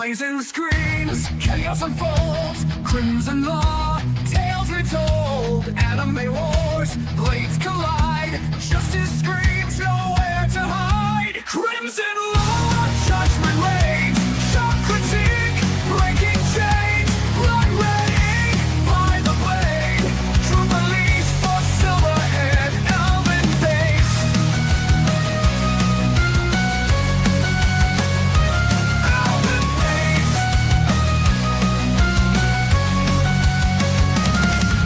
Blazing screens, chaos unfolds, crimson law, tales retold, anime wars, blades collide, justice screams, nowhere to hide. Crimson law, judgment reigns, shock critique, breaking chains, blood red ink by the blade, truth unleashed for silverhead, elven babes. Elven babes.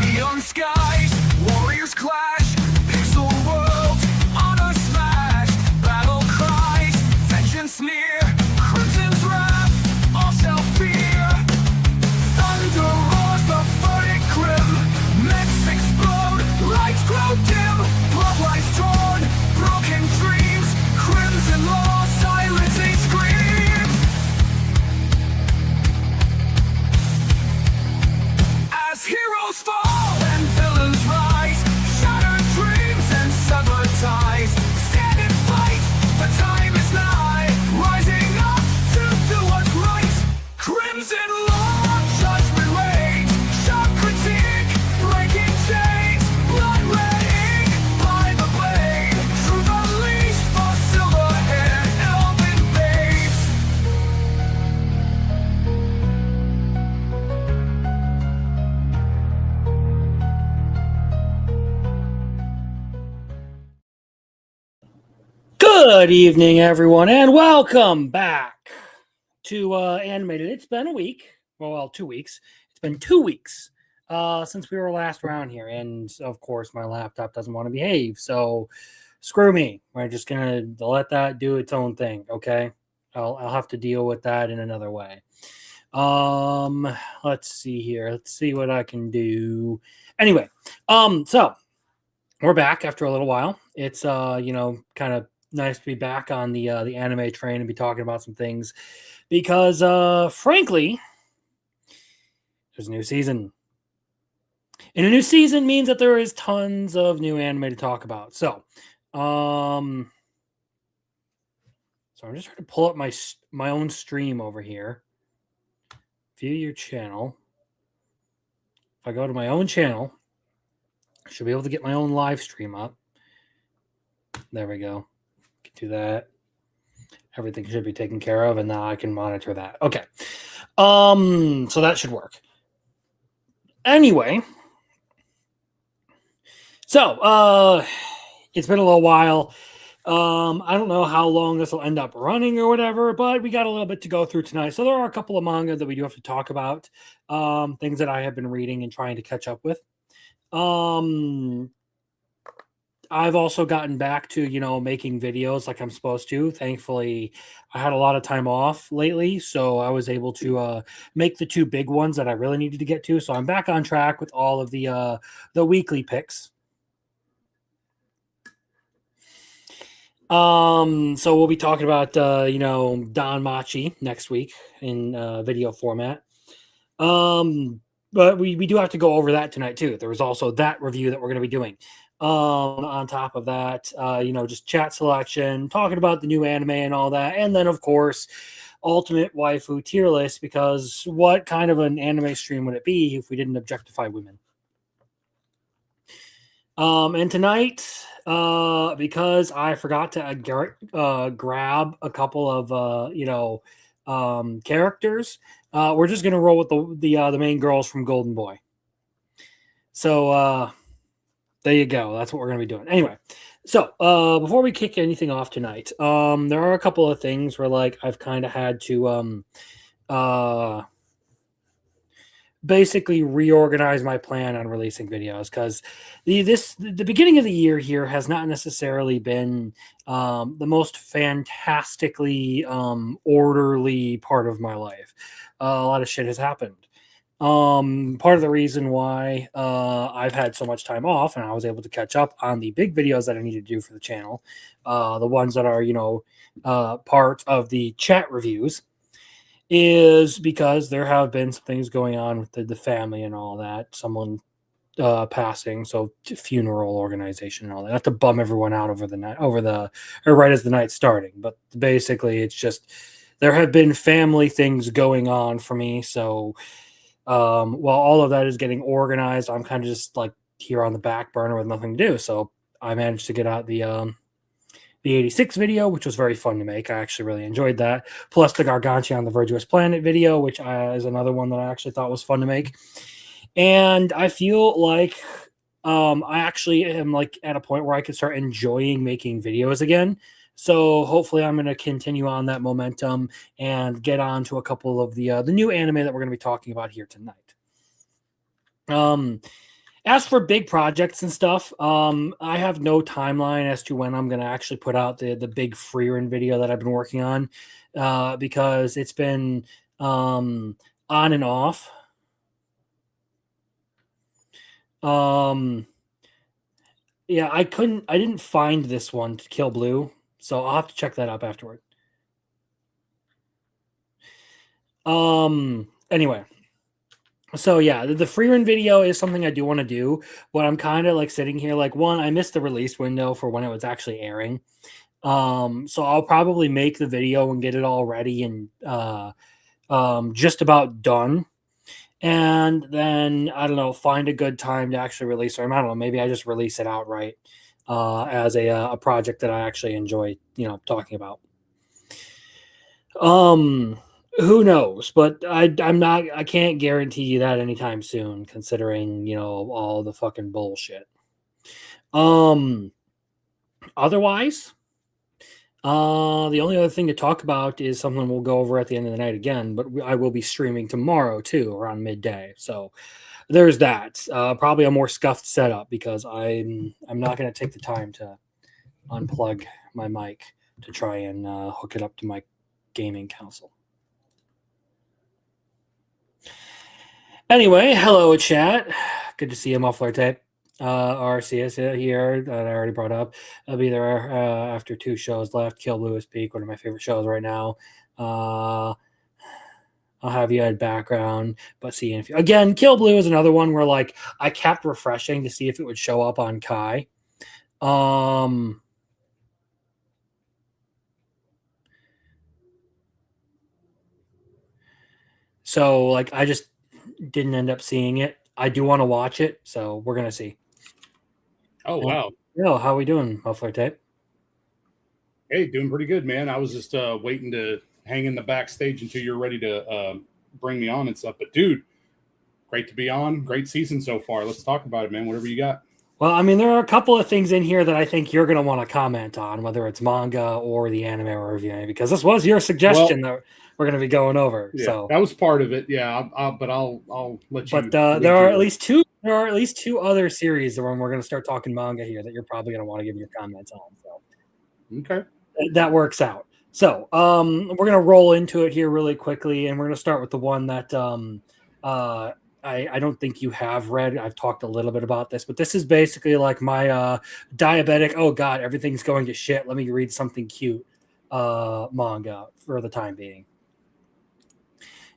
Neon skies, warriors clash, pixel worlds, honor smash, battle cries, vengeance near, crimson's wrath, all shall fear. Thunder roars, the verdict grim, myths explode, lights grow dim, bloodlines torn, broken dreams, crimson law, silencing screams. As heroes fall and villains rise, shattered dreams and severed ties, stand and fight, the time is nigh, rising up to do what's right. Crimson law, judgment reigns, shock critique, breaking chains, blood red ink by the blade, truth unleashed for silverhead, elven babes. Good evening, everyone, and welcome back to Animated. It's been a week, well, 2 weeks. It's been 2 weeks since we were last around here, and of course, my laptop doesn't want to behave, so screw me. We're just gonna let that do its own thing, okay? I'll have to deal with that in another way. Let's see here. Let's see what I can do. Anyway, so we're back after a little while. It's kind of nice to be back on the anime train and be talking about some things because frankly, there's a new season. And a new season means that there is tons of new anime to talk about. So I'm just trying to pull up my own stream over here. View your channel. If I go to my own channel, I should be able to get my own live stream up. There we go. Can do that. Everything should be taken care of, and now I can monitor that. Okay. So that should work. Anyway. So, it's been a little while. I don't know how long this will end up running or whatever, but we got a little bit to go through tonight. So there are a couple of manga that we do have to talk about. Things that I have been reading and trying to catch up with. I've also gotten back to, making videos like I'm supposed to. Thankfully, I had a lot of time off lately, so I was able to make the 2 big ones that I really needed to get to. So I'm back on track with all of the weekly picks. So we'll be talking about, Don Machi next week in video format. But we do have to go over that tonight too. There was also that review that we're going to be doing. On top of that, just chat selection, talking about the new anime and all that. And then, of course, ultimate waifu tier list, because what kind of an anime stream would it be if we didn't objectify women? And tonight, because I forgot to grab a couple of, characters, we're just going to roll with the main girls from Golden Boy. So, there you go. That's what we're going to be doing. Anyway, so before we kick anything off tonight, there are a couple of things where I've kind of had to basically reorganize my plan on releasing videos, because the beginning of the year here has not necessarily been the most fantastically orderly part of my life. A lot of shit has happened. Part of the reason why I've had so much time off and I was able to catch up on the big videos that I need to do for the channel, the ones that are, part of the chat reviews, is because there have been some things going on with the family and all that. Someone passing, so funeral organization and all that. Not to bum everyone out over the night, or right as the night's starting, but basically it's just there have been family things going on for me. So while all of that is getting organized, I'm kind of just like here on the back burner with nothing to do. So I managed to get out the 86 video, which was very fun to make. I actually really enjoyed that. Plus the Gargantia on the Virtuous Planet video, which is another one that I actually thought was fun to make. And I feel like I actually am like at a point where I can start enjoying making videos again. So hopefully I'm going to continue on that momentum and get on to a couple of the new anime that we're going to be talking about here tonight. As for big projects and stuff, I have no timeline as to when I'm going to actually put out the big Freerun video that I've been working on, because it's been on and off. Yeah, I didn't find this one, to Kill Blue, so I'll have to check that up afterward. Anyway. So yeah, the Freerun video is something I do want to do, but I'm kind of like sitting here like, one, I missed the release window for when it was actually airing. So I'll probably make the video and get it all ready and just about done. And then, I don't know, find a good time to actually release it. I don't know, maybe I just release it outright as a project that I actually enjoy, talking about. Who knows? But I can't guarantee that anytime soon, considering, all the fucking bullshit. Otherwise, the only other thing to talk about is something we'll go over at the end of the night again, but I will be streaming tomorrow too, around midday. So there's that. Probably a more scuffed setup because I'm not going to take the time to unplug my mic to try and hook it up to my gaming console. Anyway, hello chat. Good to see you, Muffler Tape. RCS here that I already brought up. I'll be there after 2 shows left. Kill Blue is Peak, one of my favorite shows right now. I'll have you add background, but see if again, Kill Blue is another one where like I kept refreshing to see if it would show up on Kai. So like I just didn't end up seeing it. I do want to watch it, so we're gonna see. Oh wow! Yo, how we doing, Muffler Tape? Hey, doing pretty good, man. I was just waiting to hang in the backstage until you're ready to bring me on and stuff. But dude, great to be on. Great season so far. Let's talk about it, man. Whatever you got. Well, I mean, there are a couple of things in here that I think you're going to want to comment on, whether it's manga or the anime we're reviewing, because this was your suggestion that we're going to be going over. Yeah, so that was part of it. Yeah, but I'll let you. But there are at least two. There are at least 2 other series when we're going to start talking manga here that you're probably going to want to give your comments on. So okay, that works out. So we're going to roll into it here really quickly, and we're going to start with the one that I don't think you have read. I've talked a little bit about this, but this is basically like my diabetic, oh God, everything's going to shit, let me read something cute manga for the time being.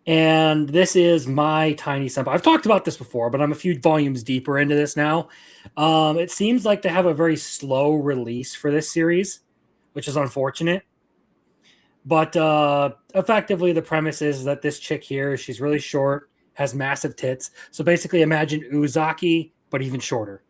And this is My Tiny Senpai. I've talked about this before, but I'm a few volumes deeper into this now. It seems like they have a very slow release for this series, which is unfortunate. But effectively, the premise is that this chick here, she's really short, has massive tits. So basically, imagine Uzaki, but even shorter.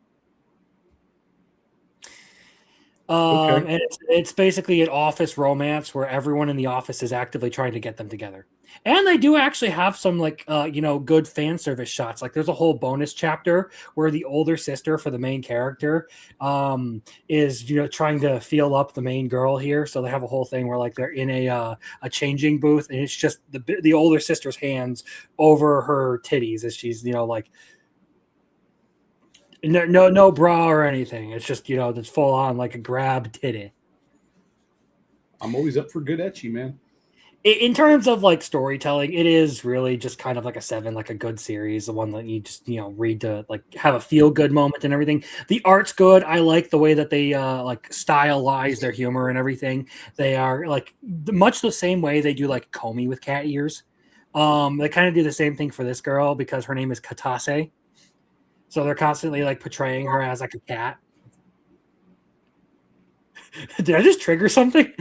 Okay. And it's basically an office romance where everyone in the office is actively trying to get them together. And they do actually have some like good fan service shots. Like there's a whole bonus chapter where the older sister for the main character is trying to feel up the main girl here. So they have a whole thing where like they're in a changing booth and it's just the older sister's hands over her titties as she's like no bra or anything. It's just it's full on like a grab titty. I'm always up for good ecchi, man. In terms of like storytelling, it is really just kind of like a 7, like a good series, the one that you just read to like have a feel good moment and everything. The art's good. I like the way that they like stylize their humor and everything. They are like much the same way they do like Comey with cat ears. They kind of do the same thing for this girl because her name is Katase. So they're constantly like portraying her as like a cat. Did I just trigger something?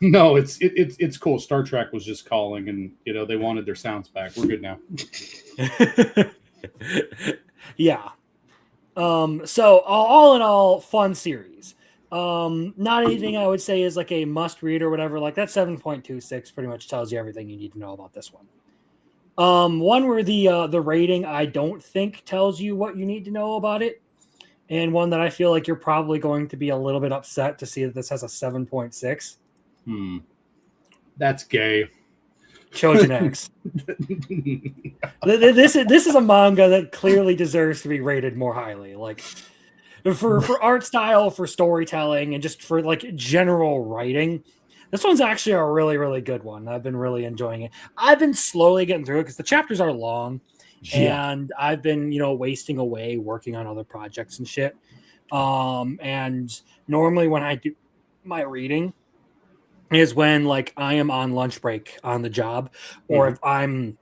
No, it's cool. Star Trek was just calling, and they wanted their sounds back. We're good now. Yeah. So all in all, fun series. Not anything I would say is like a must read or whatever. Like that 7.26 pretty much tells you everything you need to know about this one. One where the rating I don't think tells you what you need to know about it, and one that I feel like you're probably going to be a little bit upset to see that this has a 7.6. That's gay. Chojin X. This is a manga that clearly deserves to be rated more highly. Like for art style, for storytelling, and just for like general writing. This one's actually a really, really good one. I've been really enjoying it. I've been slowly getting through it because the chapters are long, and I've been, wasting away working on other projects and shit. And normally when I do my reading is when like I am on lunch break on the job, or if I'm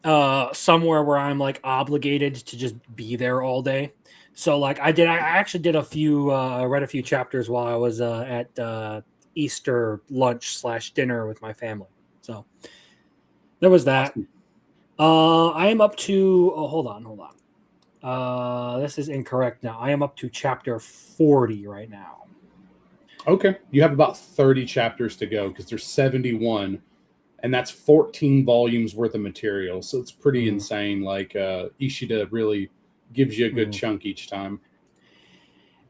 somewhere where I'm like obligated to just be there all day. So like I actually did read a few chapters while I was at Easter lunch / dinner with my family. So there was that. I am up to hold on. This is incorrect now. I am up to chapter 40 right now. Okay. You have about 30 chapters to go because there's 71, and that's 14 volumes worth of material. So it's pretty insane. Like Ishida really gives you a good chunk each time.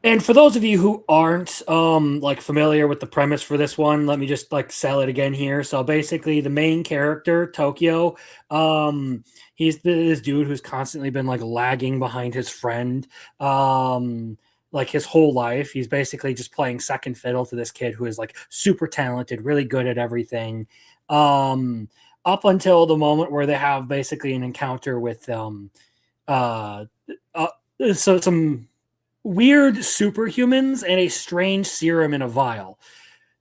And for those of you who aren't like familiar with the premise for this one, let me just like sell it again here. So basically the main character, Tokyo, he's this dude who's constantly been like lagging behind his friend like his whole life. He's basically just playing second fiddle to this kid who is like super talented, really good at everything. Up until the moment where they have basically an encounter with so some weird superhumans and a strange serum in a vial.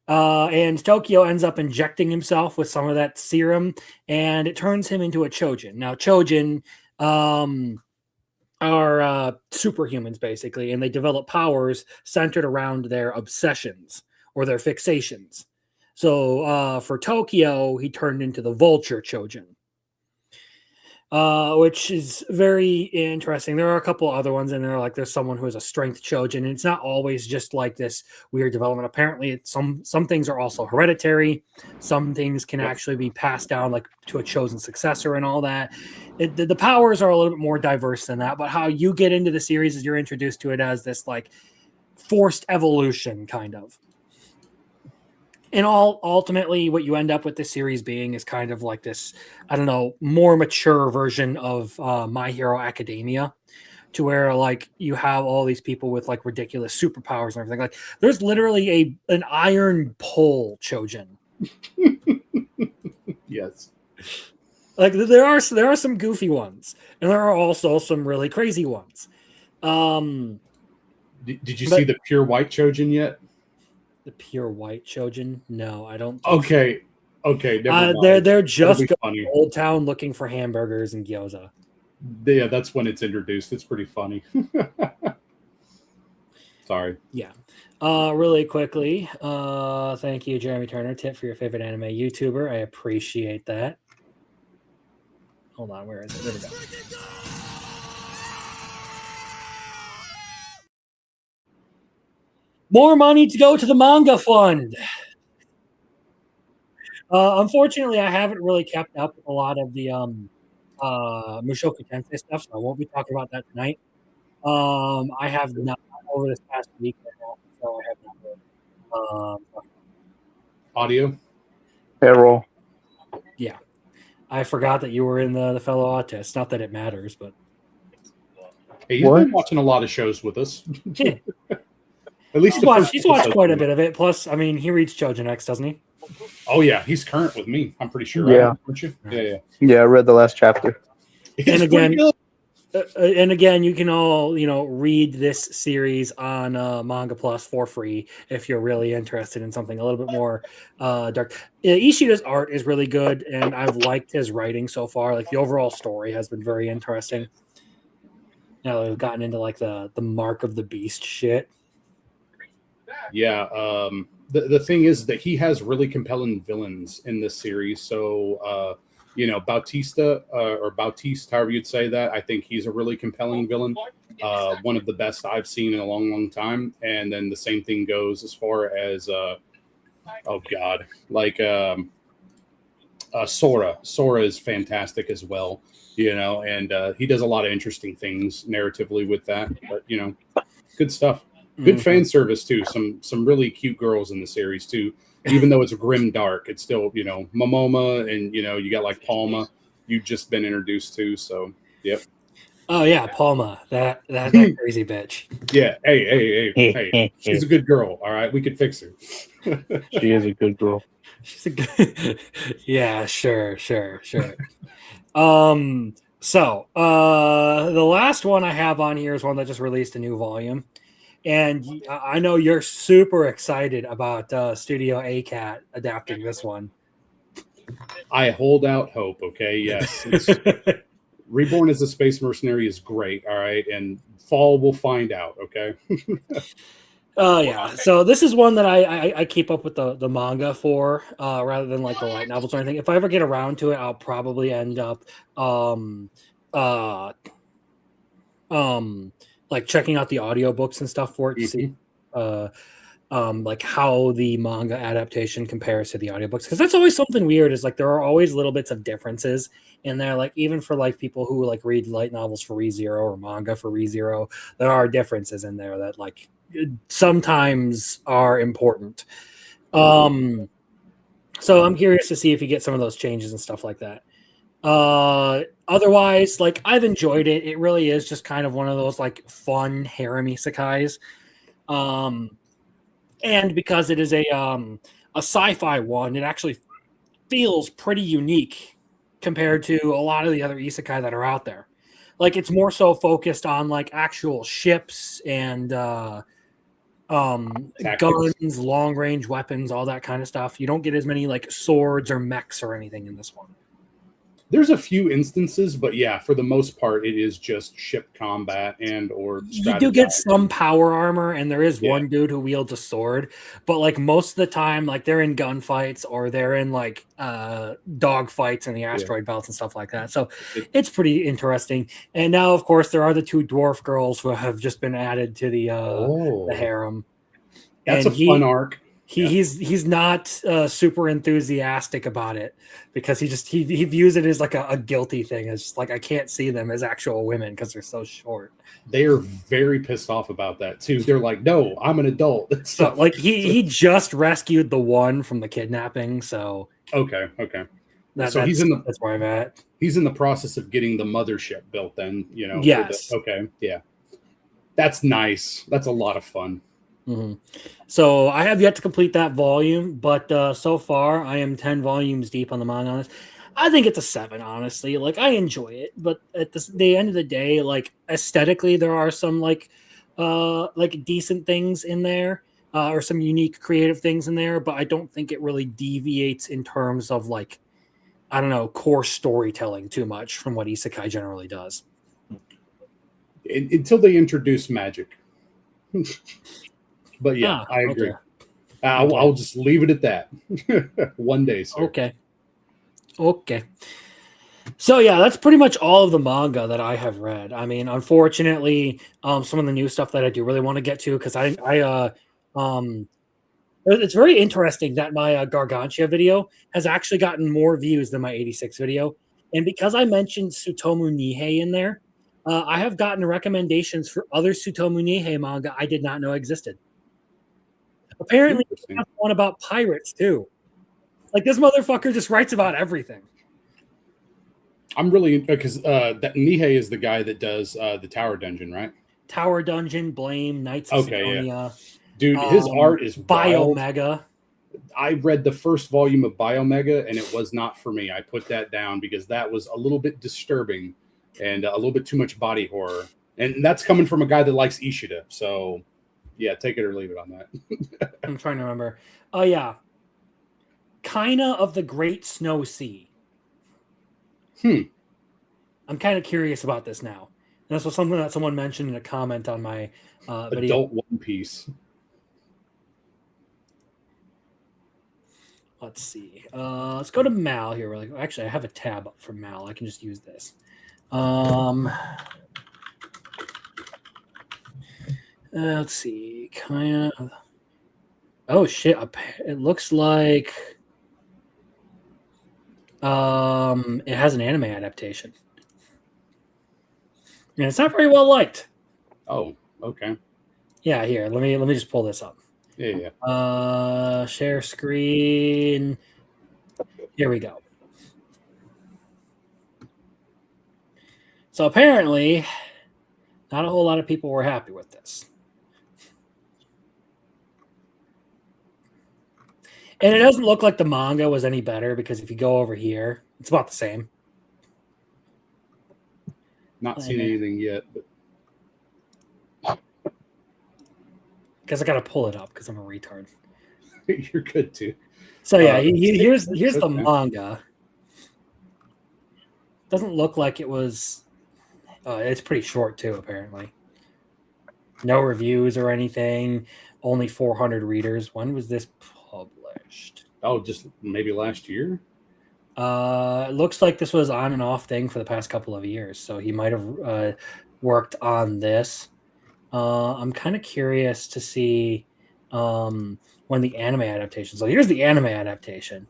And Tokyo ends up injecting himself with some of that serum, and it turns him into a Chojin. Now, Chojin are superhumans, basically, and they develop powers centered around their obsessions or their fixations. So for Tokyo, he turned into the Vulture Chojin. Which is very interesting. There are a couple other ones in there, like there's someone who is a strength Chojin, and it's not always just like this weird development. Apparently, some things are also hereditary. Some things can actually be passed down, like to a chosen successor and all that. The powers are a little bit more diverse than that, but how you get into the series is you're introduced to it as this like forced evolution, kind of. And ultimately, what you end up with this series being is kind of like this, I don't know, more mature version of My Hero Academia, to where like you have all these people with like ridiculous superpowers and everything. Like there's literally an iron pole Chojin. Yes. Like there are some goofy ones, and there are also some really crazy ones. Did you see the pure white Chojin yet? The pure white Chojin? No, I don't. Okay. Never mind. They're just funny. to Old Town looking for hamburgers and gyoza. Yeah, that's when it's introduced. It's pretty funny. Sorry. Yeah. Really quickly, thank you, Jeremy Turner, tip for your favorite anime YouTuber. I appreciate that. Hold on, where is it? There we go. More money to go to the manga fund. Unfortunately, I haven't really kept up with a lot of the Mushoku Tensei stuff, so I won't be talking about that tonight. I have not over this past week, so I have not really. Audio. Payroll. Yeah, I forgot that you were in the fellow autist. Not that it matters, but Hey, he's been watching a lot of shows with us. yeah. At least He's watched quite a bit of it. Plus, I mean, he reads Chosen X, doesn't he? Oh yeah, he's current with me. I'm pretty sure. Yeah. Right? Aren't you? Yeah. Yeah, I read the last chapter. It's again- pretty good. And again, you can all read this series on Manga Plus for free if you're really interested in something a little bit more dark. Ishida's art is really good, and I've liked his writing so far. Like the overall story has been very interesting. Now we've gotten into like the Mark of the Beast shit. Yeah. The thing is that he has really compelling villains in this series. So, Bautista or Bautiste, however you'd say that, I think he's a really compelling villain. One of the best I've seen in a long, long time. And then the same thing goes as far as, Sora. Sora is fantastic as well, and he does a lot of interesting things narratively with that. But, good stuff. Good fan service too. Some really cute girls in the series too. Even though it's grim dark, it's still Momoma and you got like Palma. You've just been introduced to. So yep. Oh yeah, Palma, that crazy bitch. Yeah. Hey. She's a good girl. All right, we could fix her. She is a good girl. She's a good. Yeah, sure. So the last one I have on here is one that just released a new volume. And I know you're super excited about Studio ACAT adapting this one. I hold out hope. Okay, yes. Reborn as a Space Mercenary is great. All right, and fall we'll find out. Okay. Yeah. So this is one that I keep up with the manga for rather than like the light novels or anything. If I ever get around to it, I'll probably end up like checking out the audiobooks and stuff for it to see like how the manga adaptation compares to the audiobooks, because that's always something weird. Is like there are always little bits of differences in there, like even for like people who like read light novels for ReZero or manga for ReZero, there are differences in there that like sometimes are important. So I'm curious to see if you get some of those changes and stuff like that. Otherwise, like I've enjoyed it. It really is just kind of one of those like fun harem isekais. And because it is a sci-fi one, it actually feels pretty unique compared to a lot of the other isekai that are out there. Like it's more so focused on like actual ships and guns, long range weapons, all that kind of stuff. You don't get as many like swords or mechs or anything in this one. There's a few instances, but yeah, for the most part, it is just ship combat and or you do get some power armor, and there is one dude who wields a sword, but like most of the time, like they're in gunfights or they're in like dog fights in the asteroid belts and stuff like that. So it's pretty interesting. And now, of course, there are the two dwarf girls who have just been added to the harem. That's a fun arc. He's not super enthusiastic about it because he views it as like a guilty thing. It's just like I can't see them as actual women because they're so short. They are very pissed off about that too. They're like, "No, I'm an adult." So like he just rescued the one from the kidnapping. So okay. That's where I'm at. He's in the process of getting the mothership built. Then Yes. That's nice. That's a lot of fun. Mm-hmm. So I have yet to complete that volume, but so far I am 10 volumes deep on the manga on this. I think it's a 7, honestly. Like I enjoy it, but at the end of the day, like aesthetically, there are some like decent things in there, or some unique creative things in there. But I don't think it really deviates in terms of like, I don't know, core storytelling too much from what isekai generally does. Until they introduce magic. But yeah, I agree. Okay. I'll just leave it at that. One day, sir. Okay. So yeah, that's pretty much all of the manga that I have read. I mean, unfortunately, some of the new stuff that I do really want to get to because I It's very interesting that my Gargantia video has actually gotten more views than my 86 video. And because I mentioned Tsutomu Nihei in there, I have gotten recommendations for other Tsutomu Nihei manga I did not know existed. Apparently, Interesting. have one about pirates too. Like this motherfucker just writes about everything. I'm really because that Nihei is the guy that does the Tower Dungeon, right? Tower Dungeon, Blame, Knights of Okay, Sidonia, Dude, his art is wild. Biomega. I read the first volume of Biomega, and it was not for me. I put that down because that was a little bit disturbing and a little bit too much body horror. And that's coming from a guy that likes Ishida. So, yeah, take it or leave it on that. I'm trying to remember. Oh, yeah. Kaina of the Great Snow Sea. I'm kind of curious about this now. And this was something that someone mentioned in a comment on my video. Adult One Piece. Let's see. Let's go to Mal here. Actually, I have a tab up for Mal. I can just use this. Let's see. Kind of. Oh shit! It looks like it has an anime adaptation, and it's not very well liked. Oh, okay. Yeah, here. Let me just pull this up. Yeah. Share screen. Here we go. So apparently, not a whole lot of people were happy with this. And it doesn't look like the manga was any better because if you go over here, it's about the same. Not seen anything yet, but Because I got to pull it up because I'm a retard. you're good too. So yeah, here's the manga. Doesn't look like it was. It's pretty short too, apparently. No reviews or anything. Only 400 readers. When was this published? Oh, just maybe last year. It looks like this was on and off thing for the past couple of years. So he might have worked on this. I'm kind of curious to see when the anime adaptation. So here's the anime adaptation.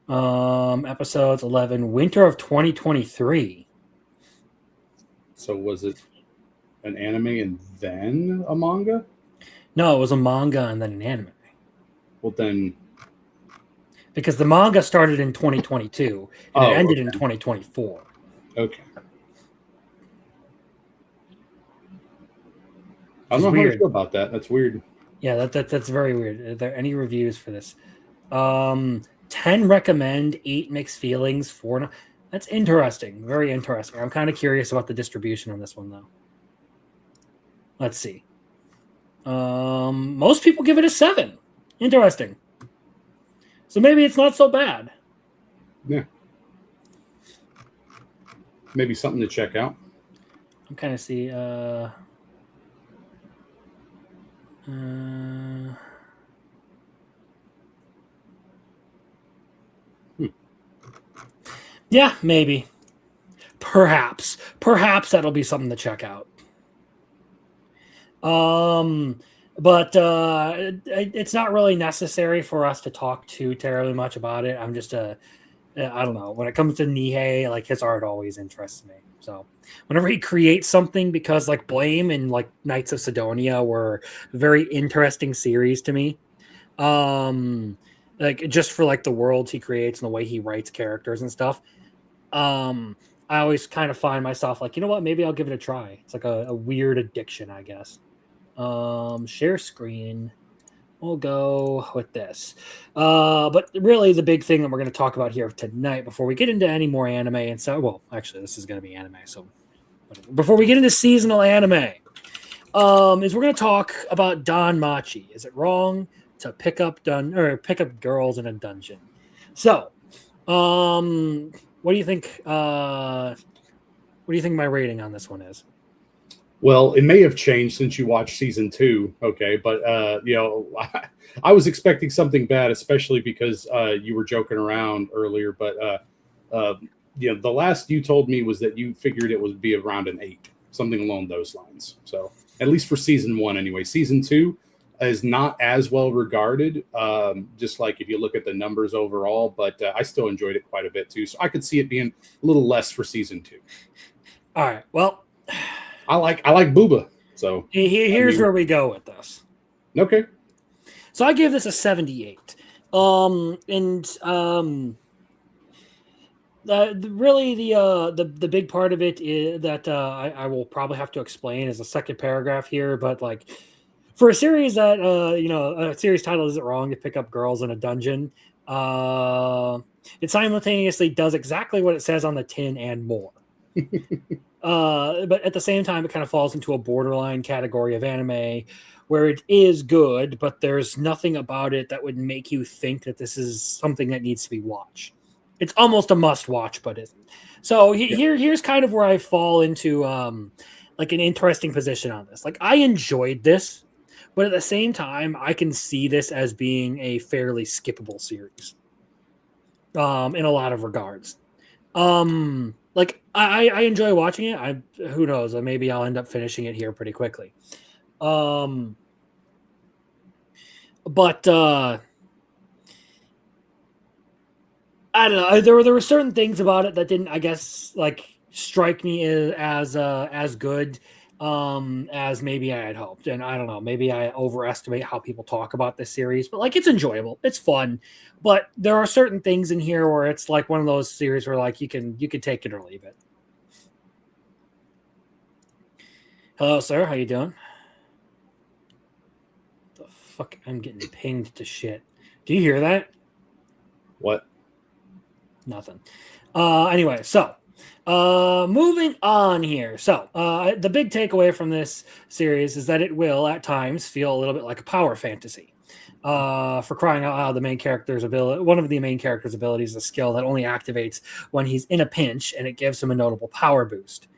Episodes 11, winter of 2023. So was it an anime and then a manga? No, it was a manga and then an anime. Well, then. Because the manga started in 2022 and it ended in okay. 2024. Okay. I don't know how to feel about that. That's weird. Yeah, that's very weird. Are there any reviews for this? 10 recommend, 8 mixed feelings, 4 no. That's interesting. Very interesting. I'm kind of curious about the distribution on this one, though. Let's see. Most people give it a 7. Interesting. So maybe it's not so bad. Yeah. Maybe something to check out. I'm kind of see. Yeah, maybe. Perhaps that'll be something to check out. But it's not really necessary for us to talk too terribly much about it. I'm just I don't know. When it comes to Nihei, like his art always interests me. So whenever he creates something, because like Blame and like Knights of Sidonia were very interesting series to me. Like just for like the worlds he creates and the way he writes characters and stuff. I always kind of find myself like, you know what, maybe I'll give it a try. It's like a weird addiction, I guess. Share screen. We'll go with this. But really the big thing that we're going to talk about here tonight before we get into any more anime and so, well, actually this is going to be anime. So whatever. Before we get into seasonal anime, is we're going to talk about Danmachi. Is it wrong to pick up girls in a dungeon? So, what do you think? What do you think my rating on this one is? Well, it may have changed since you watched season 2. Okay, but you know, I was expecting something bad, especially because you were joking around earlier. But you know, the last you told me was that you figured it would be around an 8, something along those lines. So at least for season 1 anyway. Season 2 is not as well regarded, just like if you look at the numbers overall, but I still enjoyed it quite a bit too. So I could see it being a little less for season 2. All right. Well, I like Booba. So here's where we go with this. Okay. So I give this a 78. Really the big part of it is that I will probably have to explain is the second paragraph here, but like for a series that a series title isn't wrong to pick up girls in a dungeon, it simultaneously does exactly what it says on the tin and more. But at the same time, it kind of falls into a borderline category of anime where it is good, but there's nothing about it that would make you think that this is something that needs to be watched. It's almost a must watch, but isn't. So here's kind of where I fall into like an interesting position on this. Like I enjoyed this, but at the same time, I can see this as being a fairly skippable series in a lot of regards. Like I enjoy watching it. Who knows? Maybe I'll end up finishing it here pretty quickly. But I don't know. There were certain things about it that didn't, I guess, like strike me as good as maybe I had hoped. And I don't know, maybe I overestimate how people talk about this series, but like it's enjoyable, it's fun. But there are certain things in here where it's like one of those series where like you can take it or leave it. Hello, sir. How you doing? The fuck, I'm getting pinged to shit. Do you hear that? What? Nothing. Anyway, so moving on here. So the big takeaway from this series is that it will at times feel a little bit like a power fantasy. For crying out loud, one of the main character's abilities is a skill that only activates when he's in a pinch, and it gives him a notable power boost.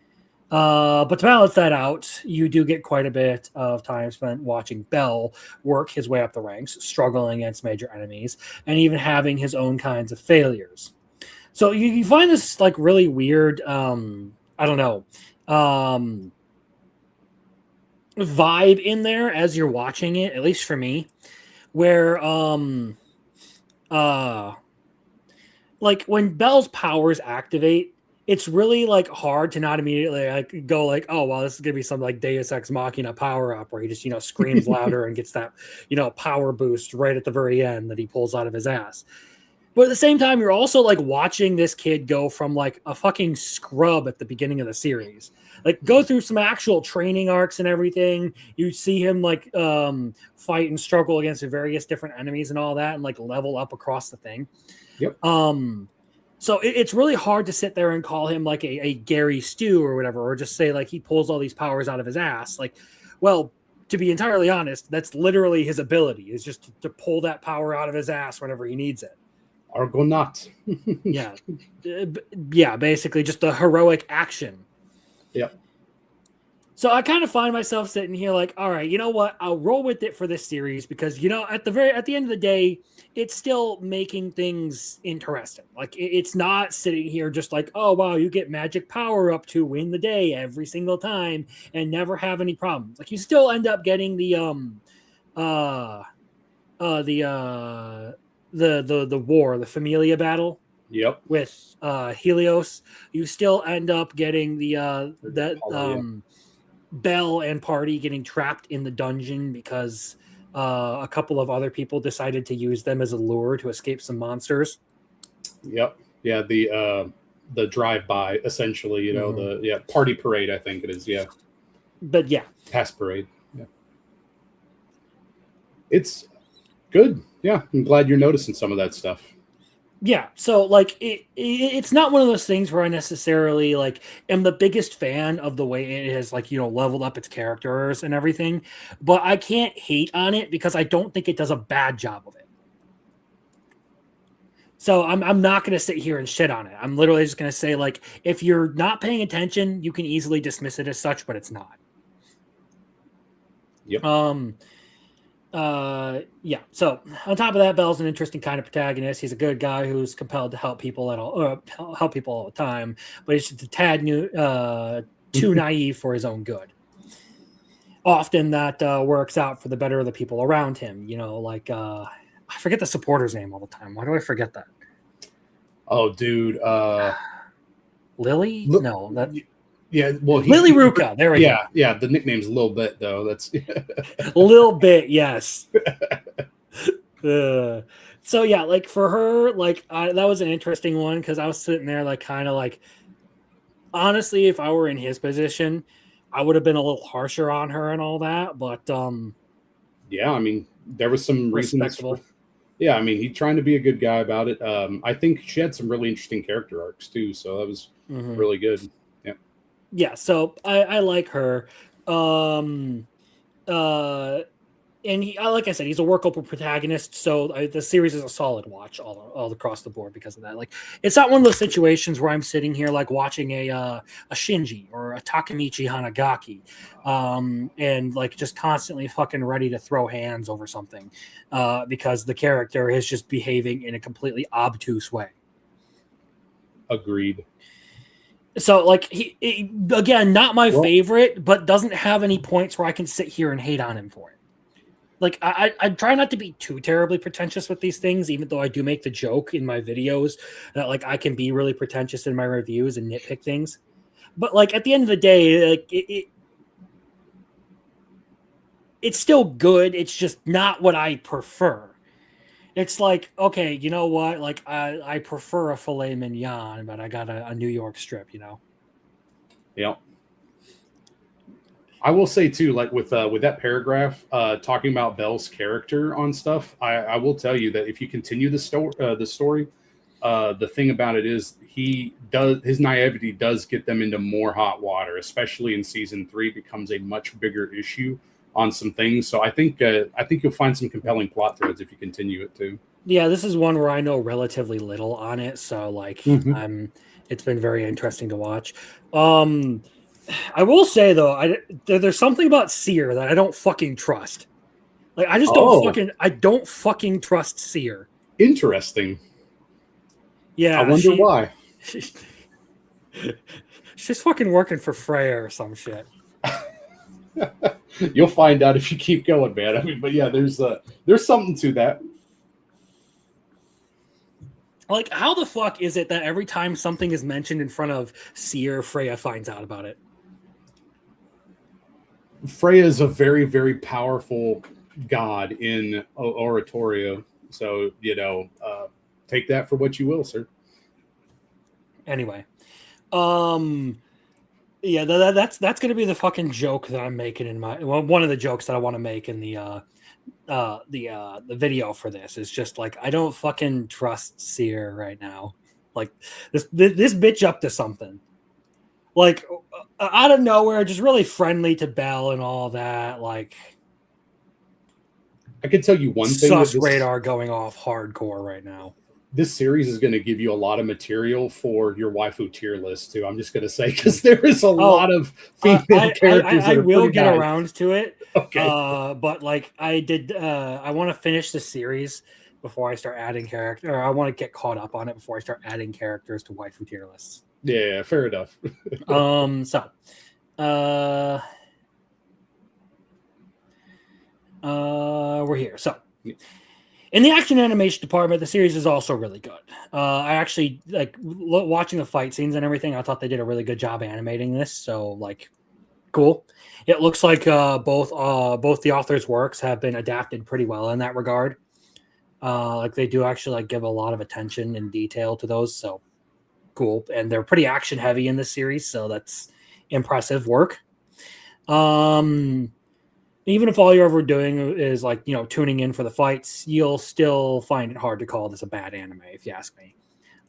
But to balance that out, you do get quite a bit of time spent watching Bell work his way up the ranks, struggling against major enemies, and even having his own kinds of failures. So you find this like really weird, I don't know, vibe in there as you're watching it, at least for me, where like when Bell's powers activate, it's really like hard to not immediately like go like, oh well, this is gonna be some like Deus Ex Machina power up where he just screams louder and gets that power boost right at the very end that he pulls out of his ass. But at the same time, you're also like watching this kid go from like a fucking scrub at the beginning of the series, like go through some actual training arcs and everything. You see him like fight and struggle against various different enemies and all that, and like level up across the thing. Yep. So it's really hard to sit there and call him like a Gary Stu or whatever, or just say like he pulls all these powers out of his ass. Like, well, to be entirely honest, that's literally his ability, is just to pull that power out of his ass whenever he needs it. Argonaut. Yeah, basically just the heroic action. Yep. So I kind of find myself sitting here like, all right, you know what? I'll roll with it for this series because at the end of the day, it's still making things interesting. Like it's not sitting here just like, oh wow, you get magic power up to win the day every single time and never have any problems. Like you still end up getting the war, the Familia battle. Yep. With Helios, you still end up getting Bell and party getting trapped in the dungeon because a couple of other people decided to use them as a lure to escape some monsters. Yep. Yeah. The drive-by, essentially. The party parade. I think it is. Yeah. But yeah, past parade. Yeah. It's good. Yeah, I'm glad you're noticing some of that stuff. Yeah, so like it's not one of those things where I necessarily like am the biggest fan of the way it has like leveled up its characters and everything, but I can't hate on it because I don't think it does a bad job of it. So I'm not going to sit here and shit on it. I'm literally just going to say like if you're not paying attention, you can easily dismiss it as such, but it's not. Yep. Yeah. So on top of that, Bell's an interesting kind of protagonist. He's a good guy who's compelled to help people help people all the time, but he's just a tad too naive for his own good. often that works out for the better of the people around him. You know, like I forget the supporter's name all the time. Why do I forget that? Oh, dude. Lily? Look- No, that Yeah, well, Lily Ruka. There we go. Yeah. The nickname's Lil Bit though. That's A little bit, yes. So yeah, like for her, like that was an interesting one because I was sitting there, like, kind of like, honestly, if I were in his position, I would have been a little harsher on her and all that. But yeah. I mean, there was some reasons. respectable. Yeah, I mean, he's trying to be a good guy about it. I think she had some really interesting character arcs too, so that was Mhm. really good. Yeah, so I like her. And he, like I said, he's a workable protagonist. So the series is a solid watch all across the board because of that. Like, it's not one of those situations where I'm sitting here like watching a Shinji or a Takemichi Hanagaki, and like just constantly fucking ready to throw hands over something, because the character is just behaving in a completely obtuse way. Agreed. So like he again, not my Well- favorite, but doesn't have any points where I can sit here and hate on him for it. Like I try not to be too terribly pretentious with these things, even though I do make the joke in my videos that like I can be really pretentious in my reviews and nitpick things. But like at the end of the day, like it's still good. It's just not what I prefer. It's like, okay, you know what? Like I prefer a filet mignon, but I got a New York strip, you know. Yeah. I will say too, like with that paragraph talking about Belle's character on stuff, I will tell you that if you continue the story, the thing about it is his naivety does get them into more hot water, especially in season 3, becomes a much bigger issue on some things. So I think you'll find some compelling plot threads if you continue it too. Yeah, this is one where I know relatively little on it, so like it's been very interesting to watch. I will say though, there's something about Seer that I don't fucking trust. Like I just don't fucking trust Seer. Interesting. Yeah, I wonder why. She's fucking working for Freya or some shit. You'll find out if you keep going, man. I mean, but yeah, there's something to that. Like, how the fuck is it that every time something is mentioned in front of Seer, Freya finds out about it? Freya is a very, very powerful god in Oratorio. So, take that for what you will, sir. Anyway, yeah, that's going to be the fucking joke that I'm making in one of the jokes that I want to make in the video for this is just like, I don't fucking trust Seer right now. Like this bitch up to something. Like out of nowhere, just really friendly to Belle and all that. Like, I can tell you one thing. Sus radar going off hardcore right now. This series is going to give you a lot of material for your waifu tier list too. I'm just going to say, because there is a lot of female characters. I will get around to it. Okay. But like I did, I want to finish the series before I start adding character. Or I want to get caught up on it before I start adding characters to waifu tier lists. Yeah, fair enough. So, we're here. So, in the action animation department, the series is also really good. I actually like watching the fight scenes and everything. I thought they did a really good job animating this. So, like, cool. It looks like both the authors' works have been adapted pretty well in that regard. Like they do actually like give a lot of attention and detail to those. So cool. And they're pretty action heavy in this series, so that's impressive work. Even if all you're ever doing is like, tuning in for the fights, you'll still find it hard to call this a bad anime, if you ask me.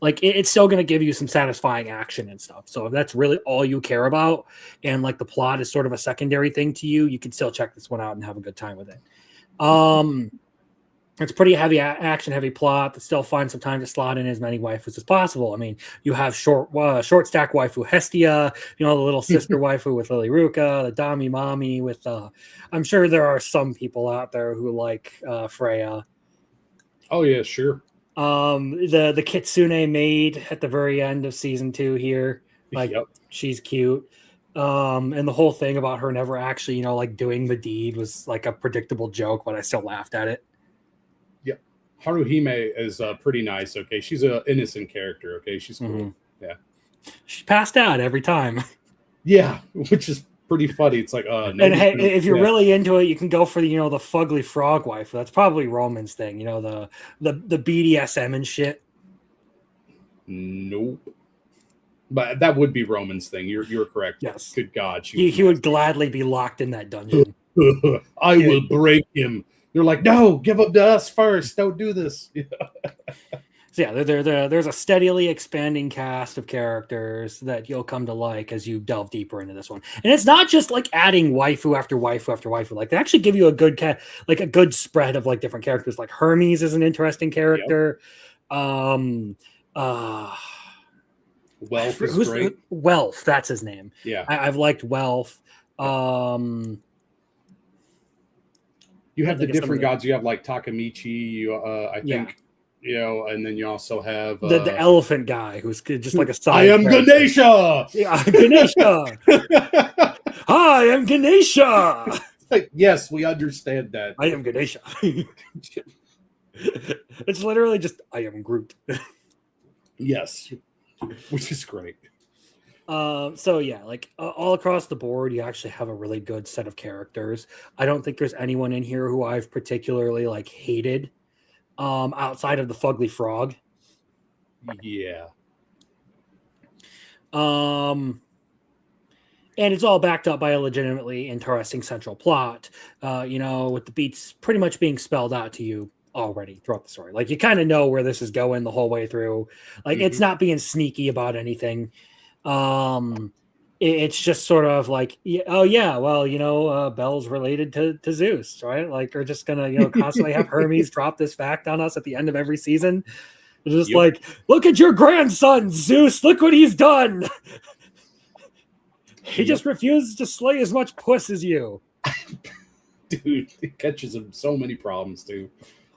Like it's still going to give you some satisfying action and stuff. So if that's really all you care about, and like the plot is sort of a secondary thing to you, you can still check this one out and have a good time with it. It's pretty heavy action, heavy plot, but still find some time to slot in as many waifus as possible. I mean, you have short stack waifu Hestia, the little sister waifu with Lily Ruka, the Dami Mami with. I'm sure there are some people out there who like Freya. Oh yeah, sure. The Kitsune maid at the very end of season 2 here, like she's cute. And the whole thing about her never actually, like doing the deed was like a predictable joke, but I still laughed at it. Haruhime is pretty nice. Okay, she's an innocent character. Okay, she's cool. Mhm. Yeah. She passed out every time. Yeah, which is pretty funny. It's like, And hey, if you're yeah. really into it, you can go for the the fugly frog wife. That's probably Roman's thing. The BDSM and shit. Nope. But that would be Roman's thing. You're correct. Yes. Good God, He would gladly be locked in that dungeon. I will break him. You're like, no, give up to us first. Don't do this. So yeah, there's a steadily expanding cast of characters that you'll come to like as you delve deeper into this one. And it's not just like adding waifu after waifu after waifu. Like they actually give you a good spread of like different characters. Like Hermes is an interesting character. Wealth is great. Wealth, that's his name. Yeah. I've liked Wealth. You have the think of some different of the- gods. You have like Takamichi, I Yeah. think, and then you also have The elephant guy who's just like a side I am character. Ganesha. Yeah, Ganesha. Hi, I'm Ganesha. Yes, we understand that. I am Ganesha. It's literally just I am Groot. Yes, which is great. So yeah, like all across the board, you actually have a really good set of characters. I don't think there's anyone in here who I've particularly like hated, outside of the Fugly Frog. Yeah. And it's all backed up by a legitimately interesting central plot, with the beats pretty much being spelled out to you already throughout the story. Like you kind of know where this is going the whole way through. Like it's not being sneaky about anything. It's just sort of like, Belle's related to Zeus, right? Like we're just gonna, constantly have Hermes drop this fact on us at the end of every season. It's just like, look at your grandson, Zeus. Look what he's done. He just refuses to slay as much puss as you. Dude, it catches him so many problems, too.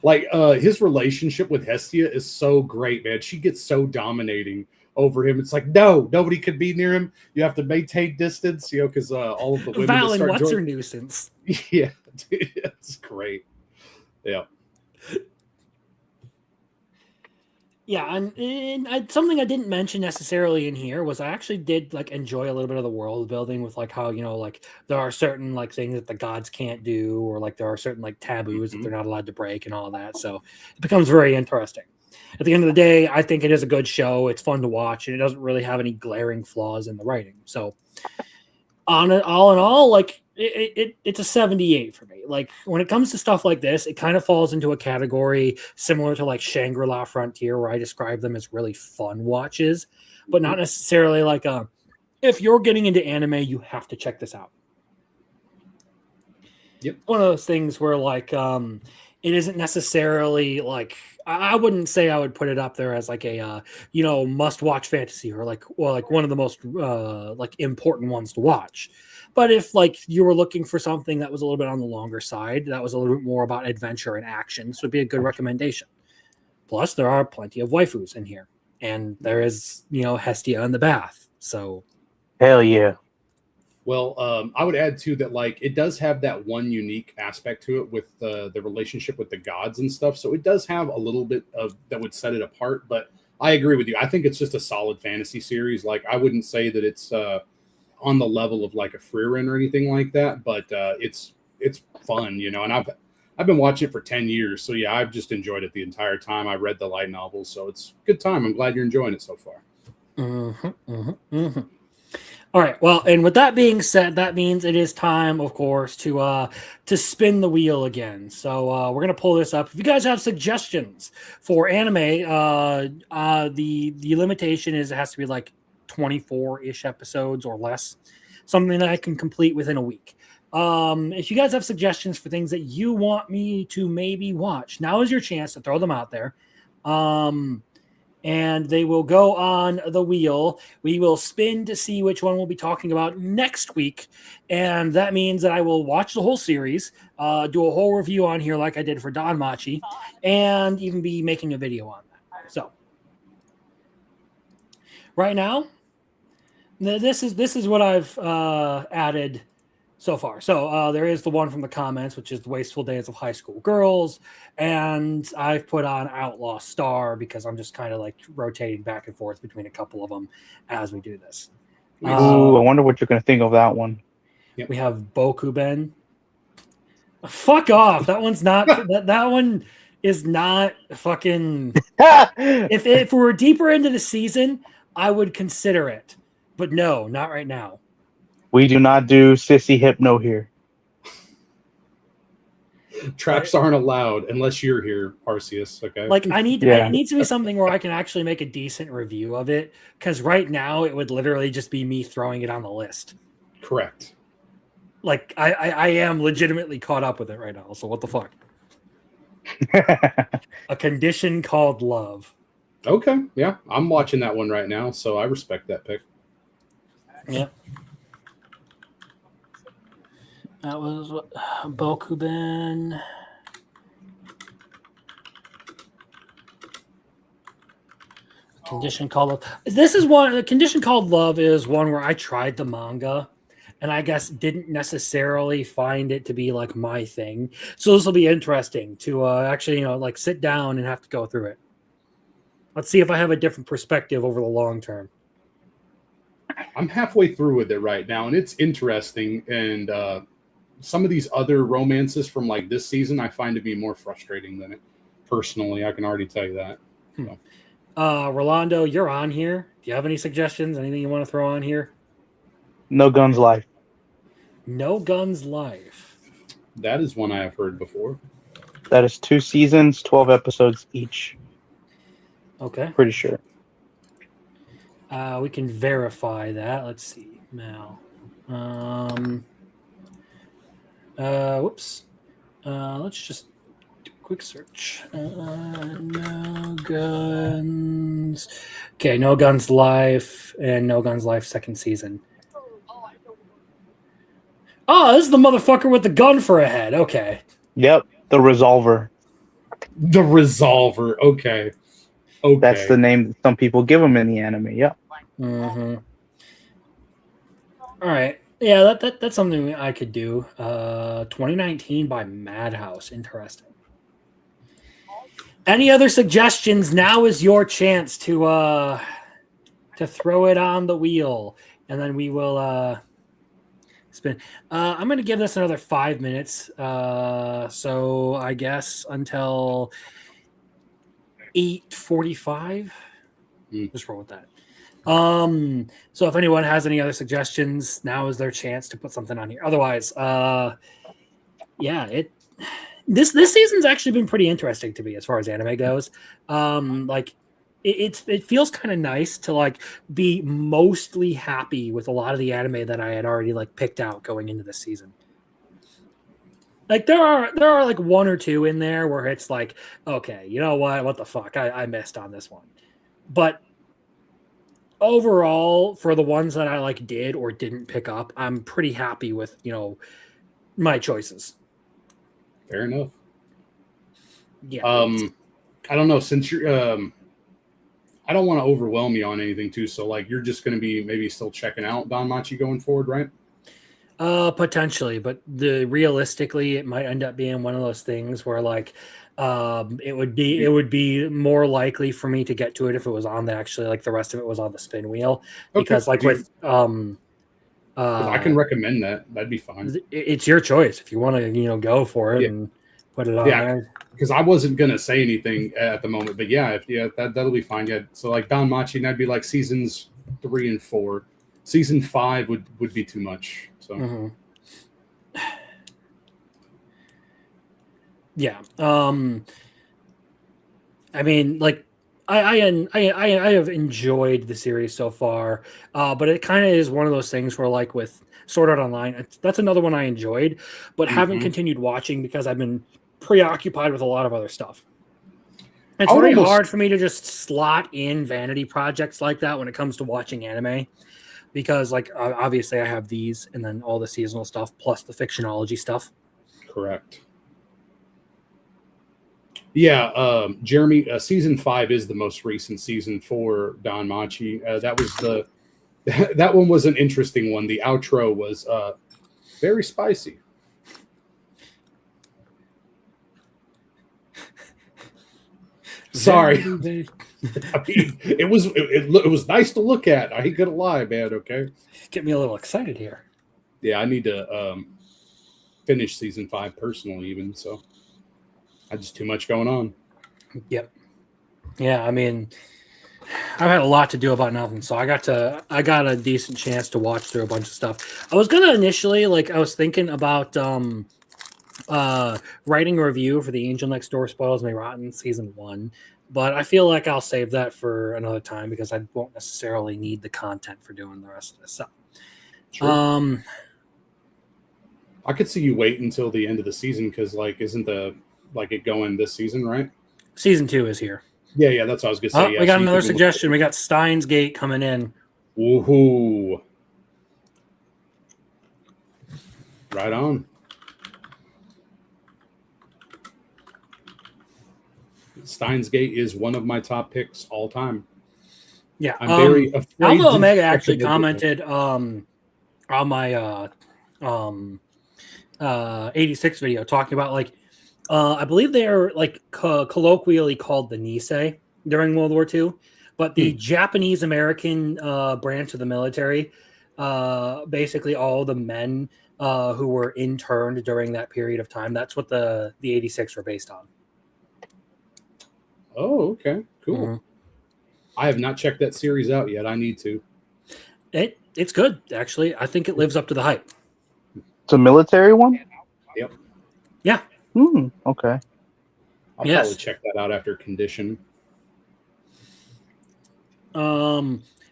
Like, his relationship with Hestia is so great, man. She gets so dominating over him. It's like, no, nobody could be near him. You have to maintain distance, because all of the women Valen, start what's her nuisance? Yeah, dude, it's great. Yeah. Yeah, and something I didn't mention necessarily in here was I actually did like enjoy a little bit of the world building with like how like there are certain like things that the gods can't do, or like there are certain like taboos that they're not allowed to break and all that. So it becomes very interesting. At the end of the day, I think it is a good show. It's fun to watch, and it doesn't really have any glaring flaws in the writing. So all in all, like it's a 78 for me. Like when it comes to stuff like this, it kind of falls into a category similar to like Shangri-La Frontier, where I describe them as really fun watches, but not necessarily like if you're getting into anime, you have to check this out. Yep. One of those things where like it isn't necessarily like, I wouldn't say I would put it up there as like a must watch fantasy, or like one of the most like important ones to watch. But if like you were looking for something that was a little bit on the longer side, that was a little bit more about adventure and action, this would be a good recommendation. Plus, there are plenty of waifus in here, and there is Hestia in the bath. So, Hell yeah. Well, I would add too that like it does have that one unique aspect to it with the relationship with the gods and stuff. So it does have a little bit of that would set it apart. But I agree with you. I think it's just a solid fantasy series. Like I wouldn't say that it's on the level of like a Frieren or anything like that, but it's fun, and I've been watching it for 10 years. So yeah, I've just enjoyed it the entire time. I read the light novels, so it's a good time. I'm glad you're enjoying it so far. All right. Well, and with that being said, that means it is time, of course, to spin the wheel again. So we're gonna pull this up. If you guys have suggestions for anime, the limitation is it has to be like 24-ish episodes or less, something that I can complete within a week. If you guys have suggestions for things that you want me to maybe watch, now is your chance to throw them out there. And they will go on the wheel. We will spin to see which one we'll be talking about next week. And that means that I will watch the whole series, do a whole review on here like I did for Danmachi, and even be making a video on that. So right now, This is what I've added so far. So there is the one from the comments, which is the Wasteful Days of High School Girls, and I've put on Outlaw Star because I'm just kind of like rotating back and forth between a couple of them as we do this. Ooh, I wonder what you're going to think of that one. We have Bokuben. Fuck off! That one's not. that one is not fucking. If we were deeper into the season, I would consider it. But no, not right now. We do not do sissy hypno here. Traps aren't allowed unless you're here, Arceus. Okay. Like it Yeah. needs to be something where I can actually make a decent review of it. Because right now it would literally just be me throwing it on the list. Correct. Like I am legitimately caught up with it right now. So what the fuck? A Condition Called Love. Okay. Yeah, I'm watching that one right now, so I respect that pick. Yeah. That was Bokuben. Condition Called Love. This is one. The Condition Called Love is one where I tried the manga, and I guess didn't necessarily find it to be like my thing. So this will be interesting to actually, like sit down and have to go through it. Let's see if I have a different perspective over the long term. I'm halfway through with it right now, and it's interesting. And some of these other romances from like this season, I find to be more frustrating than it. Personally, I can already tell you that. So. Rolando, you're on here. Do you have any suggestions? Anything you want to throw on here? No Guns Life. No Guns Life. That is one I have heard before. That is 2 seasons, 12 episodes each. Okay. Pretty sure. We can verify that. Let's see. Mal. Whoops. Let's just do a quick search. No Guns. Okay, No Guns Life and No Guns Life second season. Oh, this is the motherfucker with the gun for a head. Okay. Yep, the Resolver. The Resolver. Okay. Okay. That's the name that some people give him in the anime. Yep. Mm-hmm. All right. Yeah, that's something I could do. 2019 by Madhouse. Interesting. Any other suggestions? Now is your chance to throw it on the wheel, and then we will spin. I'm going to give this another 5 minutes. So I guess until 8:45. Just roll with that. So if anyone has any other suggestions, now is their chance to put something on here. Otherwise, this season's actually been pretty interesting to me as far as anime goes. Like it feels kind of nice to like be mostly happy with a lot of the anime that I had already like picked out going into this season. Like there are like one or two in there where it's like, okay, you know what the fuck, I missed on this one. But overall, for the ones that I like did or didn't pick up, I'm pretty happy with, my choices. Fair enough. Yeah. I don't know, since you're I don't want to overwhelm you on anything too, so like you're just going to be maybe still checking out Danmachi going forward, right? Potentially, but realistically, it might end up being one of those things where like it would be more likely for me to get to it if it was on the rest of it was on the spin wheel, because like with I can recommend that. That'd be fine. It's your choice if you want to go for it and put it on there. Because I wasn't gonna say anything at the moment, but that'll be fine. Yeah, so like Danmachi, that'd be like seasons 3 and 4. Season 5 would be too much. So yeah. I mean, like I have enjoyed the series so far, but it kind of is one of those things where like with Sword Art Online, that's another one I enjoyed, but haven't continued watching because I've been preoccupied with a lot of other stuff. It's very hard for me to just slot in vanity projects like that when it comes to watching anime, because like obviously I have these and then all the seasonal stuff plus the fictionology stuff. Correct. Yeah, Jeremy, season 5 is the most recent season for Danmachi. That was that one was an interesting one. The outro was very spicy. Sorry. I mean, it was nice to look at. I ain't gonna lie, man. Okay. Get me a little excited here. Yeah, I need to finish season 5 personally, even so. I just too much going on. Yep. Yeah, I mean, I've had a lot to do about nothing, so I got a decent chance to watch through a bunch of stuff. I was gonna initially, I was thinking about writing a review for the Angel Next Door Spoils Me Rotten season 1, but I feel like I'll save that for another time because I won't necessarily need the content for doing the rest of this. So, Sure. I could see you wait until the end of the season because, isn't it going this season, right? Season 2 is here. Yeah, that's what I was gonna say. Oh, Yeah, we got so another suggestion. We got Steins Gate coming in. Woohoo! Right on. Steins Gate is one of my top picks all time. Yeah, I'm very afraid. Alpha to Omega actually recommend it. commented on my 86 video talking about I believe they are colloquially called the Nisei during World War II, but the Japanese American branch of the military, basically all the men who were interned during that period of time, that's what the 86 were based on. Oh, okay, cool. Mm-hmm. I have not checked that series out yet. I need to. It's good, actually. I think it lives up to the hype. It's a military one? Yep. Yeah. Okay. I'll Yes. probably check that out after Condition.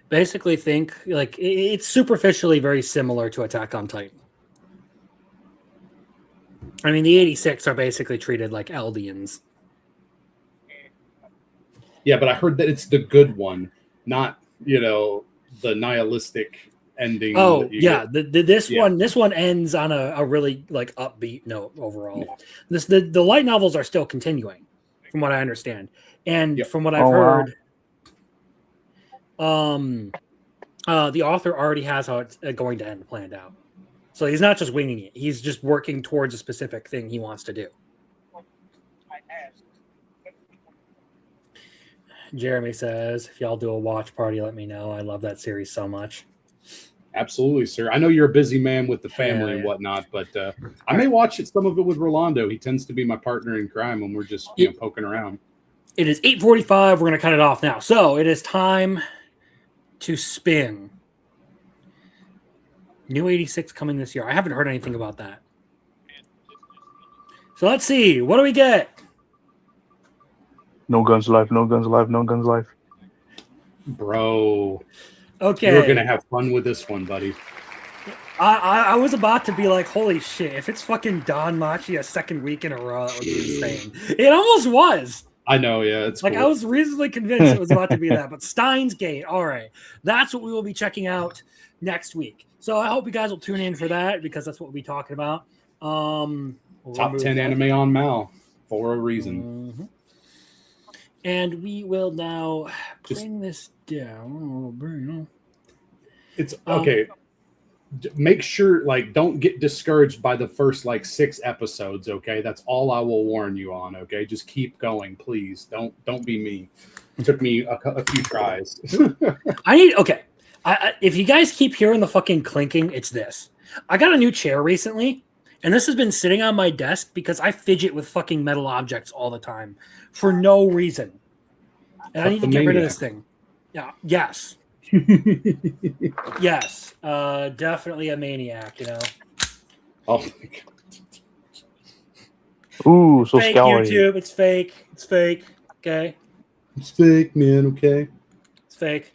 Basically think it's superficially very similar to Attack on Titan. I mean, the 86 are basically treated like Eldians. Yeah, but I heard that it's the good one, not the nihilistic ending. Oh that you yeah, get. this one ends on a really upbeat note overall. The light novels are still continuing, from what I understand, and from what I've heard, the author already has how it's going to end planned out. So he's not just winging it; he's just working towards a specific thing he wants to do. Jeremy says, if y'all do a watch party, let me know. I love that series so much. Absolutely, sir. I know you're a busy man with the family and whatnot, but I may watch some of it with Rolando. He tends to be my partner in crime when we're just poking around. It is 8:45. We're going to cut it off now. So it is time to spin. New 86 coming this year. I haven't heard anything about that. So let's see. What do we get? No Guns Life, No Guns Life, No Guns Life. Bro. Okay. You're going to have fun with this one, buddy. I was about to be like, holy shit, if it's fucking Don Machi a second week in a row, that would be insane. It almost was. I know, yeah. It's cool. I was reasonably convinced it was about to be that. But Steins Gate, all right. That's what we will be checking out next week. So I hope you guys will tune in for that because that's what we'll be talking about. Top 10 anime on Mal for a reason. Mm-hmm. And we will now bring this down. It's okay. Make sure, don't get discouraged by the first 6 episodes. Okay, that's all I will warn you on. Okay, just keep going, please. Don't be me. It took me a few tries. If you guys keep hearing the fucking clinking, it's this. I got a new chair recently, and this has been sitting on my desk because I fidget with fucking metal objects all the time for no reason. And I need to get rid of this thing. Yeah. Yes. Yes. Definitely a maniac, Oh my god. Ooh, so fake scary. YouTube. It's fake. It's fake. Okay. It's fake, man. Okay. It's fake.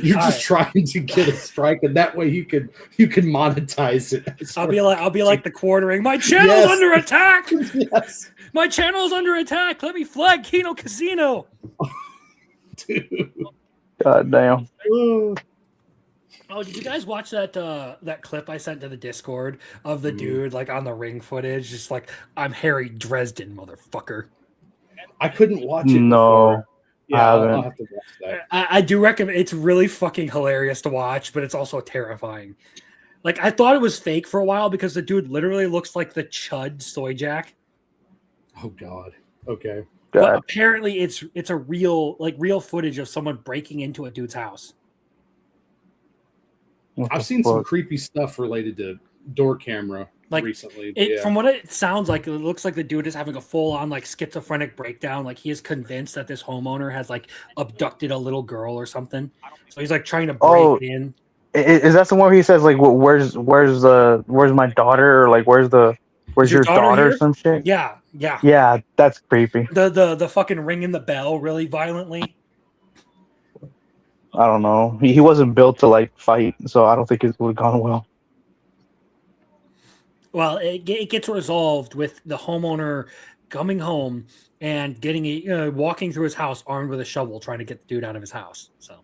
You're just trying to get a strike, and that way you can monetize it. I'll be like the quartering. My channel's under attack. Yes. My channel's under attack. Let me flag Kino Casino. Dude. God damn. Oh, did you guys watch that clip I sent to the Discord of the dude on the ring footage, just I'm Harry Dresden, motherfucker. I couldn't watch it. No. Before. Yeah, I'll have to watch that. I do recommend. It's really fucking hilarious to watch, but it's also terrifying. Like I thought it was fake for a while because the dude literally looks like the Chud Soy Jack. Oh God. Okay. But God. apparently it's a real footage of someone breaking into a dude's house. What the I've seen some fuck? creepy stuff related to door camera Like, recently. From what it sounds like, it looks like the dude is having a full-on like schizophrenic breakdown. Like he is convinced that this homeowner has like abducted a little girl or something. So he's like trying to break Oh. in. Is that the one where he says like, where's my daughter, or like where's your daughter, here?" some shit? Yeah. Yeah, that's creepy. The fucking ringing the bell really violently. I don't know. He wasn't built to like fight, so I don't think it would have gone well. Well, it gets resolved with the homeowner coming home and getting walking through his house armed with a shovel, trying to get the dude out of his house. So,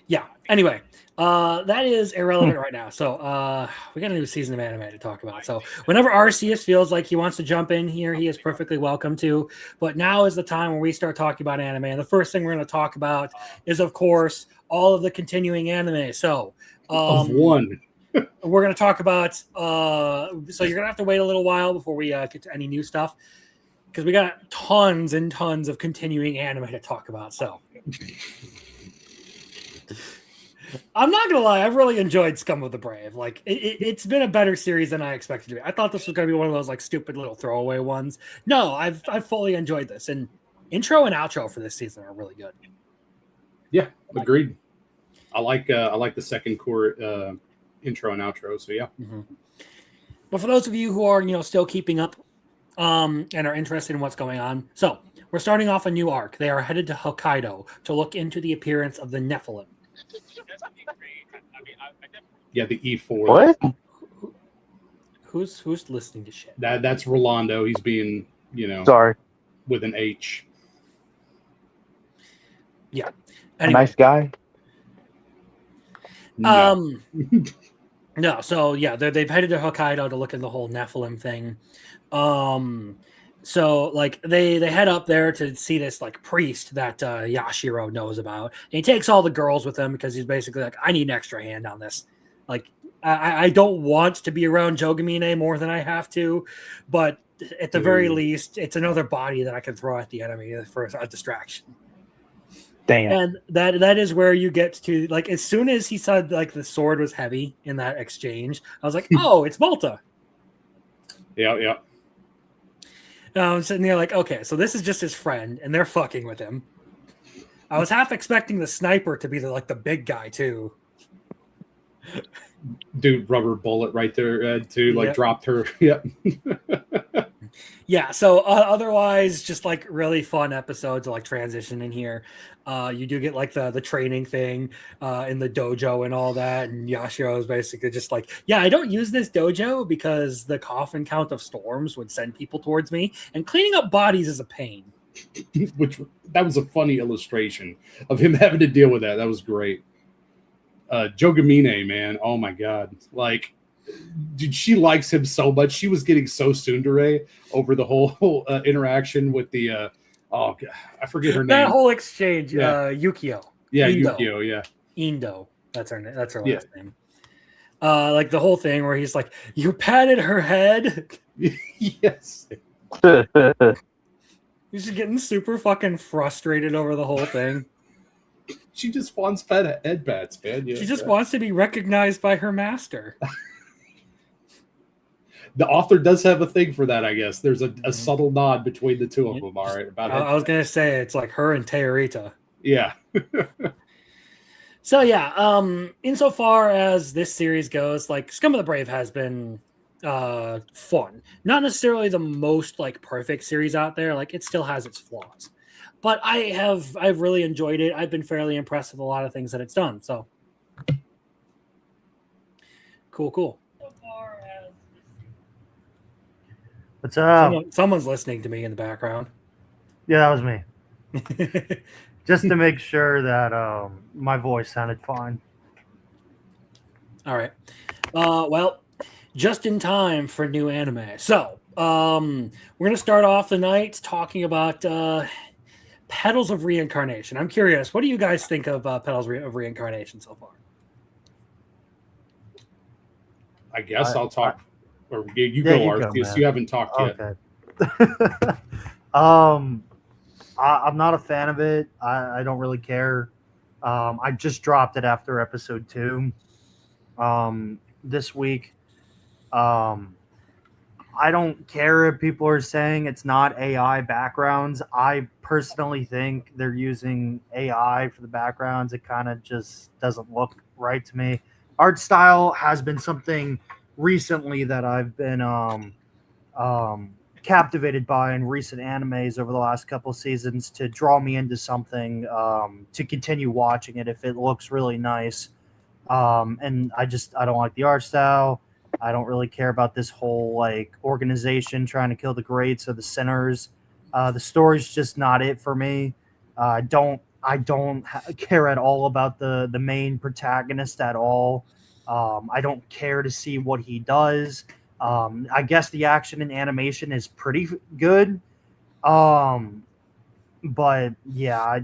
yeah. Anyway, that is irrelevant right now. So, we got a new season of anime to talk about. So, whenever Arceus feels like he wants to jump in here, he is perfectly welcome to. But now is the time where we start talking about anime. And the first thing we're going to talk about is, of course, all of the continuing anime. So, Of one. we're going to talk about so you're going to have to wait a little while before we get to any new stuff because we got tons and tons of continuing anime to talk about. So I'm not going to lie, I've really enjoyed Scum of the Brave. Like it's been a better series than I expected to be. I thought this was going to be one of those like stupid little throwaway ones. No, I've fully enjoyed this, and intro and outro for this season are really good. Yeah, agreed. I like the second core intro and outro. So yeah. Mm-hmm. But for those of you who are still keeping up and are interested in what's going on, so we're starting off a new arc. They are headed to Hokkaido to look into the appearance of the Nephilim. Yeah, the E4. What? Who's listening to shit? That's Rolando. He's being Sorry, with an H. Yeah. a Anyway, nice guy. No. no. So yeah, they've headed to Hokkaido to look at the whole Nephilim thing. So like they head up there to see this like priest that Yashiro knows about. And he takes all the girls with him because he's basically like, I need an extra hand on this. Like I don't want to be around Jogamine more than I have to, but at the very least, it's another body that I can throw at the enemy for a distraction. Damn. And that is where you get to like as soon as he said like the sword was heavy in that exchange, I was like, oh, it's Malta. Yeah. I'm sitting there like, okay, so this is just his friend, and they're fucking with him. I was half expecting the sniper to be the big guy too. Dude, rubber bullet right there too. Like Yep. dropped her. Yep. Yeah. So otherwise, just like really fun episodes of like transition in here. You do get like the training thing in the dojo and all that, and Yashiro is basically just like, yeah, I don't use this dojo because the coffin count of storms would send people towards me, and cleaning up bodies is a pain. Which that was a funny illustration of him having to deal with that. That was great. Jogamine, man, oh my god, like, dude, she likes him so much. She was getting so tsundere over the whole interaction with the oh god, I forget her That name. whole exchange, Yeah. Yukio. Yeah, Indo. Yukio. Yeah, Indo. That's her last Yeah. name. Like the whole thing where he's like, you patted her head. yes. He's just getting super fucking frustrated over the whole thing. She just wants head bats, man. Yeah, She just wants to be recognized by her master. The author does have a thing for that, I guess. There's a subtle nod between the two of them. All right, about I was gonna say it's like her and Teorita. yeah. So yeah, insofar as this series goes, like Scum of the Brave has been fun. Not necessarily the most like perfect series out there. Like it still has its flaws. But I've really enjoyed it. I've been fairly impressed with a lot of things that it's done. So cool. What's up? Someone's listening to me in the background. Yeah, that was me. Just to make sure that my voice sounded fine. All right. Well, just in time for new anime. So, We're gonna start off the night talking about Petals of Reincarnation. I'm curious, what do you guys think of Petals of Reincarnation so far? I guess I- I'll talk. Or you Yeah, go, you go, Arceus. man. You haven't talked yet. Okay. I'm not a fan of it. I don't really care. I just dropped it after episode 2 this week. I don't care if people are saying it's not AI backgrounds. I personally think they're using AI for the backgrounds. It kind of just doesn't look right to me. Art style has been something recently that I've been captivated by in recent animes over the last couple seasons to draw me into something to continue watching it if it looks really nice. And I don't like the art style. I don't really care about this whole like organization trying to kill the greats or the sinners. The story's just not it for me. I don't care at all about the main protagonist at all. I don't care to see what he does. I guess the action and animation is pretty good. But yeah,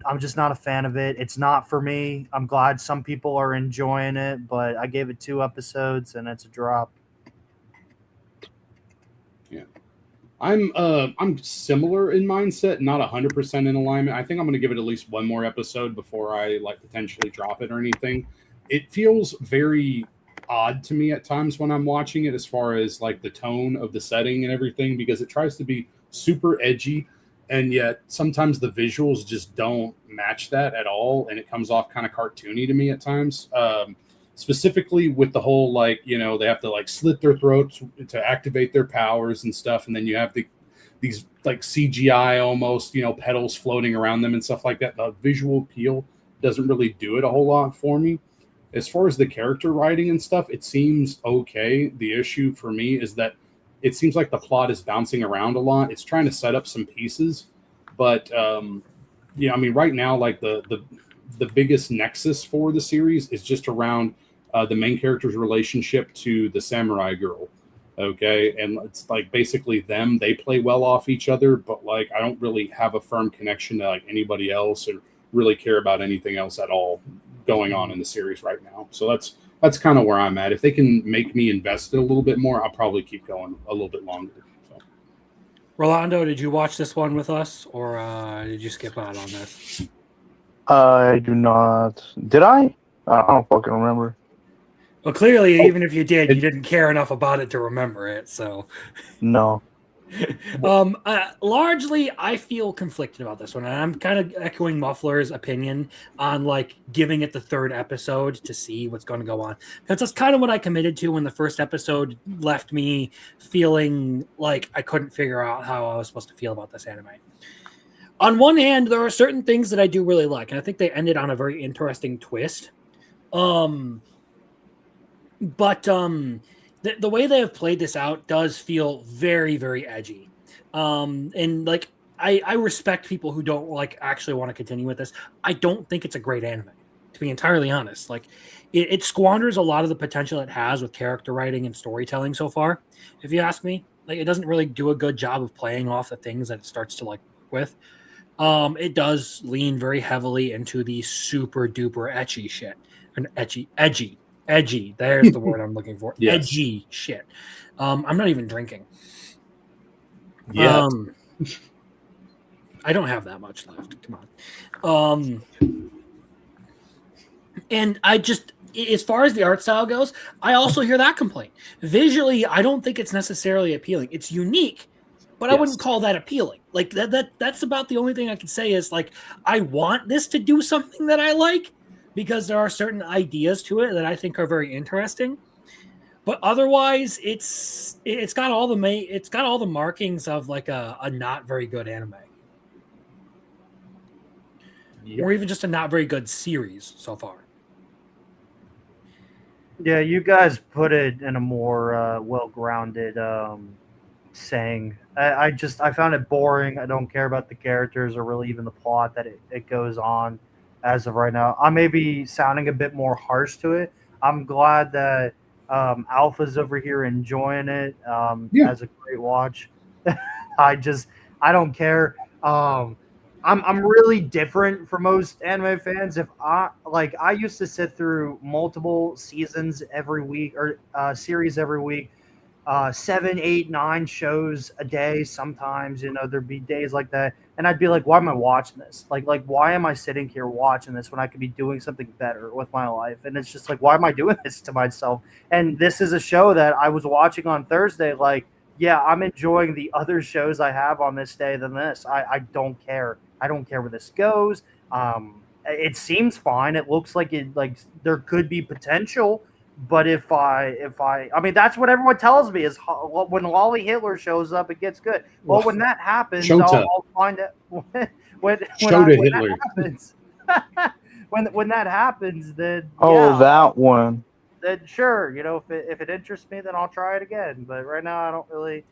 I'm just not a fan of it. It's not for me. I'm glad some people are enjoying it, but I gave it 2 episodes and it's a drop. I'm similar in mindset, not 100% in alignment. I think I'm going to give it at least one more episode before I like potentially drop it or anything. It feels very odd to me at times when I'm watching it, as far as like the tone of the setting and everything, because it tries to be super edgy, and yet sometimes the visuals just don't match that at all, and it comes off kind of cartoony to me at times. Specifically with the whole like, you know, they have to like slit their throats to activate their powers and stuff, and then you have these like CGI almost, you know, petals floating around them and stuff like that. The visual appeal doesn't really do it a whole lot for me. As far as the character writing and stuff, it seems okay. The issue for me is that it seems like the plot is bouncing around a lot. It's trying to set up some pieces, but yeah, I mean, right now, like the biggest nexus for the series is just around the main character's relationship to the samurai girl. Okay, and it's like basically them. They play well off each other, but like I don't really have a firm connection to like anybody else, or really care about anything else at all going on in the series right now. So that's kind of where I'm at. If they can make me invested a little bit more, I'll probably keep going a little bit longer. So. Rolando, did you watch this one with us, or did you skip out on this? I do not. Did I? I don't fucking remember. Well, clearly, even if you did, you didn't care enough about it to remember it. So, No. largely, I feel conflicted about this one, and I'm kind of echoing Muffler's opinion on like giving it the 3rd episode to see what's going to go on. Because that's kind of what I committed to when the first episode left me feeling like I couldn't figure out how I was supposed to feel about this anime. On one hand, there are certain things that I do really like, and I think they ended on a very interesting twist. But the way they have played this out does feel very, very edgy. And like I respect people who don't like actually want to continue with this. I don't think it's a great anime, to be entirely honest. Like it squanders a lot of the potential it has with character writing and storytelling so far, if you ask me. Like it doesn't really do a good job of playing off the things that it starts to like with. It does lean very heavily into the super duper etchy shit. And edgy. There's the word I'm looking for. Yes. Edgy shit. I'm not even drinking. Yeah. I don't have that much left. Come on. And I just, as far as the art style goes, I also hear that complaint. Visually, I don't think it's necessarily appealing. It's unique, but I wouldn't call that appealing. Like that's about the only thing I can say is like, I want this to do something that I like, because there are certain ideas to it that I think are very interesting. But otherwise, it's got all the markings of like a not very good anime. Yep. Or even just a not very good series so far. Yeah, you guys put it in a more well-grounded saying. I found it boring. I don't care about the characters or really even the plot that it goes on as of right now. I may be sounding a bit more harsh to it. I'm glad that Alpha's over here enjoying it. Yeah. As a great watch. I don't care. I'm really different from most anime fans. If I used to sit through multiple seasons every week or series every week, 7, 8, 9 shows a day. Sometimes, there'd be days like that, and I'd be like, "Why am I watching this? Like, why am I sitting here watching this when I could be doing something better with my life?" And it's just like, why am I doing this to myself? And this is a show that I was watching on Thursday. Like, yeah, I'm enjoying the other shows I have on this day than this. I don't care. I don't care where this goes. It seems fine. It looks like there could be potential. But if I mean, that's what everyone tells me is when Lolly Hitler shows up, it gets good. Well, when that happens, I'll find it. When that happens, when that happens, then that one. Then sure, if it interests me, then I'll try it again. But right now, I don't really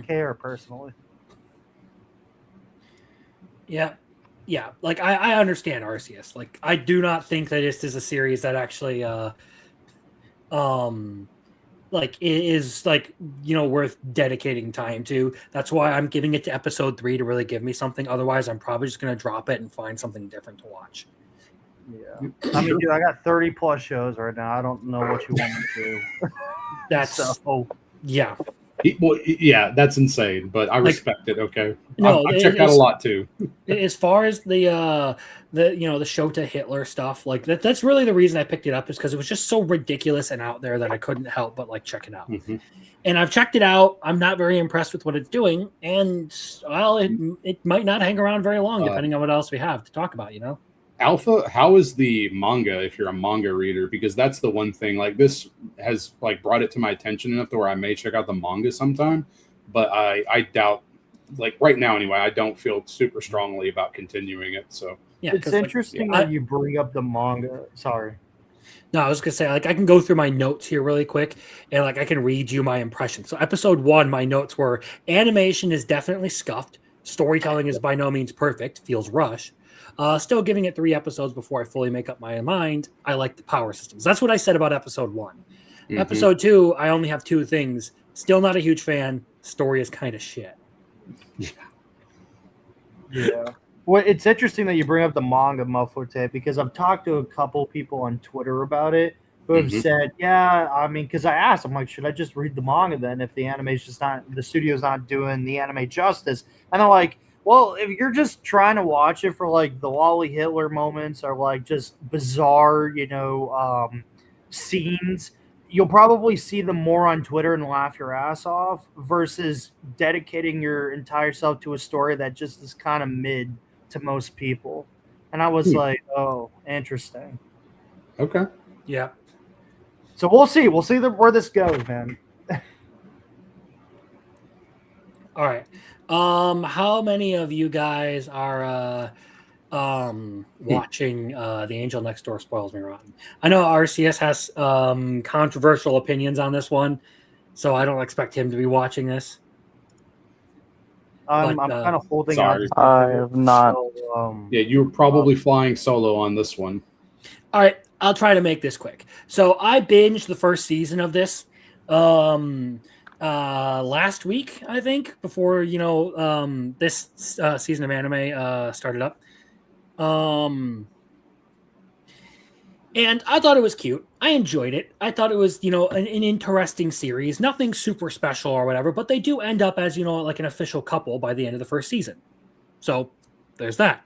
care personally. Yeah. Like I understand Arceus. Like I do not think that this is a series that actually like is like worth dedicating time to. That's why I'm giving it to episode 3 to really give me something. Otherwise, I'm probably just gonna drop it and find something different to watch. Yeah, I mean, dude, I got 30 plus shows right now. I don't know what you want me to do. That's yeah. Well, yeah, that's insane, but I respect it. Okay, no, I've checked out a lot too. As far as the Shota Hitler stuff, like that's really the reason I picked it up, is because it was just so ridiculous and out there that I couldn't help but like check it out. Mm-hmm. And I've checked it out. I'm not very impressed with what it's doing, and well, it might not hang around very long depending on what else we have to talk about. Alpha, how is the manga if you're a manga reader? Because that's the one thing, like this has like brought it to my attention enough to where I may check out the manga sometime, but I doubt, like right now anyway, I don't feel super strongly about continuing it. So yeah, it's interesting that you bring up the manga. Sorry. No, I was gonna say, like, I can go through my notes here really quick and like I can read you my impressions. So episode 1, my notes were: animation is definitely scuffed, storytelling is by no means perfect, feels rushed. Still giving it 3 episodes before I fully make up my mind. I like the power systems. That's what I said about episode 1. Mm-hmm. Episode 2, I only have 2 things. Still not a huge fan. Story is kind of shit. Yeah. Well, it's interesting that you bring up the manga, Muffler Tape, because I've talked to a couple people on Twitter about it who have said, yeah, I mean, because I asked, I'm like, should I just read the manga then if the animation's the studio's not doing the anime justice? And they're like, well, if you're just trying to watch it for like the Lolly Hitler moments or like just bizarre, scenes, you'll probably see them more on Twitter and laugh your ass off versus dedicating your entire self to a story that just is kind of mid to most people. And I was like, oh, interesting. Okay. Yeah. So we'll see. We'll see where this goes, man. All right. How many of you guys are watching The Angel Next Door Spoils Me Rotten? I know RCS has controversial opinions on this one, so I don't expect him to be watching this. I'm kind of holding sorry. out. I have not. So, Yeah, you're probably flying solo on this one. All right, I'll try to make this quick. So I binged the first season of this last week, I think, before this season of anime started up. And I thought it was cute. I enjoyed it. I thought it was, an interesting series. Nothing super special or whatever, but they do end up as, like an official couple by the end of the first season. So there's that.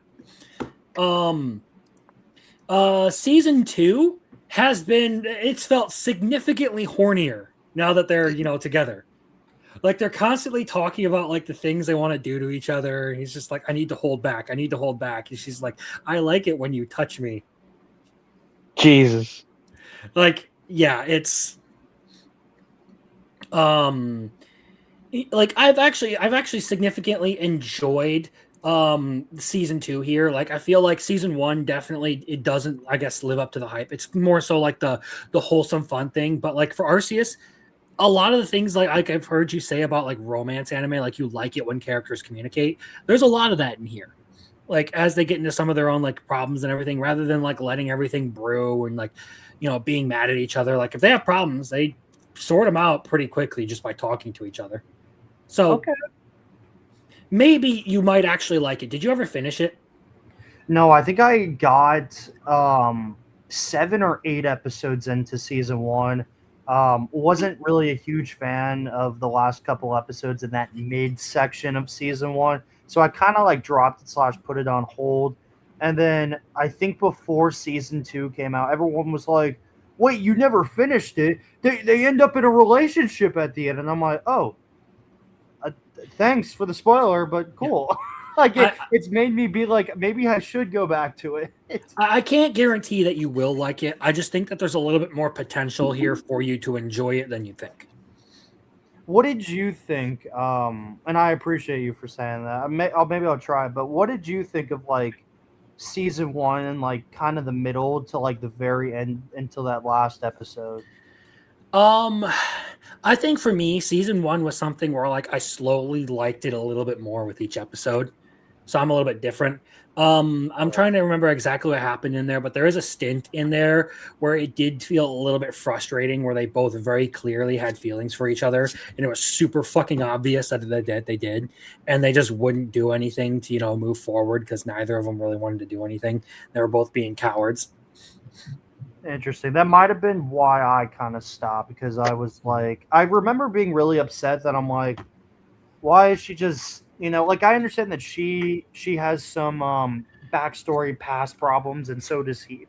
Season 2 it's felt significantly hornier now that they're, together. Like they're constantly talking about like the things they want to do to each other. He's just like, I need to hold back. I need to hold back. And she's like, I like it when you touch me. Jesus. Like, yeah, it's like I've actually significantly enjoyed season 2 here. Like I feel like season 1 definitely it doesn't, I guess, live up to the hype. It's more so like the wholesome fun thing. But like for Arceus, a lot of the things like I've heard you say about like romance anime, like you like it when characters communicate. There's a lot of that in here. Like as they get into some of their own like problems and everything, rather than like letting everything brew and like, being mad at each other. Like if they have problems, they sort them out pretty quickly just by talking to each other. So Okay. maybe you might actually like it. Did you ever finish it? No, I think I got 7 or 8 episodes into season 1. Wasn't really a huge fan of the last couple episodes in that mid section of season 1, so I kind of like dropped it / put it on hold. And then I think before season 2 came out, everyone was like, "Wait, you never finished it? They end up in a relationship at the end," and I'm like, "Oh, thanks for the spoiler, but cool." Like it's made me be like, maybe I should go back to it. I can't guarantee that you will like it. I just think that there's a little bit more potential here for you to enjoy it than you think. What did you think? And I appreciate you for saying that. Maybe I'll try it. But what did you think of like season 1 and like kind of the middle to like the very end until that last episode? I think for me, season 1 was something where like I slowly liked it a little bit more with each episode. So I'm a little bit different. I'm trying to remember exactly what happened in there, but there is a stint in there where it did feel a little bit frustrating, where they both very clearly had feelings for each other, and it was super fucking obvious that they did, and they just wouldn't do anything to, you know, move forward because neither of them really wanted to do anything. They were both being cowards. Interesting. That might have been why I kind of stopped, because I was like, I remember being really upset that I'm like, why is she just, you know, like I understand that she has some backstory, past problems, and so does he.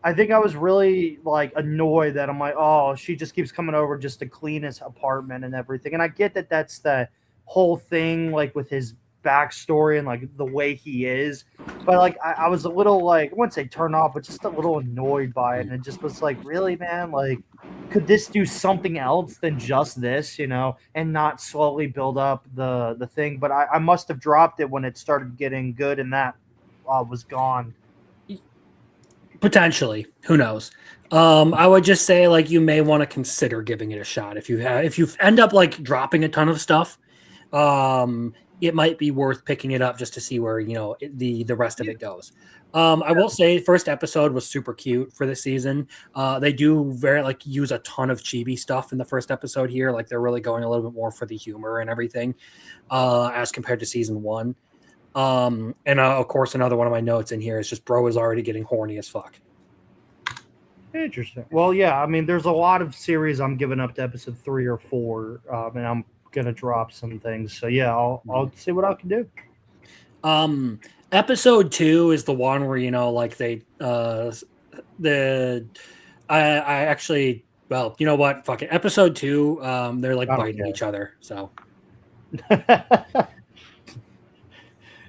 I think I was really like annoyed that I'm like, oh, she just keeps coming over just to clean his apartment and everything. And I get that that's the whole thing, like with his backstory and like the way he is. But like I was a little like, I wouldn't say turned off, but just a little annoyed by it. And it just was like, really, man, like could this do something else than just this, you know, and not slowly build up the thing? But I must have dropped it when it started getting good, and that was gone. Potentially, who knows? I would just say like you may want to consider giving it a shot if you end up like dropping a ton of stuff. It might be worth picking it up just to see where, you know, the rest of it goes. I will say first episode was super cute for this season. They do very like use a ton of chibi stuff in the first episode here. Like they're really going a little bit more for the humor and everything, as compared to season 1. And of course, another one of my notes in here is just bro is already getting horny as fuck. Interesting. Well, yeah, I mean, there's a lot of series I'm giving up to episode 3 or 4, and I'm gonna drop some things. So yeah, I'll see what I can do. Episode 2 is the one where, you know, like they I actually, well, you know what, fuck it, episode 2, they're like biting each other, so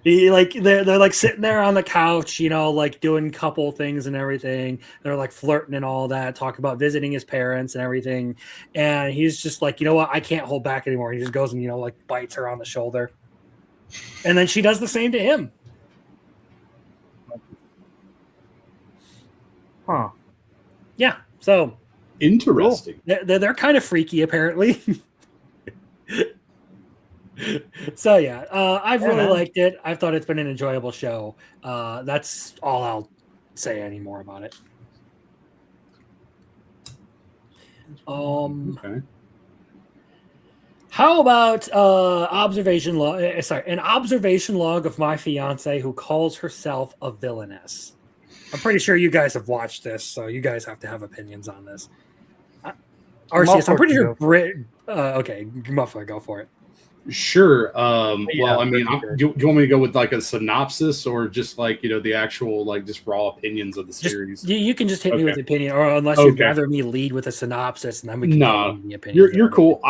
like they're like sitting there on the couch, you know, like doing couple things and everything. They're like flirting and all that, talk about visiting his parents and everything. And he's just like, you know what, I can't hold back anymore. He just goes and, you know, like bites her on the shoulder. And then she does the same to him. Huh. Yeah. So Interesting. they're kind of freaky apparently. So yeah, I've really liked it. I've thought it's been an enjoyable show. That's all I'll say anymore about it. Okay. How about observation log? An observation log of my fiance who calls herself a villainess. I'm pretty sure you guys have watched this, so you guys have to have opinions on this. Arceus, I'm pretty sure Brit. Okay, Muffler, go for it. Sure. Yeah, well, I mean, pretty do you want me to go with like a synopsis or just like, you know, the actual like just raw opinions of the series? You can just hit me Okay. with the opinion, or unless you'd rather me lead with a synopsis, and then we can Nah, go into the opinion. You're cool.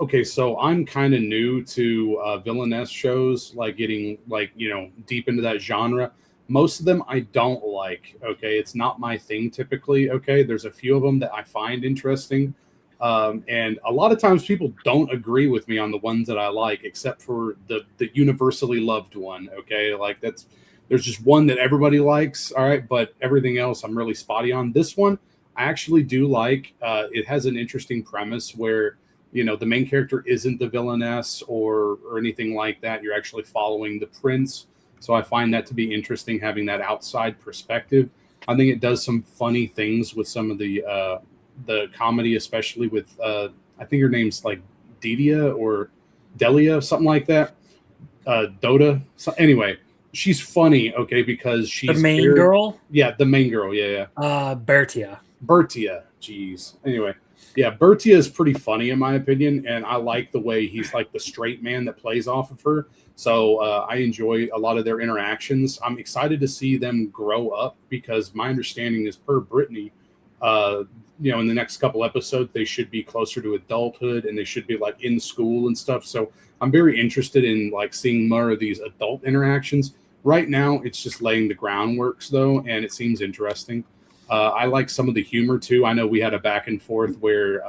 Okay, so I'm kind of new to villainess shows, like getting like, you know, deep into that genre. Most of them I don't like. Okay, it's not my thing typically. Okay, there's a few of them that I find interesting. And a lot of times people don't agree with me on the ones that I like, except for the universally loved one. Okay, like there's just one that everybody likes. All right, but everything else I'm really spotty on. This one I actually do like. It has an interesting premise where, you know, the main character isn't the villainess or anything like that. You're actually following the prince. So I find that to be interesting, having that outside perspective. I think it does some funny things with some of the the comedy, especially with I think her name's like Delia or Delia, something like that. Dota. So anyway, she's funny, okay, because she's The main girl, Yeah, the main girl. Yeah, Bertia. Bertia. Jeez. Anyway, yeah, Bertia is pretty funny in my opinion, and I like the way he's like the straight man that plays off of her. So I enjoy a lot of their interactions. I'm excited to see them grow up because my understanding is per Brittany, in the next couple episodes they should be closer to adulthood and they should be like in school and stuff. So I'm very interested in like seeing more of these adult interactions. Right now, it's just laying the groundworks though, and it seems interesting. I like some of the humor too. I know we had a back and forth where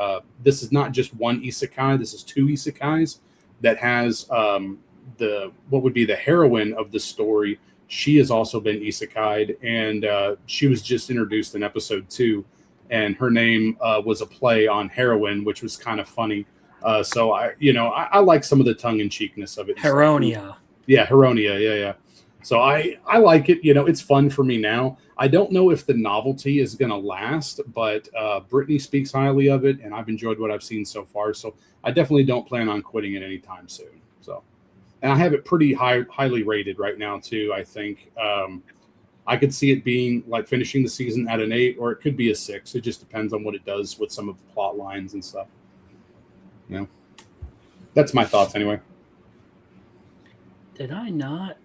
this is not just one isekai; this is two isekais that has what would be the heroine of the story. She has also been isekai'd, and she was just introduced in episode 2, and her name was a play on heroin, which was kind of funny. So I like some of the tongue in cheekness of it. Heronia. Yeah, Heronia. Yeah. So I like it. It's fun for me now. I don't know if the novelty is going to last, but Brittany speaks highly of it, and I've enjoyed what I've seen so far. So I definitely don't plan on quitting it anytime soon. So, and I have it pretty highly rated right now too. I think I could see it being like finishing the season at an 8, or it could be a 6. It just depends on what it does with some of the plot lines and stuff. That's my thoughts anyway. Did I not?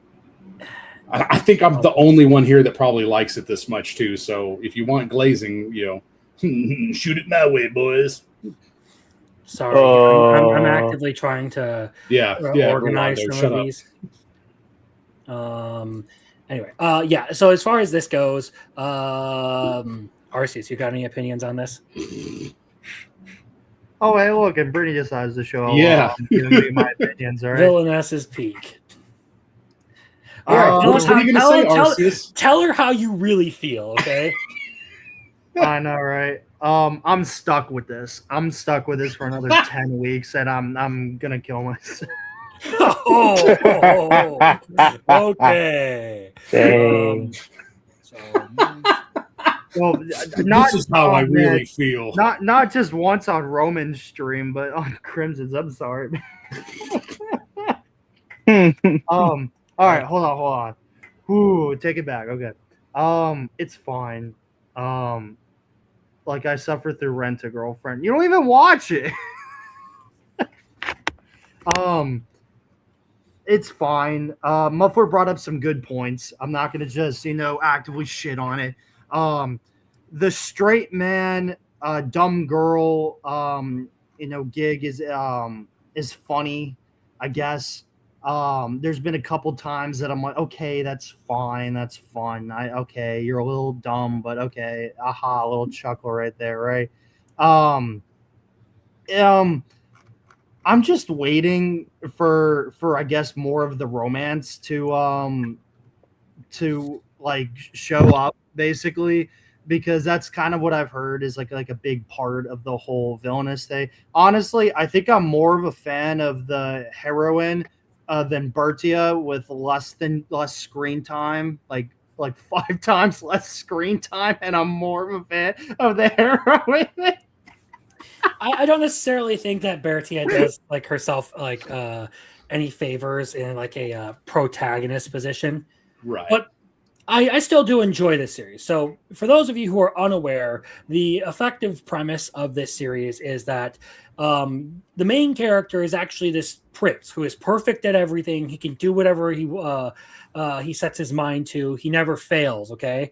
I think I'm the only one here that probably likes it this much too. So if you want glazing, shoot it my way, boys. Sorry, I'm actively trying to organize some of these. Anyway, So as far as this goes, Arceus, you got any opinions on this? Oh, hey, look, and Brittany decides to show. Yeah, giving me my opinions. All right, Villainess's peak. All right, tell her how you really feel, okay? I know, right? I'm stuck with this. I'm stuck with this for another 10 weeks, and I'm gonna kill myself. Okay. Dang. Well, this is how I really feel. Not just once on Roman's stream, but on Crimson's. I'm sorry. All right, hold on. Ooh, take it back. Okay. It's fine. Like I suffered through Rent a Girlfriend. You don't even watch it. It's fine. Muffler brought up some good points. I'm not gonna just actively shit on it. The straight man, dumb girl, gig is funny, I guess. There's been a couple times that I'm like, okay, that's fine, that's fun. Okay, you're a little dumb, but okay, aha, a little chuckle right there, right? I'm just waiting for I guess more of the romance to like show up, basically, because that's kind of what I've heard is like a big part of the whole villainous thing. Honestly, I think I'm more of a fan of the heroine than Bertia, with less screen time, like 5 times less screen time, and I'm more of a fan of the heroine. I don't necessarily think that Bertia does like herself like any favors in like a protagonist position, right? But I still do enjoy this series. So for those of you who are unaware, the effective premise of this series is that the main character is actually this prince who is perfect at everything. He can do whatever he sets his mind to. He never fails, okay?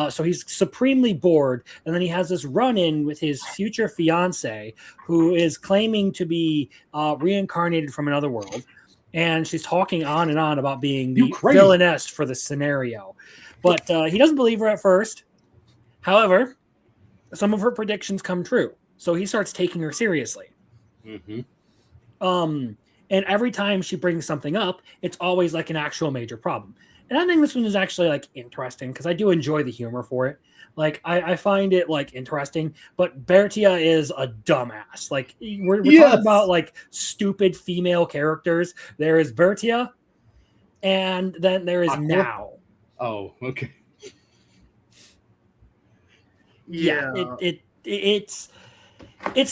So he's supremely bored, and then he has this run-in with his future fiance who is claiming to be reincarnated from another world. And she's talking on and on about being the villainess for the scenario. But he doesn't believe her at first. However, some of her predictions come true. So he starts taking her seriously. Mm-hmm. And every time she brings something up, it's always like an actual major problem. And I think this one is actually like interesting because I do enjoy the humor for it. Like I find it like interesting, but Bertia is a dumbass. Like we're talking about like stupid female characters. There is Bertia, and then there is Now. Oh, okay. Yeah. it's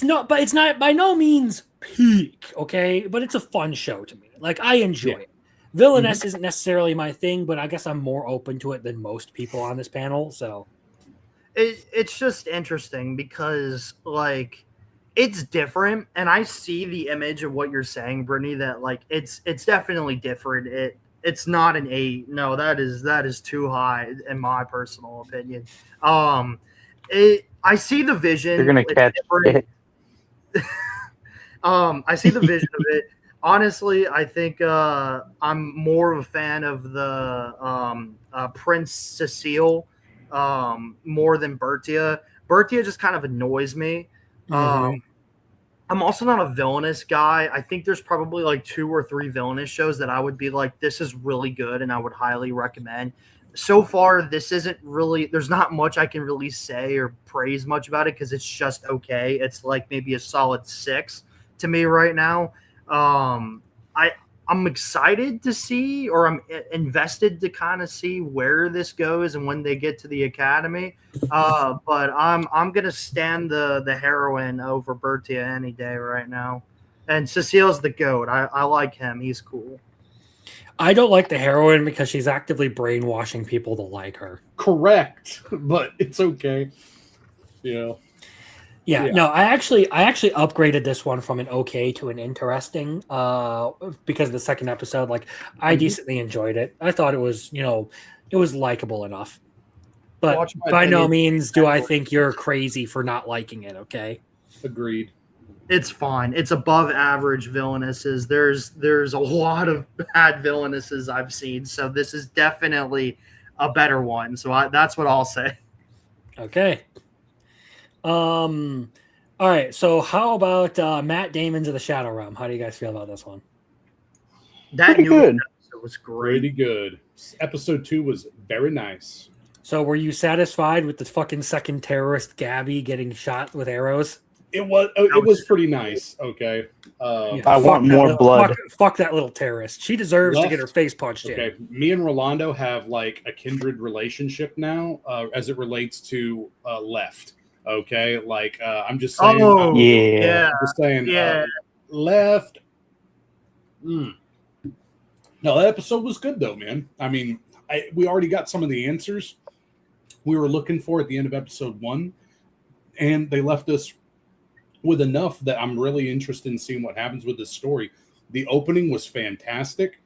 not, but it's not by no means peak, okay? But it's a fun show to me. Like, I enjoy it. Villainess isn't necessarily my thing, but I guess I'm more open to it than most people on this panel. So it's just interesting because like it's different, and I see the image of what you're saying, Brittany, that like it's definitely different. It's not an 8. No, that is too high in my personal opinion. I see the vision. You're gonna catch it. I see the vision of it. Honestly, I think I'm more of a fan of the Prince Cecile more than Bertia. Bertia just kind of annoys me. I'm also not a villainous guy. I think there's probably like 2 or 3 villainous shows that I would be like, this is really good and I would highly recommend. So far, this isn't really, there's not much I can really say or praise much about it because it's just okay. It's like maybe a solid 6 to me right now. I'm excited to see, or I'm invested to kind of see where this goes and when they get to the academy. But I'm gonna stand the heroine over Bertia any day right now. And Cecile's the GOAT. I like him. He's cool. I don't like the heroine because she's actively brainwashing people to like her. Correct, but it's okay. Yeah, no, I actually upgraded this one from an okay to an interesting because of the second episode. Like, I decently enjoyed it. I thought it was, it was likable enough. But by no means do I think you're crazy for not liking it, okay? Agreed. It's fine. It's above average villainesses. There's a lot of bad villainesses I've seen, so this is definitely a better one. So that's what I'll say. Okay. All right. So how about Matt Damon's of the Shadow Realm? How do you guys feel about this one? That Pretty new good. episode was great. Pretty good. Episode 2 was very nice. So were you satisfied with the fucking second terrorist Gabby getting shot with arrows? It was pretty nice. Okay. Yeah, I want that more little- blood. Fuck that little terrorist. She deserves to Left. get her face punched in. Okay. Me and Rolando have like a kindred relationship now, as it relates to left. Okay, like I'm just saying. Oh, Yeah. yeah. Just saying. Yeah. Left. No, that episode was good though, man. I mean, we already got some of the answers we were looking for at the end of episode 1, and they left us with enough that I'm really interested in seeing what happens with this story. The opening was fantastic.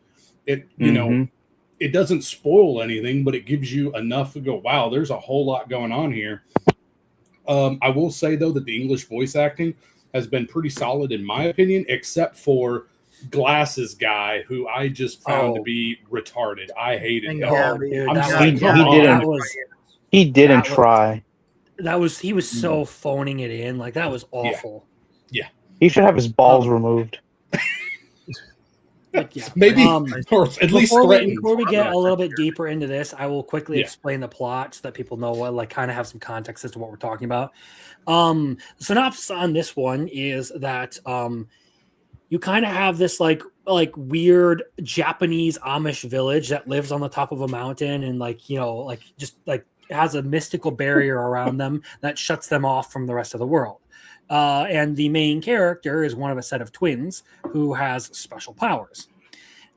It, it doesn't spoil anything, but it gives you enough to go, wow, there's a whole lot going on here. I will say though that the English voice acting has been pretty solid in my opinion, except for Glasses guy, who I just found to be retarded. I hated him. Yeah, dude, I'm that just was- like, come he on. didn't- that was He didn't That was- try. he was so phoning it in. Like, that was awful. He should have his balls removed. But yeah. Maybe, or at least threatened. Before we get a little bit deeper into this, I will quickly Yeah. explain the plot so that people know what, like, kind of have some context as to what we're talking about. The synopsis on this one is that you kind of have this like weird Japanese Amish village that lives on the top of a mountain and just has a mystical barrier around them that shuts them off from the rest of the world. And the main character is one of a set of twins who has special powers.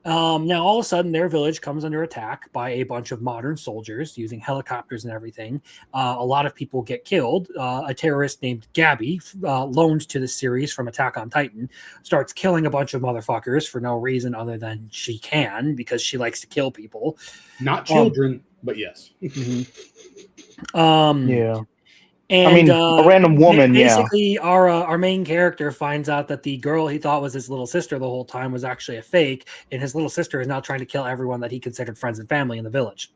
Now, all of a sudden, their village comes under attack by a bunch of modern soldiers using helicopters and everything. A lot of people get killed. A terrorist named Gabby, loaned to the series from Attack on Titan, starts killing a bunch of motherfuckers for no reason other than she can, because she likes to kill people. Not children, but yes. Yeah. And, I mean, a random woman, yeah. Basically, our main character finds out that the girl he thought was his little sister the whole time was actually a fake, and his little sister is now trying to kill everyone that he considered friends and family in the village.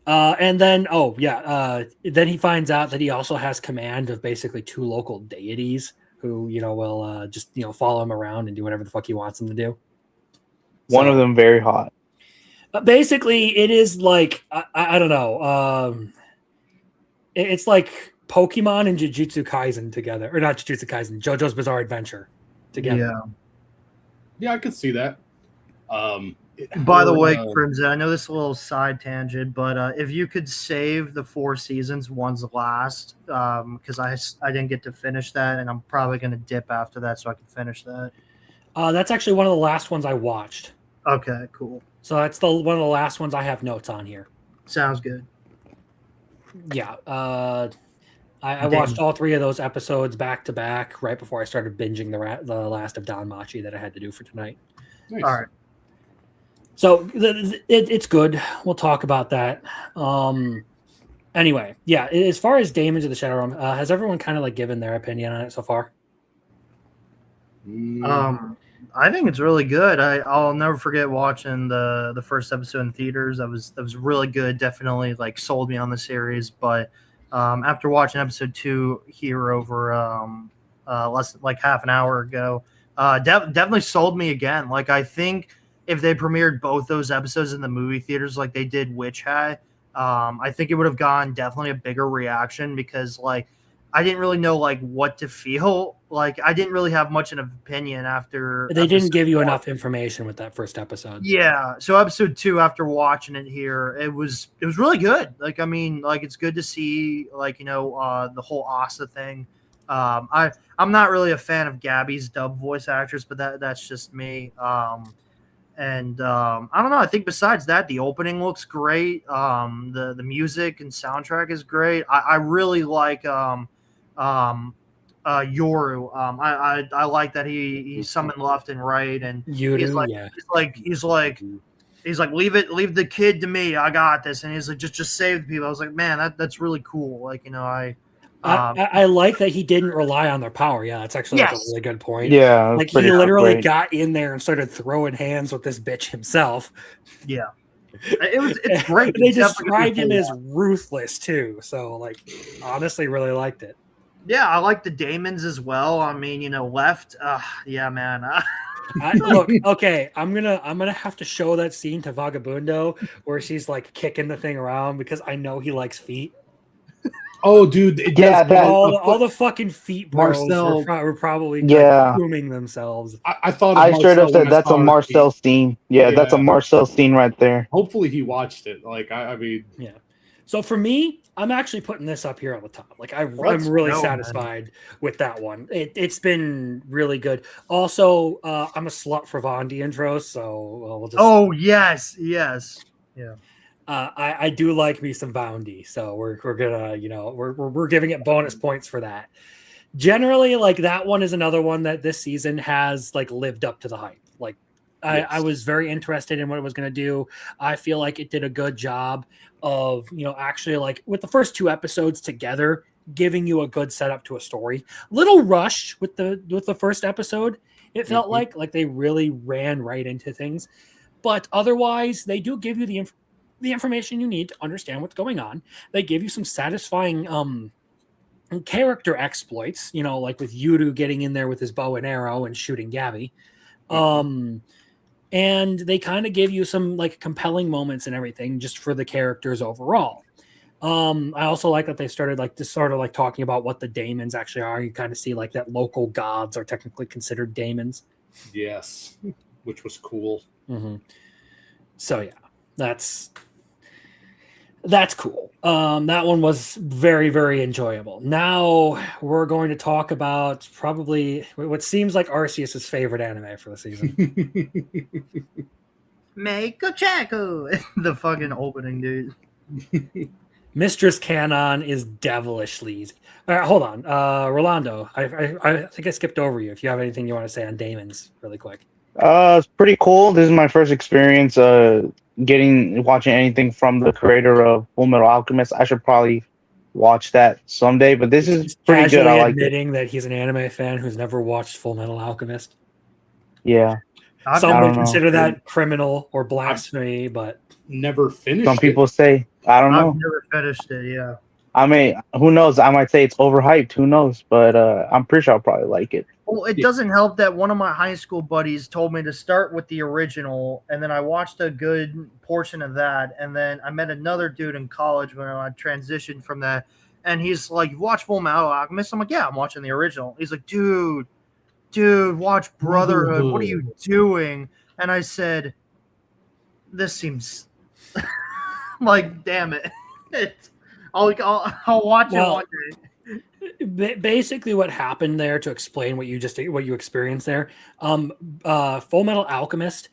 And then, then he finds out that he also has command of basically 2 local deities who, will just follow him around and do whatever the fuck he wants them to do. One of them very hot. Basically, it is like I don't know. It's like Pokemon and Jujutsu Kaisen together, or not Jujutsu Kaisen, JoJo's Bizarre Adventure together. Yeah. Yeah, I could see that. By the Or, way, Crimson, I know this is a little side tangent, but if you could save the 4 seasons, one's last, because I didn't get to finish that, and I'm probably going to dip after that so I can finish that. That's actually one of the last ones I watched. Okay, cool. So that's one of the last ones I have notes on here. Sounds good. Yeah. I watched all 3 of those episodes back to back right before I started binging the last of Don Machi that I had to do for tonight. nice. All right. So it's good. We'll talk about that. Anyway, yeah. As far as Daemons of the Shadow Realm, has everyone kind of like given their opinion on it so far? I think it's really good. I'll never forget watching the first episode in theaters. That was really good. Definitely like sold me on the series. But after watching episode 2 here over less like half an hour ago, definitely sold me again. Like I think if they premiered both those episodes in the movie theaters like they did Witch Hat, I think it would have gotten definitely a bigger reaction because like I didn't really know like what to feel. Like I didn't really have much of an opinion after They didn't give you 1. enough information with that first episode. Yeah. So episode 2, after watching it here, it was really good. Like I mean, like it's good to see like the whole Asa thing. I'm not really a fan of Gabby's dub voice actress, but that's just me. And I don't know. I think besides that, the opening looks great. The music and soundtrack is great. I really like Yoru. I like that he summoned left and right, and he's like leave the kid to me. I got this, and he's like just save the people. I was like, man, that's really cool. Like I like that he didn't rely on their power. Yeah, that's actually like a Yes. really good point. Yeah, Like he literally got in there and started throwing hands with this bitch himself. yeah. It's great. They It's definitely described him cool. as ruthless too. So like honestly really liked it. Yeah, I like the Daemons as well. I mean, left. Yeah, man. Look, okay, I'm gonna have to show that scene to Vagabundo where she's like kicking the thing around because I know he likes feet. Oh, dude. It Yeah, does- that- All the fucking feet bros Marcel- were probably Yeah. grooming themselves. I thought of I straight up Marcel when said I that's saw a her Marcel feet. scene. Yeah, that's a Yeah. Marcel scene right there. Hopefully he watched it. Like I mean, Yeah. So for me, I'm actually putting this up here on the top. Like I'm Let's really go, man. satisfied with that one. It's been really good. Also, I'm a slut for Vondi intros, so we'll just. Oh yes. I do like me some Vondi, so we're gonna we're giving it bonus points for that. Generally, like that one is another one that this season has like lived up to the hype. Like I was very interested in what it was going to do. I feel like it did a good job of actually like with the first 2 episodes together giving you a good setup to a story. Little rushed with the first episode. It felt like they really ran right into things, but otherwise they do give you the information you need to understand what's going on. They give you some satisfying character exploits, like with Yudu getting in there with his bow and arrow and shooting Gabby. And they kind of give you some like compelling moments and everything just for the characters overall. I also like that they started like just sort of like talking about what the daemons actually are. You kind of see like that local gods are technically considered daemons. yes, which was cool. So yeah, that's cool. That one was very, very enjoyable. Now we're going to talk about probably what seems like Arceus's favorite anime for the season. Make a Chaco. The fucking opening, dude. Mistress Canon is devilishly easy. All right, hold on. Rolando, I think I skipped over you. If you have anything you want to say on Daemons really quick. It's pretty cool. This is my first experience watching anything from the creator of Full Metal Alchemist. I should probably watch that someday, but this is pretty good. Casually I like it. admitting that he's an anime fan who's never watched Full Metal Alchemist. Yeah. Some I would don't know. consider that criminal or blasphemy, but Never finished. Some it. people say, I don't know. I've never finished it. Yeah. I mean, who knows? I might say it's overhyped. Who knows? But I'm pretty sure I'll probably like it. Well, it doesn't help that one of my high school buddies told me to start with the original, and then I watched a good portion of that, and then I met another dude in college when I transitioned from that, and he's like, "You watch Full Metal Alchemist?" I'm like, "Yeah, I'm watching the original." He's like, "Dude, watch Brotherhood. What are you doing?" And I said, this seems like, damn it. I'll watch it Well, one day. Basically, what happened there, to explain what you experienced there, Full Metal Alchemist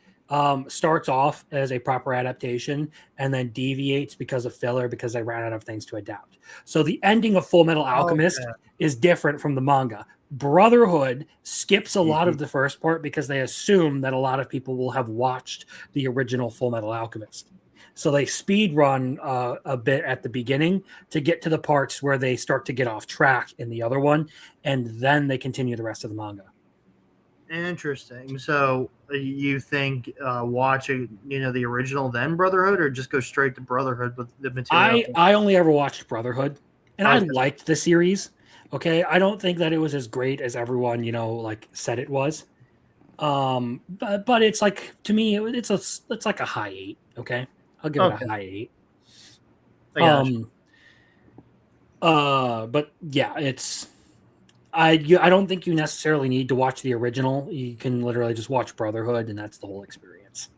starts off as a proper adaptation and then deviates because of filler, because they ran out of things to adapt. So the ending of Full Metal Alchemist Okay. is different from the manga. Brotherhood skips a lot of the first part because they assume that a lot of people will have watched the original Full Metal Alchemist. So they speed run a bit at the beginning to get to the parts where they start to get off track in the other one, and then they continue the rest of the manga. Interesting. So you think watching, the original then Brotherhood, or just go straight to Brotherhood with the material? I only ever watched Brotherhood, and I Okay. liked the series. Okay, I don't think that it was as great as everyone said it was. But it's like, to me, it's like a high 8. Okay, I'll give it Okay. a high 8. I got you. But yeah, I don't think you necessarily need to watch the original. You can literally just watch Brotherhood, and that's the whole experience.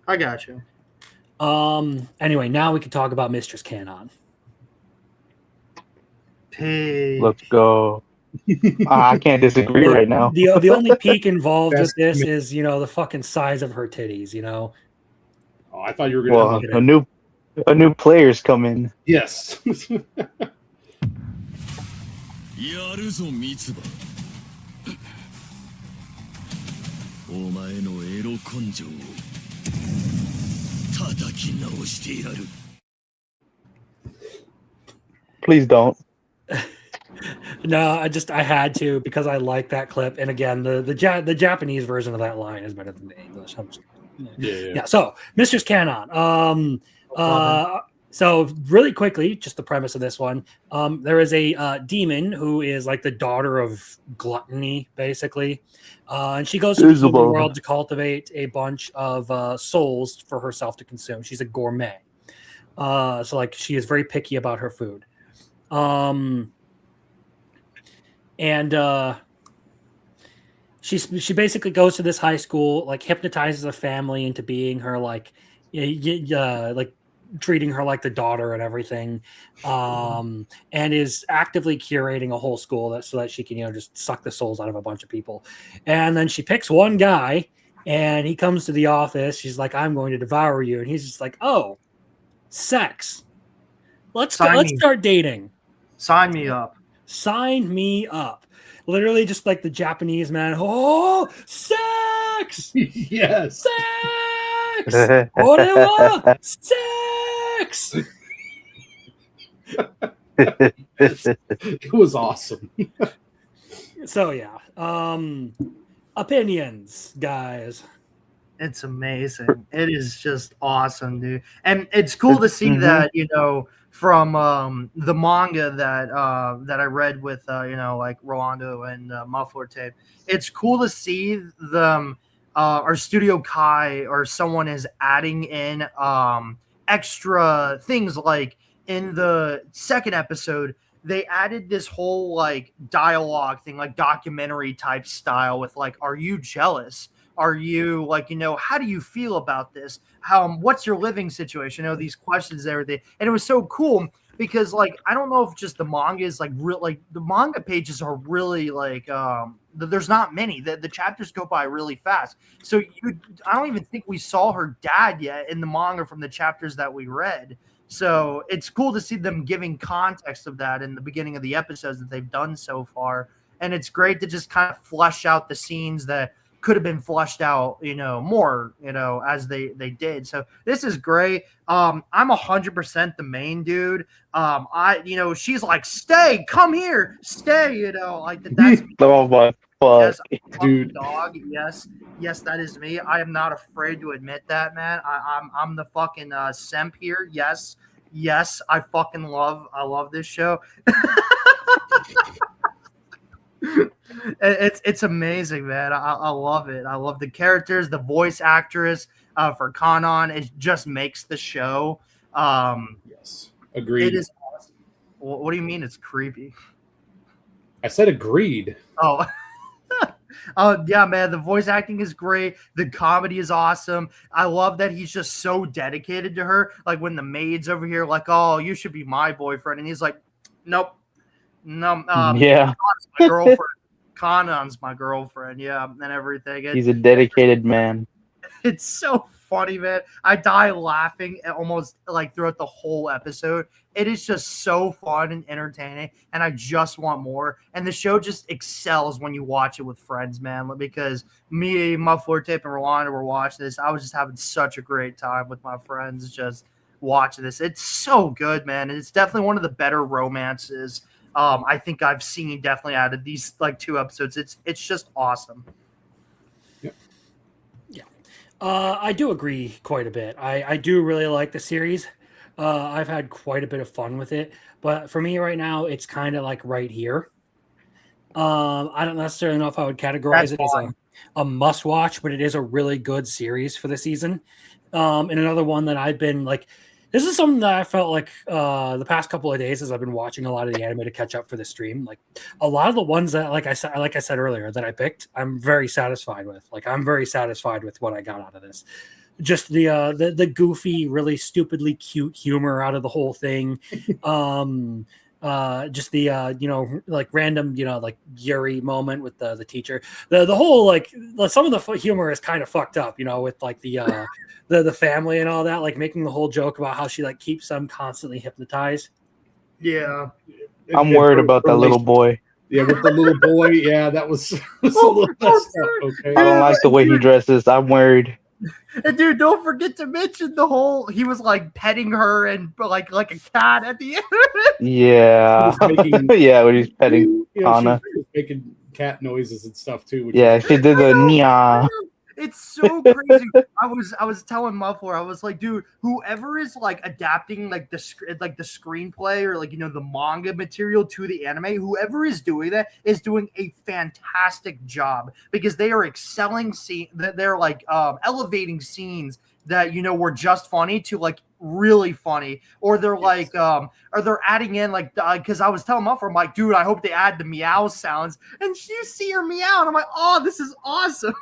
I got you. Anyway, now we can talk about Mistress Canon. Pig. Let's go. I can't disagree right now. The only peak involved with Best this mi- is the fucking size of her titties. Oh, I thought you were going to. Well, a new player's coming. Yes. やるぞ三つ葉お前のエロ根性を叩き直してやる Please don't. No, I had to, because I like that clip. And again, the Japanese version of that line is better than the English. Yeah. So Mistress Canon. So really quickly, just the premise of this one. There is a demon who is like the daughter of gluttony, basically. And she goes to the human Isabel. world to cultivate a bunch of souls for herself to consume. She's a gourmet. So like, she is very picky about her food. She basically goes to this high school, like hypnotizes a family into being her, like treating her like the daughter and everything, and is actively curating a whole school so that she can just suck the souls out of a bunch of people. And then she picks one guy, and he comes to the office. She's like, "I'm going to devour you," and he's just like, "Oh, sex. Let's start dating. Sign me up. Sign me up." Literally, just like the Japanese man. Oh, sex, Yes. sex. Orewa, sex. It was awesome. So yeah, opinions, guys. It's amazing. It is just awesome, dude. And it's cool to see Mhm. that, from the manga that I read with like Rolando and Muffler Tape. It's cool to see them or Studio Kai or someone is adding in extra things. Like in the second episode, they added this whole like dialogue thing, like documentary type style with like, are you jealous? Are you like, how do you feel about this? What's your living situation? These questions, everything. And it was so cool because like, I don't know if just the manga is like real, like the manga pages are really like, there's not many. The chapters go by really fast. So I don't even think we saw her dad yet in the manga from the chapters that we read. So it's cool to see them giving context of that in the beginning of the episodes that they've done so far. And it's great to just kind of flesh out the scenes that could have been flushed out, more, as they did. So this is great. I'm 100% the main dude. She's like, stay, come here, stay, like that's Oh my fuck. yes, I'm Dude. the dog. Yes, that is me. I am not afraid to admit that, man. I'm the fucking simp here. Yes, I love this show. It's amazing, man. I love it. I love the characters, the voice actress for Kanon. It just makes the show. Yes. Agreed. It is awesome. What do you mean it's creepy? I said agreed. Oh, Yeah, man, the voice acting is great. The comedy is awesome. I love that he's just so dedicated to her. Like when the maid's over here, like, oh, you should be my boyfriend. And he's like, nope, no, Yeah, Kanan's my girlfriend. Kanan's my girlfriend. Yeah, and everything. he's a dedicated man. It's so funny, man. I die laughing almost like throughout the whole episode. It is just so fun and entertaining, and I just want more. And the show just excels when you watch it with friends, man. Because me, my floor tape, and Rolanda were watching this. I was just having such a great time with my friends just watching this. It's so good, man. And it's definitely one of the better romances I think I've seen definitely out of these like 2 episodes. It's just awesome. I do agree quite a bit. I do really like the series. I've had quite a bit of fun with it, but for me right now, it's kind of like right here. I don't necessarily know if I would categorize it as a must watch, but it is a really good series for the season. And another one that I've been like, this is something that I felt like the past couple of days as I've been watching a lot of the anime to catch up for the stream. Like a lot of the ones that, like I said earlier, that I picked, I'm very satisfied with. Like I'm very satisfied with what I got out of this. Just the goofy, really stupidly cute humor out of the whole thing. Just the like random like Yuri moment with the teacher. The whole like some of the humor is kind of fucked up, with like the family and all that, like making the whole joke about how she like keeps them constantly hypnotized. Yeah. I'm worried about that little boy. Yeah, with the little boy. Yeah, that was a little messed up. Okay. I don't like the way he dresses. I'm worried. And dude, don't forget to mention the whole he was like petting her and like a cat at the end. Yeah. Yeah, when he's petting Kana. She was making cat noises and stuff too. Yeah, she did the nya. It's so crazy. I was telling Muffler, I was like, dude, whoever is like adapting like the screenplay or like the manga material to the anime, whoever is doing that is doing a fantastic job because they are excelling they're like elevating scenes that were just funny to like really funny, or they're like or they're adding in like because I was telling Muffler, I'm like, dude, I hope they add the meow sounds, and you see her meow, and I'm like, oh, this is awesome.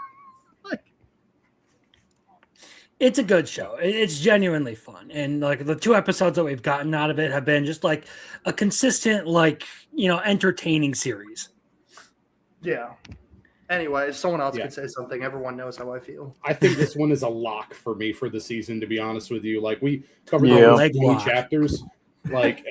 It's a good show. It's genuinely fun. And like the 2 episodes that we've gotten out of it have been just like a consistent, like, entertaining series. Yeah. Anyway, if someone else could say something, everyone knows how I feel. I think this one is a lock for me for the season, to be honest with you. Like we covered the 20 chapters. Like,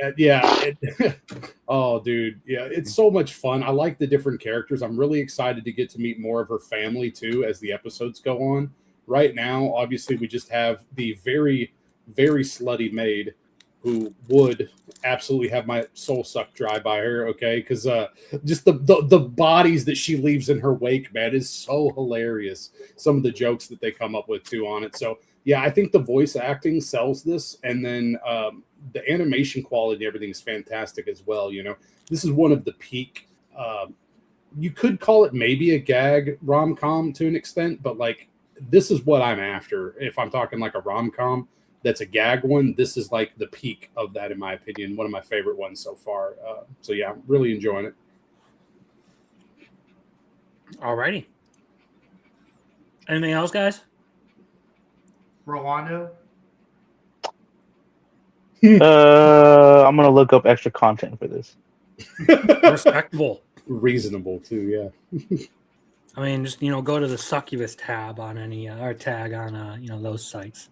oh, dude. Yeah, it's so much fun. I like the different characters. I'm really excited to get to meet more of her family too as the episodes go on. Right now, obviously, we just have the very, very slutty maid who would absolutely have my soul sucked dry by her, okay? Because just the bodies that she leaves in her wake, man, is so hilarious. Some of the jokes that they come up with, too, on it. So, yeah, I think the voice acting sells this. And then the animation quality and everything is fantastic as well, This is one of the peak... you could call it maybe a gag rom-com to an extent, but, like, this is what I'm after. If I'm talking like a rom-com that's a gag one, this is like the peak of that, in my opinion. One of my favorite ones so far. So yeah, I'm really enjoying it. Alrighty. Anything else, guys? Rolando? I'm gonna look up extra content for this. Respectable. Reasonable too, yeah. I mean, just go to the Succubus tab on any or tag on those sites.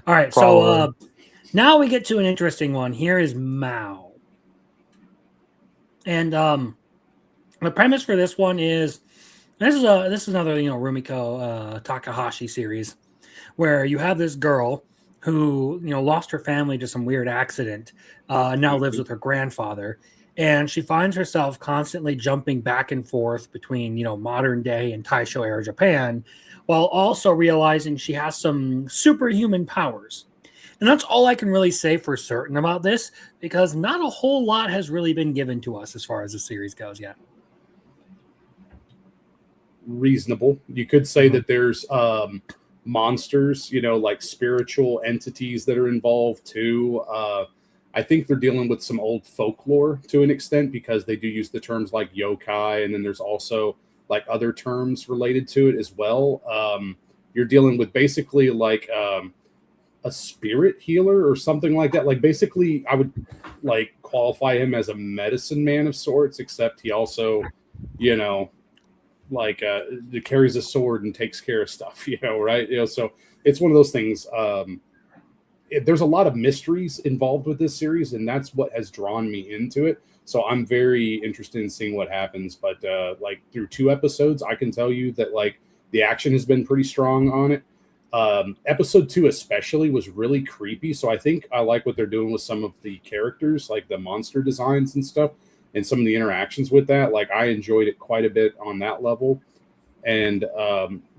All right, so now we get to an interesting one. Here is Mao, and the premise for this one is this is another Rumiko Takahashi series where you have this girl who lost her family to some weird accident, and now lives with her grandfather. And she finds herself constantly jumping back and forth between, modern day and Taisho era Japan, while also realizing she has some superhuman powers. And that's all I can really say for certain about this, because not a whole lot has really been given to us as far as the series goes yet. Reasonable. You could say that there's monsters, like spiritual entities that are involved too. I think they're dealing with some old folklore to an extent because they do use the terms like yokai, and then there's also like other terms related to it as well. You're dealing with basically like a spirit healer or something like that. Like basically, I would like qualify him as a medicine man of sorts, except he also, you know, like carries a sword and takes care of stuff, you know, right? You know, so it's one of those things. There's a lot of mysteries involved with this series, and that's what has drawn me into it. So I'm very interested in seeing what happens. But like through 2 episodes, I can tell you that like the action has been pretty strong on it. Episode 2 especially was really creepy. So I think I like what they're doing with some of the characters, like the monster designs and stuff, and some of the interactions with that. Like I enjoyed it quite a bit on that level. And,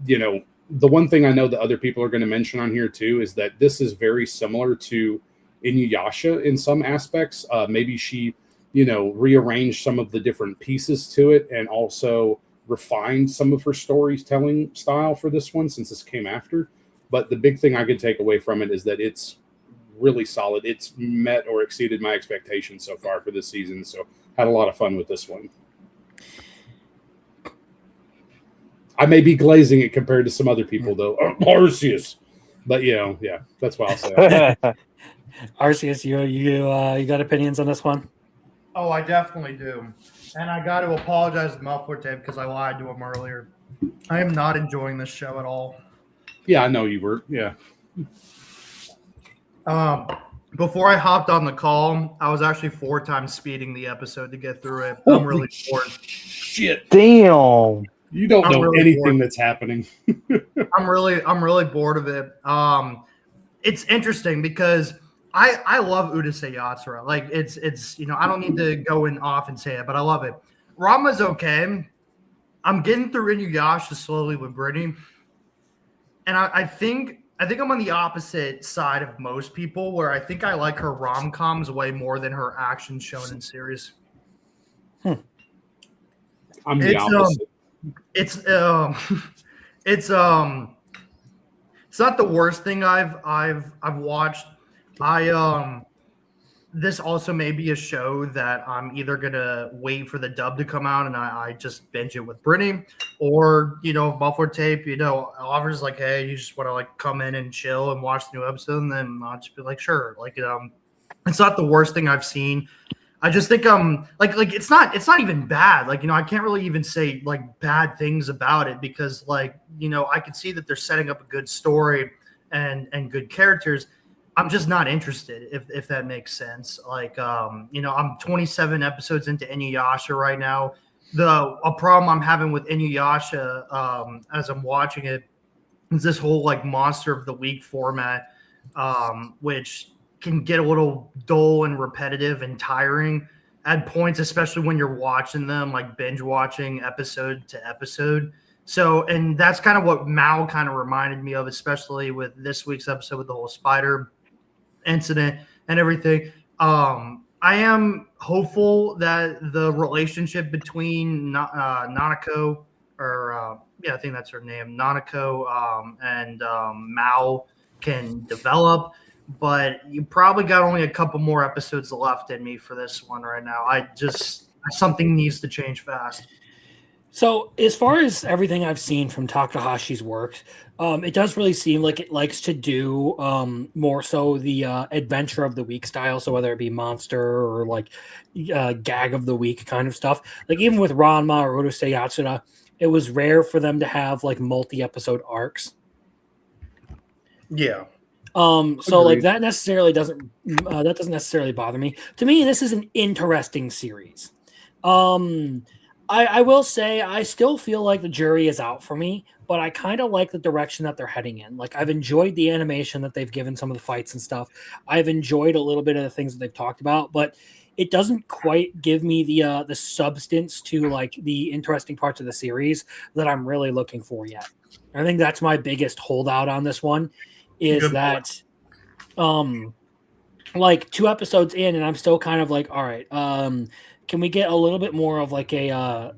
you know, the one thing I know that other people are going to mention on here too is that this is very similar to Inuyasha in some aspects. Maybe she, you know, rearranged some of the different pieces to it and also refined some of her storytelling style for this one since this came after. But the big thing I could take away from it is that it's really solid. It's met or exceeded my expectations so far for this season. So had a lot of fun with this one. I may be glazing it compared to some other people, though. Arceus. But, you know, yeah, that's what I'll say. Arceus, you got opinions on this one? Oh, I definitely do. And I got to apologize to Muffler Tape because I lied to him earlier. I am not enjoying this show at all. Yeah, I know you were. Yeah. Before I hopped on the call, I was actually 4 times speeding the episode to get through it. I'm really bored. Shit. Damn. You don't I'm know really anything bored. that's happening. I'm really bored of it. It's interesting because I love Urusei Yatsura. Like it's you know, I don't need to go in off and say it, but I love it. Ranma's okay. I'm getting through Inuyasha slowly with Brittany. And I think I'm on the opposite side of most people where I think I like her rom-coms way more than her action shonen series. I'm the opposite. It's it's not the worst thing I've watched. This also may be a show that I'm either gonna wait for the dub to come out and I just binge it with Brittany, or you know, if Buffalo Tape, you know, offers like, hey, you just want to like come in and chill and watch the new episode, and then I'll just be like, sure. Like it's not the worst thing I've seen. I just think like it's not even bad. Like, you know, I can't really even say like bad things about it because like, you know, I can see that they're setting up a good story and good characters. I'm just not interested if that makes sense. Like you know, I'm 27 episodes into Inuyasha right now. A problem I'm having with Inuyasha as I'm watching it is this whole like monster of the week format, which can get a little dull and repetitive and tiring at points, especially when you're watching them, like binge watching episode to episode. So, and that's kind of what Mao kind of reminded me of, especially with this week's episode with the whole spider incident and everything. I am hopeful that the relationship between Nanako, or I think that's her name, Nanako, and Mao can develop. But you probably got only a couple more episodes left in me for this one right now. Something needs to change fast. So as far as everything I've seen from Takahashi's work, it does really seem like it likes to do more so the adventure of the week style. So whether it be monster or like gag of the week kind of stuff. Like even with Ranma or Urusei Yatsura, it was rare for them to have like multi-episode arcs. Yeah. So like that doesn't necessarily bother me. To me, this is an interesting series. I will say I still feel like the jury is out for me, but I kind of like the direction that they're heading in. Like I've enjoyed the animation that they've given some of the fights and stuff. I've enjoyed a little bit of the things that they've talked about, but it doesn't quite give me the substance to like the interesting parts of the series that I'm really looking for yet. I think that's my biggest holdout on this one. Is that like 2 episodes in and I'm still kind of like, all right, can we get a little bit more of like a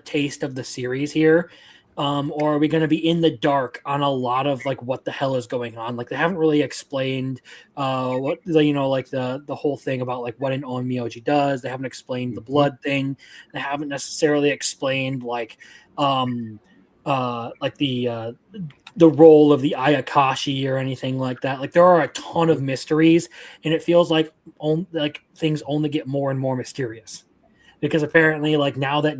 taste of the series here? Or are we going to be in the dark on a lot of like what the hell is going on? Like they haven't really explained what like the whole thing about like what an onmyoji does. They haven't explained the blood thing. They haven't necessarily explained like the role of the Ayakashi or anything like that. Like there are a ton of mysteries, and it feels like things only get more and more mysterious because apparently like now that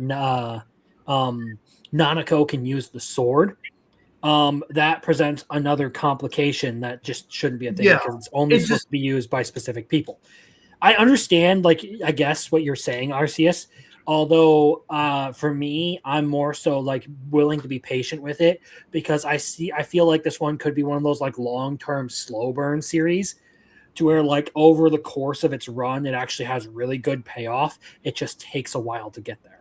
Nanako can use the sword, that presents another complication that just shouldn't be a thing because it's only supposed to be used by specific people. I understand, like, I guess what you're saying, Arceus, although for me, I'm more so like willing to be patient with it because I feel like this one could be one of those like long-term slow burn series to where like over the course of its run, it actually has really good payoff. It just takes a while to get there.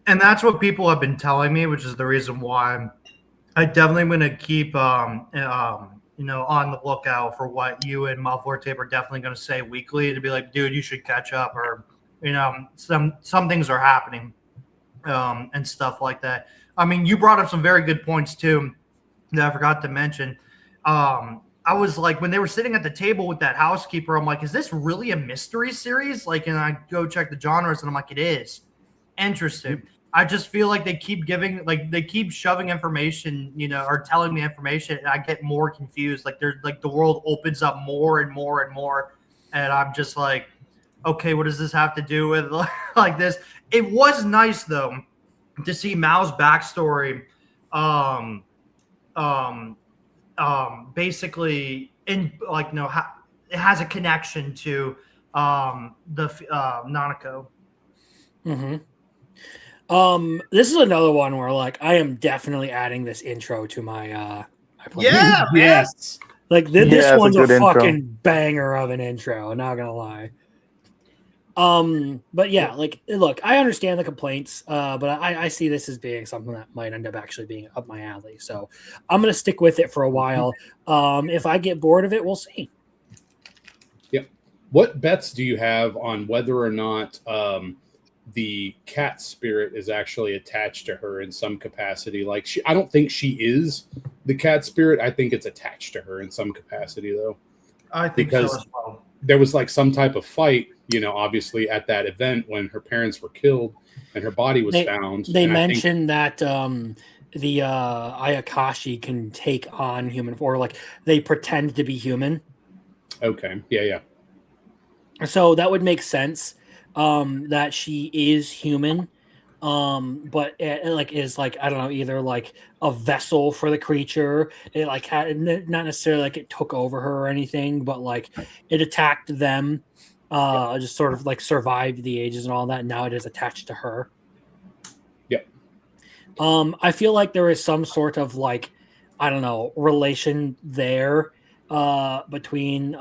And that's what people have been telling me, which is the reason why I definitely am going to keep, on the lookout for what you and Muffler Tape are definitely going to say weekly to be like, dude, you should catch up, or some things are happening, and stuff like that. I mean, you brought up some very good points too that I forgot to mention. I was like, when they were sitting at the table with that housekeeper, I'm like, is this really a mystery series? Like, and I go check the genres, and I'm like, it is. Interesting. I just feel like they keep shoving information, or telling me information, and I get more confused. Like there's like the world opens up more and more and more, and I'm just like, okay, what does this have to do with like this? It was nice though to see Mao's backstory, basically in like it has a connection to the Nanako. Mm-hmm. This is another one where like I am definitely adding this intro to my playlist. Yeah, Yes. Like this it's a one's a good intro. fucking banger of an intro, not gonna lie. But yeah, like look, I understand the complaints, but I see this as being something that might end up actually being up my alley. So I'm gonna stick with it for a while. If I get bored of it, we'll see. Yep. What bets do you have on whether or not the cat spirit is actually attached to her in some capacity? Like I don't think she is the cat spirit. I think it's attached to her in some capacity though. I think because so as well. There was like some type of fight, obviously at that event when her parents were killed and her body was found. They mentioned that the Ayakashi can take on human, or like they pretend to be human. Okay. Yeah. So that would make sense. That she is human, but it like is like I don't know, either like a vessel for the creature. It like had not necessarily like it took over her or anything, but like it attacked them. Just sort of like survived the ages and all that. And now it is attached to her. Yep. I feel like there is some sort of like I don't know relation there between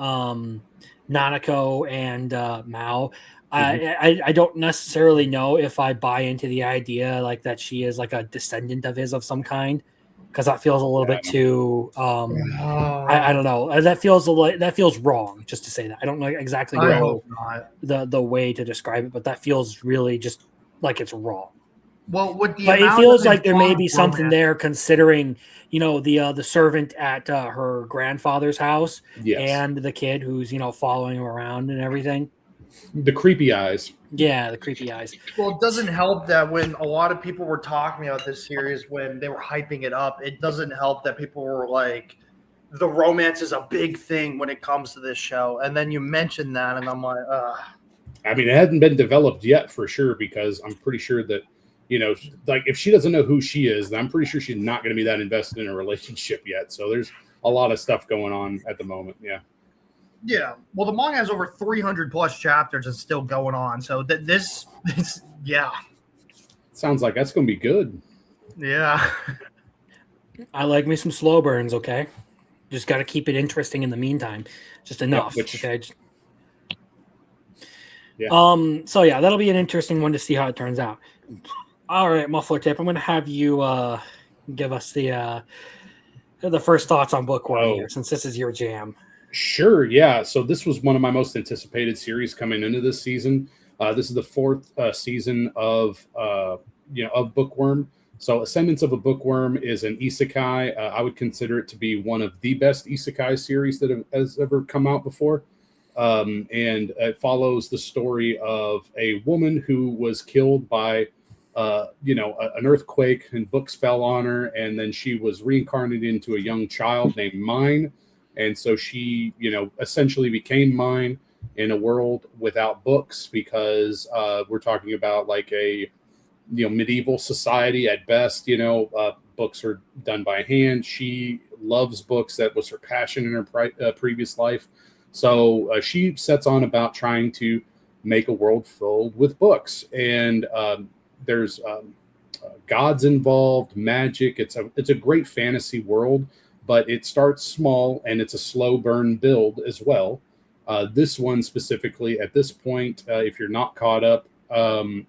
Nanako and Mao. I don't necessarily know if I buy into the idea like that she is like a descendant of his of some kind, because that feels a little bit too I don't know, that feels wrong just to say that. I don't know exactly know the way to describe it, but that feels really just like it's wrong. Well, but it feels like there may be something there, considering the servant at her grandfather's house, and the kid who's following him around and everything. The creepy eyes. Yeah, the creepy eyes. Well, it doesn't help that when a lot of people were talking about this series, when they were hyping it up, it doesn't help that people were like, the romance is a big thing when it comes to this show. And then you mentioned that, and I'm like, I mean, it hasn't been developed yet for sure, because I'm pretty sure that, like if she doesn't know who she is, then I'm pretty sure she's not going to be that invested in a relationship yet. So there's a lot of stuff going on at the moment. Yeah. Yeah, well, the manga has over 300 plus chapters and still going on. So this, yeah. Sounds like that's going to be good. Yeah. I like me some slow burns, okay? Just got to keep it interesting in the meantime. Just enough, okay? Yeah. So yeah, that'll be an interesting one to see how it turns out. All right, Muffler Tip, I'm going to have you give us the first thoughts on Bookworm here, since this is your jam. Sure, yeah. So this was one of my most anticipated series coming into this season. This is the fourth season of Bookworm. So, Ascendance of a Bookworm is an isekai. I would consider it to be one of the best isekai series that has ever come out before. And it follows the story of a woman who was killed by, an earthquake, and books fell on her, and then she was reincarnated into a young child named Mine. And so she, essentially became Mine in a world without books, because we're talking about like a medieval society at best. Books are done by hand. She loves books. That was her passion in her previous life. So she sets on about trying to make a world filled with books, and there's gods involved, magic. It's a great fantasy world, but it starts small and it's a slow burn build as well. This one specifically, at this point, if you're not caught up,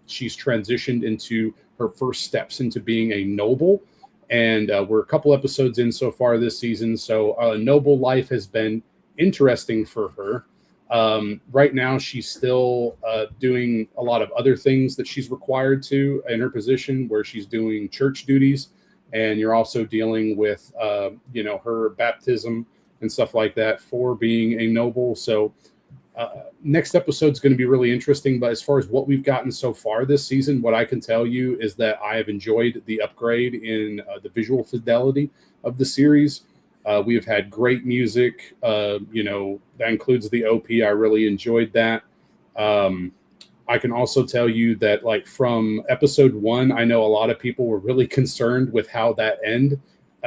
she's transitioned into her first steps into being a noble, and we're a couple episodes in so far this season. So noble life has been interesting for her. Right now, she's still doing a lot of other things that she's required to in her position, where she's doing church duties, and you're also dealing with her baptism and stuff like that for being a noble. So next episode's going to be really interesting. But as far as what we've gotten so far this season, what I can tell you is that I have enjoyed the upgrade in the visual fidelity of the series. We have had great music. That includes the OP. I really enjoyed that. I can also tell you that, like, from episode 1, I know a lot of people were really concerned with how that end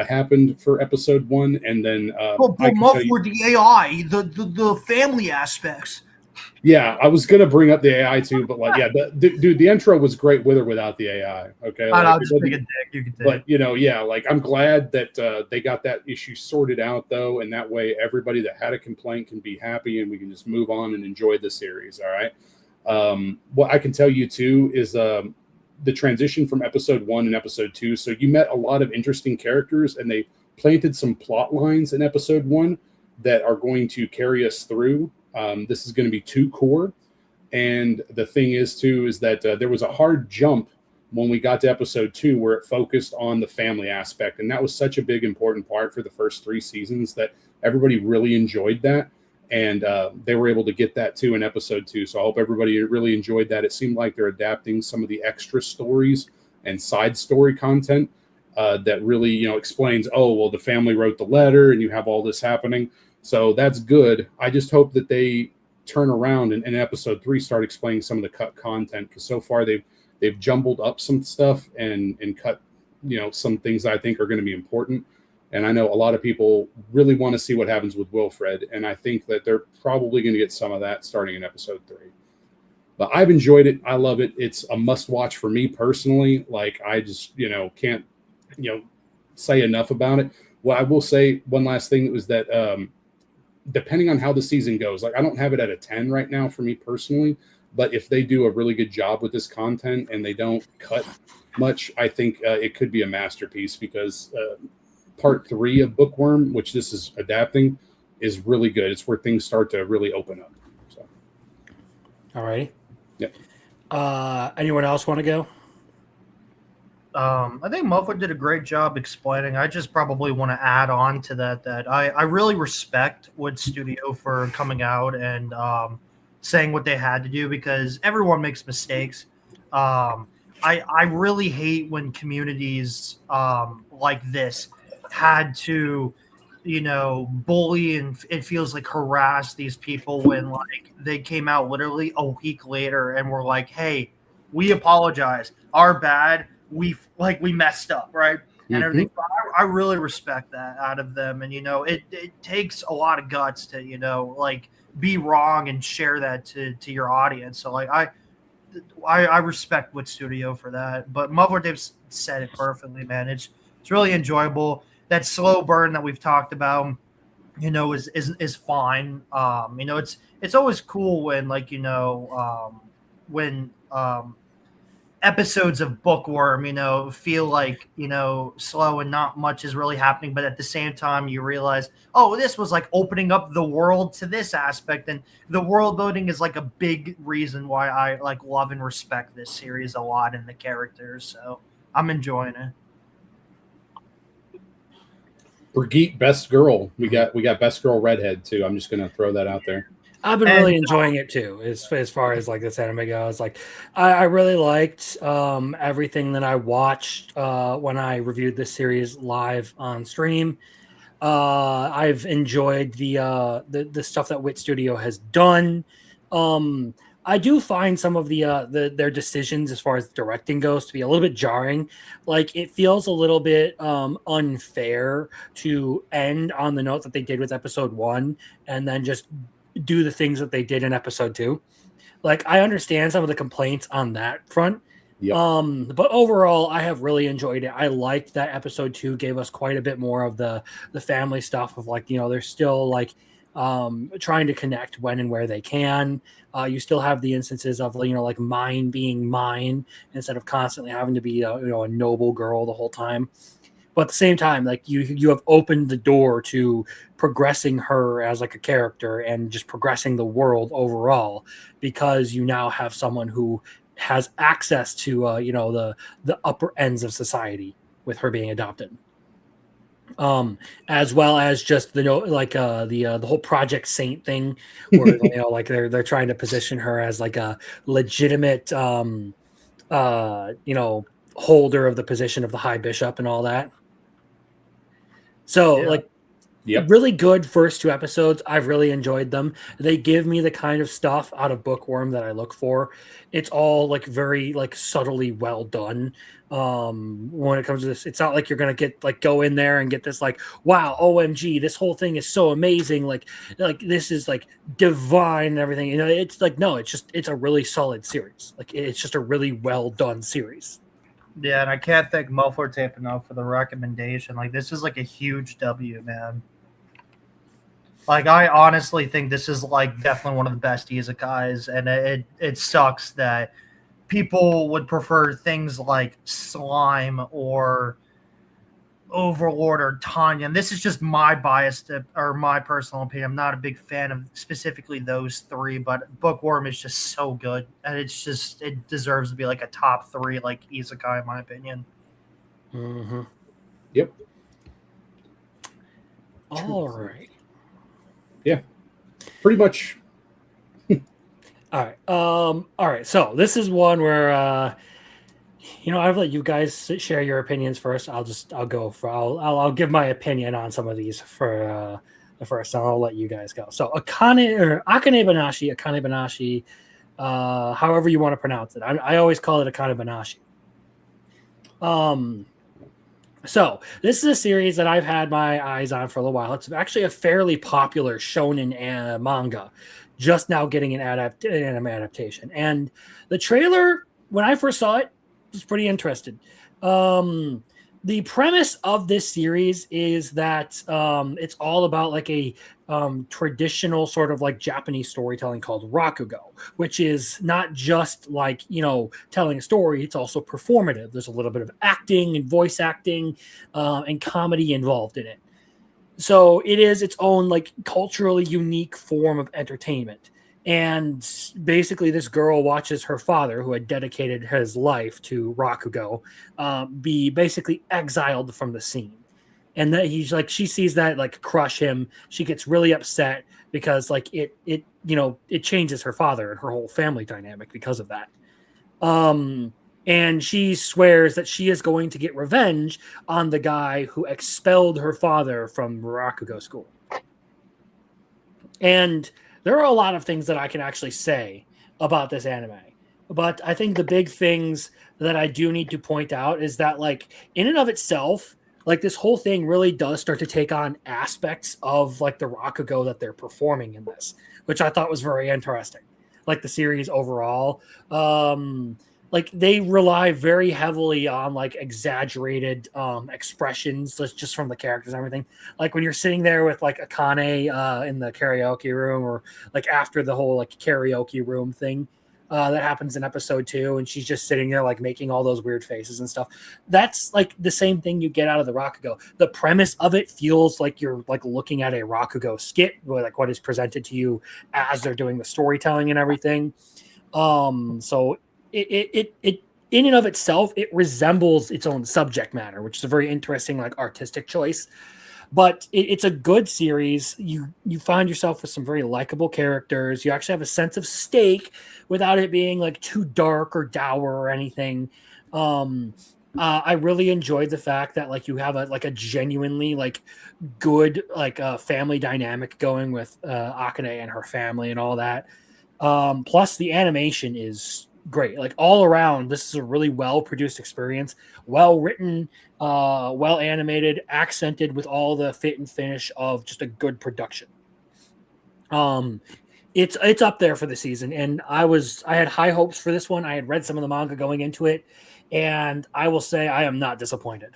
happened for episode 1, and then but Muff were the AI, the family aspects. Yeah, I was gonna bring up the AI too, but like, yeah, dude, the intro was great with or without the AI. Okay, I'll just take a dick. You can take. But like, I'm glad that they got that issue sorted out though, and that way everybody that had a complaint can be happy, and we can just move on and enjoy the series. All right. What I can tell you too is the transition from episode 1 and episode 2. So you met a lot of interesting characters, and they planted some plot lines in episode 1 that are going to carry us through. This is going to be 2 core. And the thing is that there was a hard jump when we got to episode 2 where it focused on the family aspect. And that was such a big, important part for the first 3 seasons that everybody really enjoyed that. And they were able to get that too in episode 2. So I hope everybody really enjoyed that. It seemed like they're adapting some of the extra stories and side story content that really, explains, oh, well, the family wrote the letter and you have all this happening. So that's good. I just hope that they turn around and in episode 3 start explaining some of the cut content, because so far they've jumbled up some stuff and cut some things that I think are going to be important. And I know a lot of people really want to see what happens with Wilfred, and I think that they're probably going to get some of that starting in episode 3. But I've enjoyed it. I love it. It's a must watch for me personally. Like, I just can't say enough about it. Well, I will say one last thing was that depending on how the season goes, like, I don't have it at a 10 right now for me personally, but if they do a really good job with this content and they don't cut much, I think it could be a masterpiece, because part 3 of Bookworm, which this is adapting, is really good. It's where things start to really open up. So, all right. Yeah. Anyone else want to go? I think Muffler did a great job explaining. I just probably want to add on to that I really respect Wood Studio for coming out and saying what they had to do, because everyone makes mistakes. I really hate when communities like this had to bully and it feels like harass these people when, like, they came out literally a week later and were like, hey, we apologize, our bad, we messed up, right? And everything. I really respect that out of them. And it takes a lot of guts to be wrong and share that to your audience. So like I respect Wood Studio for that. But Muffler Dave said it perfectly, man. It's really enjoyable. That slow burn that we've talked about, is fine. It's always cool when episodes of Bookworm, feel like, slow and not much is really happening. But at the same time, you realize, oh, this was like opening up the world to this aspect. And the world building is like a big reason why I love and respect this series a lot, and the characters. So I'm enjoying it. Brigitte, best girl. We got best girl redhead too. I'm just gonna throw that out there. I've been really enjoying it too, as far as like this anime goes. Like, I really liked everything that I watched when I reviewed this series live on stream. I've enjoyed the stuff that Wit Studio has done. I do find some of their decisions as far as directing goes to be a little bit jarring. Like, it feels a little bit unfair to end on the note that they did with episode 1 and then just do the things that they did in episode 2. Like, I understand some of the complaints on that front. Yep. But overall, I have really enjoyed it. I liked that episode 2 gave us quite a bit more of the family stuff of, like, they're still like trying to connect when and where they can. You still have the instances of, like mine being mine instead of constantly having to be a noble girl the whole time. But at the same time, like, you have opened the door to progressing her as like a character and just progressing the world overall, because you now have someone who has access to the upper ends of society with her being adopted. As well as just the whole Project Saint thing, where like they're trying to position her as like a legitimate holder of the position of the High Bishop and all that. So really good first 2 episodes. I've really enjoyed them. They give me the kind of stuff out of Bookworm that I look for. It's all like very like subtly well done. When it comes to this, it's not like you're gonna get like go in there and get this like, wow, OMG, this whole thing is so amazing. Like this is like divine and everything. It's like, no, it's a really solid series. Like, it's just a really well done series. Yeah, and I can't thank Mo4 Tape enough for the recommendation. Like, this is like a huge W, man. Like, I honestly think this is like definitely one of the best isekais, and it sucks that people would prefer things like Slime or Overlord or Tanya. And this is just my bias or my personal opinion. I'm not a big fan of specifically those 3, but Bookworm is just so good, and it deserves to be like a top 3 like isekai in my opinion. Mm-hmm. Yep. All right. Yeah. Pretty much. All right. So this is one where I've let you guys share your opinions first. I'll give my opinion on some of these for the first, and I'll let you guys go. So Akane Banashi, however you want to pronounce it. I always call it Akane Banashi. So this is a series that I've had my eyes on for a little while. It's actually a fairly popular shonen manga, just now getting an anime adaptation. And the trailer, when I first saw it, was pretty interested. The premise of this series is that it's all about like a traditional sort of like Japanese storytelling called rakugo, which is not just like, telling a story. It's also performative. There's a little bit of acting and voice acting and comedy involved in it. So it is its own like culturally unique form of entertainment. And basically, this girl watches her father, who had dedicated his life to rakugo, be basically exiled from the scene. And that she sees that like crush him. She gets really upset because like it changes her father and her whole family dynamic because of that. And she swears that she is going to get revenge on the guy who expelled her father from rakugo school. And there are a lot of things that I can actually say about this anime, but I think the big things that I do need to point out is that, like, in and of itself, like, this whole thing really does start to take on aspects of like the rakugo that they're performing in this, which I thought was very interesting. Like the series overall, like they rely very heavily on like exaggerated expressions just from the characters and everything. Like when you're sitting there with like Akane in the karaoke room, or like after the whole like karaoke room thing that happens in episode 2, and she's just sitting there like making all those weird faces and stuff. That's like the same thing you get out of the rakugo. The premise of it feels like you're like looking at a rakugo skit, like what is presented to you as they're doing the storytelling and everything. So it in and of itself, it resembles its own subject matter, which is a very interesting, like, artistic choice. But it's a good series. You find yourself with some very likable characters. You actually have a sense of stake without it being like too dark or dour or anything. I really enjoyed the fact that like you have a genuinely like good like family dynamic going with Akane and her family and all that. Plus the animation is great. Like all around, this is a really well produced experience, well written, well animated, accented with all the fit and finish of just a good production. It's up there for the season, and I had high hopes for this one. I had read some of the manga going into it, and I will say I am not disappointed.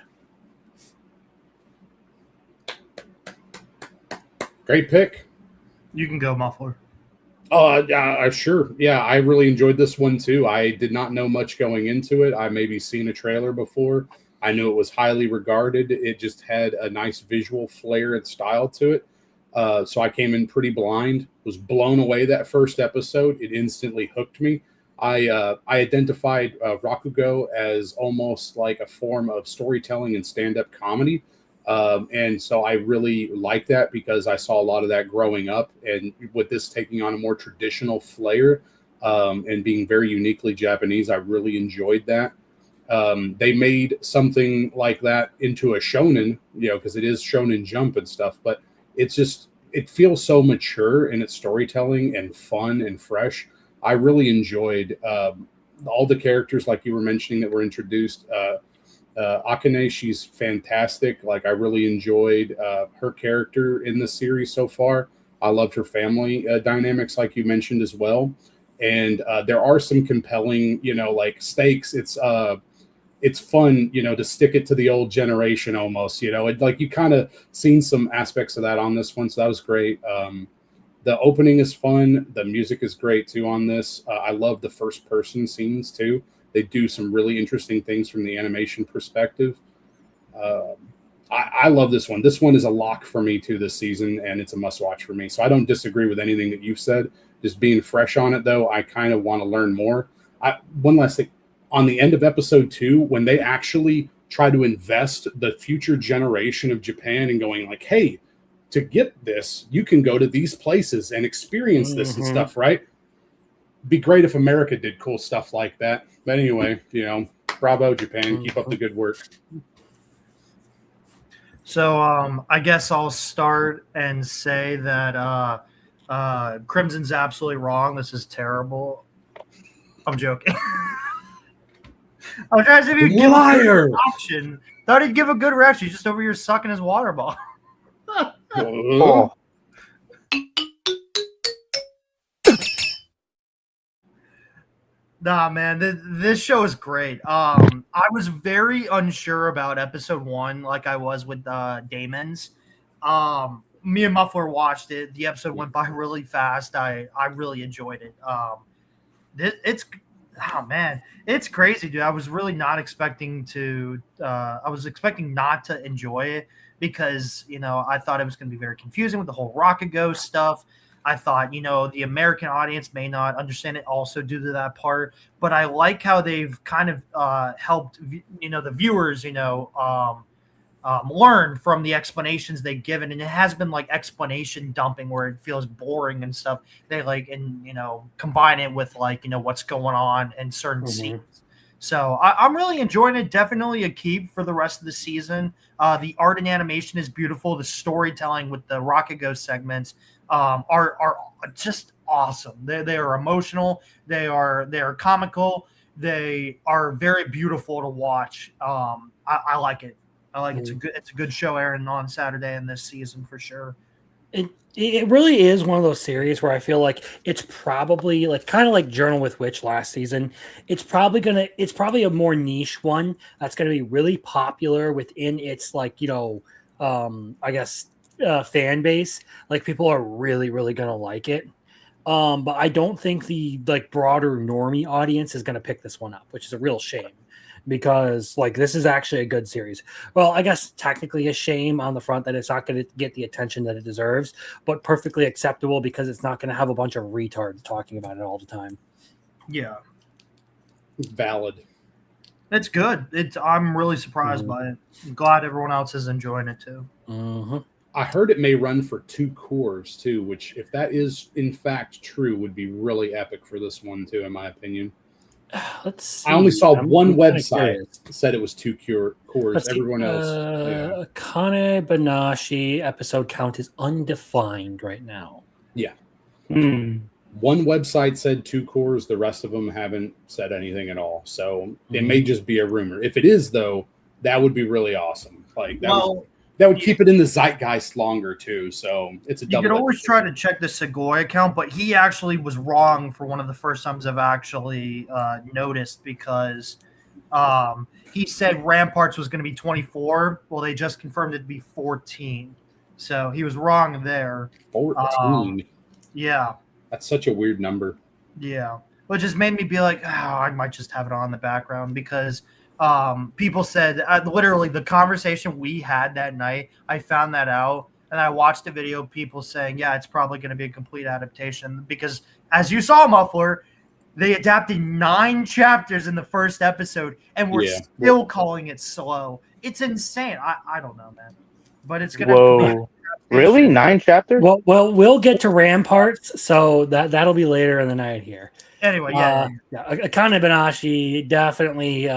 Great pick. You can go, Muffler. Sure. Yeah, I really enjoyed this one too. I did not know much going into it. I maybe seen a trailer before. I knew it was highly regarded. It just had a nice visual flair and style to it. So I came in pretty blind, was blown away that first episode. It instantly hooked me. I identified Rakugo as almost like a form of storytelling and stand-up comedy. And so I really like that because I saw a lot of that growing up, and with this taking on a more traditional flair and being very uniquely Japanese, I really enjoyed that. They made something like that into a shonen, because it is Shonen Jump and stuff, but it feels so mature in its storytelling and fun and fresh. I really enjoyed all the characters like you were mentioning that were introduced. Akane, she's fantastic. Like I really enjoyed her character in the series so far. I loved her family dynamics, like you mentioned as well. And there are some compelling, like stakes. It's fun, to stick it to the old generation almost. Like you kind of seen some aspects of that on this one, so that was great. The opening is fun. The music is great too on this. I love the first person scenes too. They do some really interesting things from the animation perspective. I love this one. This one is a lock for me too this season, and it's a must watch for me. So I don't disagree with anything that you've said. Just being fresh on it though, I kind of want to learn more. One last thing. On the end of episode 2, when they actually try to invest the future generation of Japan and going like, hey, to get this, you can go to these places and experience this and stuff, right? Be great if America did cool stuff like that. But anyway, bravo, Japan. Keep up the good work. So I guess I'll start and say that Crimson's absolutely wrong. This is terrible. I'm joking. I was trying to see if you give a good reaction. Thought he'd give a good reaction. He's just over here sucking his water bottle. Oh. Nah, man, this show is great. I was very unsure about episode 1, like I was with Damon's. Me and Muffler watched it. The episode went by really fast. I really enjoyed it. It's crazy, dude. I was really not expecting to. I was expecting not to enjoy it because I thought it was going to be very confusing with the whole Rakugo stuff. I thought, the American audience may not understand it also due to that part, but I like how they've kind of helped, the viewers, learn from the explanations they've given. And it has been like explanation dumping where it feels boring and stuff. They combine it with what's going on in certain scenes. So I'm really enjoying it. Definitely a keep for the rest of the season. The art and animation is beautiful. The storytelling with the Rakugo segments are just awesome. They are emotional. They are comical. They are very beautiful to watch. I like it. I like it's a good show airing on Saturday in this season for sure. It really is one of those series where I feel like it's probably like kind of like Journal with Witch last season. It's probably a more niche one that's gonna be really popular within its fan base. Like people are really, really gonna like it. But I don't think the broader normie audience is gonna pick this one up, which is a real shame. Because this is actually a good series. Well, I guess technically a shame on the front that it's not going to get the attention that it deserves, but perfectly acceptable because it's not going to have a bunch of retards talking about it all the time. Yeah. Valid. It's good. I'm really surprised by it. I'm glad everyone else is enjoying it too. Mm-hmm. I heard it may run for 2 cores too, which, if that is in fact true, would be really epic for this one too, in my opinion. Let's see. I only saw one I'm kinda website curious. said it was 2 cores. Let's see. Everyone else, yeah. Akane Banashi episode count is undefined right now. Hmm. One website said 2 cores. The rest of them haven't said anything at all. So it may just be a rumor. If it is, though, that would be really awesome. Like that would keep it in the zeitgeist longer too. So it's a You double. could always try to check the Segoy account, but he actually was wrong for one of the first times I've actually noticed, because he said Ramparts was going to be 24. Well, they just confirmed it to be 14. So he was wrong there. 14. Yeah. That's such a weird number. Yeah. Which just made me be like, oh, I might just have it on in the background, because people said literally the conversation we had that night, I found that out and I watched a video of people saying, yeah, it's probably going to be a complete adaptation, because as you saw, Muffler, they adapted 9 chapters in the first episode and we're still calling it slow. It's insane. I don't know, man. But it's going to Whoa. Really? 9 chapters? Well, we'll get to Ramparts, so that'll be later in the night here. Anyway, Akane Banashi, definitely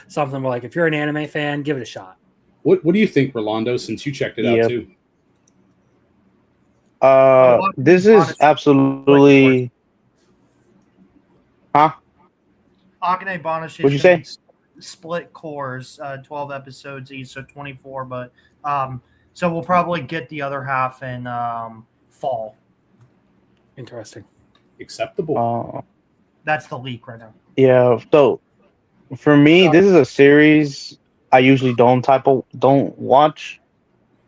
something like, if you're an anime fan, give it a shot. What do you think, Rolando? Since you checked it out too. This is absolutely. Huh? Akane Banashi. What'd you say? Split cores, 12 episodes each, so 24. But so we'll probably get the other half in fall. Interesting. Acceptable. That's the leak right now. Yeah. So for me, this is a series I usually don't watch.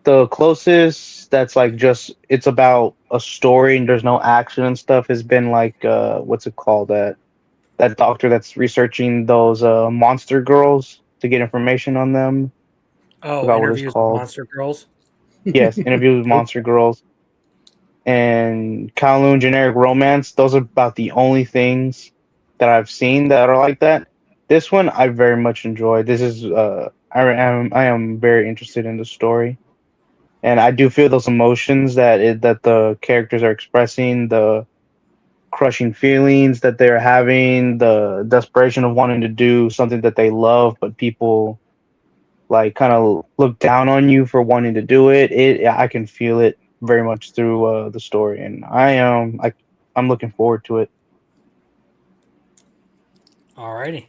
The closest that's like just it's about a story and there's no action and stuff has been like what's it called, that doctor that's researching those monster girls to get information on them. Oh, Forgot what Interviews it's with called. Monster Girls. Yes, Interviews with Monster Girls and Kowloon Generic Romance. Those are about the only things that I've seen that are like that. This one I very much enjoyed. This is I am very interested in the story, and I do feel those emotions that the characters are expressing, the crushing feelings that they're having, the desperation of wanting to do something that they love, but people like kind of look down on you for wanting to do it. I can feel it very much through the story, and I'm looking forward to it. Alrighty.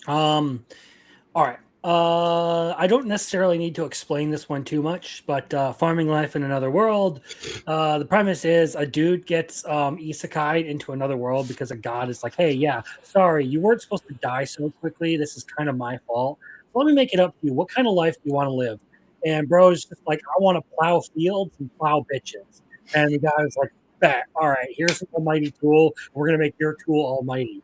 All right. I don't necessarily need to explain this one too much, but Farming Life in Another World. The premise is a dude gets isekai into another world because a god is like, hey, yeah, sorry, you weren't supposed to die so quickly. This is kind of my fault. So let me make it up to you. What kind of life do you want to live? And bro's just like, I want to plow fields and plow bitches. And the guy was like, bet. All right, here's an almighty tool. We're going to make your tool almighty.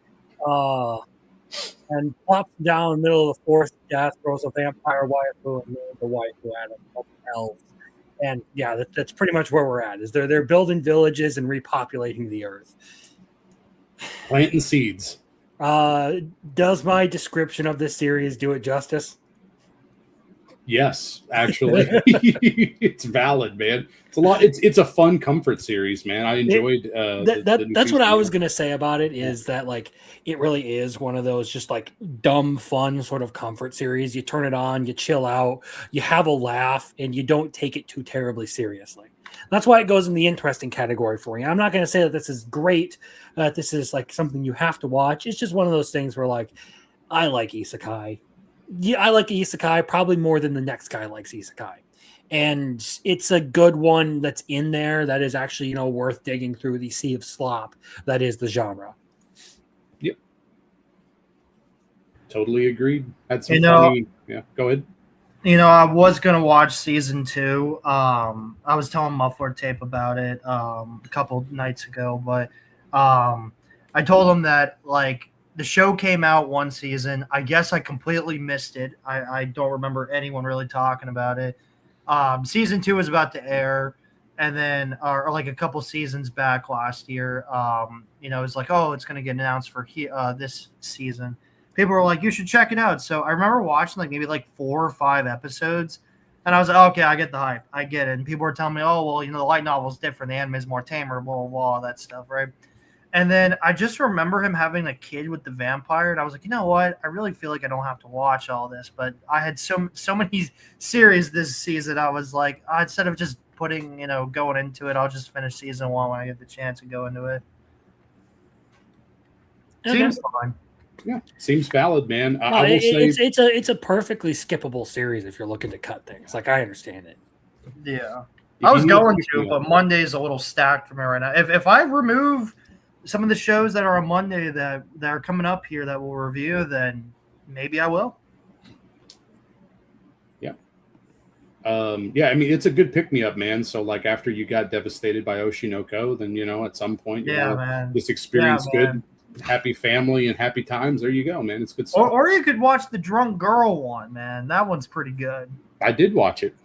And plops down in the middle of the forest of death, throws a vampire waifu and the waifu at him, elves. And yeah, that's pretty much where we're at. Is they're building villages and repopulating the earth. Planting seeds. Does my description of this series do it justice? Yes, actually, it's valid, man. It's a lot. It's a fun comfort series, man. I enjoyed. That's what I was gonna say about it. Is that like it really is one of those just like dumb, fun sort of comfort series. You turn it on, you chill out, you have a laugh, and you don't take it too terribly seriously. That's why it goes in the interesting category for me. I'm not gonna say that this is great. That this is like something you have to watch. It's just one of those things where like I like isekai. Yeah, I like isekai probably more than the next guy likes isekai. And it's a good one that's in there that is actually, worth digging through the sea of slop that is the genre. Yep. Totally agreed. Had some funny. Yeah, go ahead. I was going to watch season 2. I was telling Muffler Tape about it a couple nights ago, but I told him that, like, the show came out one season. I guess I completely missed it. I don't remember anyone really talking about it. Season 2 is about to air, and then or like a couple seasons back last year, it was like, oh, it's going to get announced for this season. people were like, you should check it out. So I remember watching like maybe like 4 or 5 episodes, and I was like, okay, I get the hype, I get it. And people were telling me, oh well, the light novel is different, the anime is more tamer, blah blah blah, all that stuff, right? And then I just remember him having a kid with the vampire, and I was like, you know what? I really feel like I don't have to watch all this. But I had so many series this season. I was like, instead of just putting, going into it, I'll just finish season 1 when I get the chance to go into it. Okay. Seems fine. Yeah, seems valid, man. No, I will say it's a perfectly skippable series if you're looking to cut things. Like, I understand it. Yeah. if I was you need going pick to, me but up- Monday's a little stacked for me right now. If I remove some of the shows that are on Monday that are coming up here that we'll review, then maybe I will. yeah, I mean, it's a good pick me up, man. So like after you got devastated by Oshinoko, then at some point, Yeah, man. this experience Yeah, good, happy family and happy times. There you go, man. It's good stuff. Or you could watch the Drunk Girl one, man. That one's pretty good. I did watch it.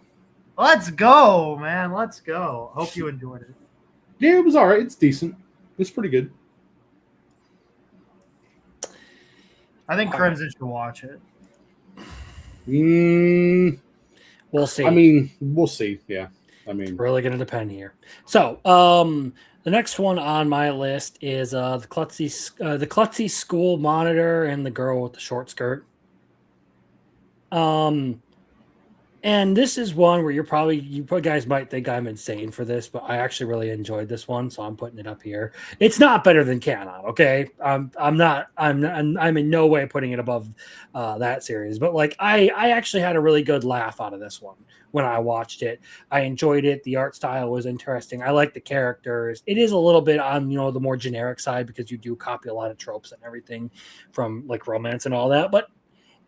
Let's go, man. Let's go. Hope you enjoyed it. Yeah, it was all right. It's decent. It's pretty good. I think Crimson should watch it. We'll see. I mean, we'll see. Yeah. I mean, It's really going to depend here. So, the next one on my list is the klutzy school monitor and the girl with the short skirt. And this is one where you guys might think I'm insane for this, but I actually really enjoyed this one, so I'm putting it up here. It's not better than Canon, okay? I'm in no way putting it above that series, but like I actually had a really good laugh out of this one when I watched it. I enjoyed it. The art style was interesting. I like the characters. It is a little bit on the more generic side because you do copy a lot of tropes and everything from like romance and all that. But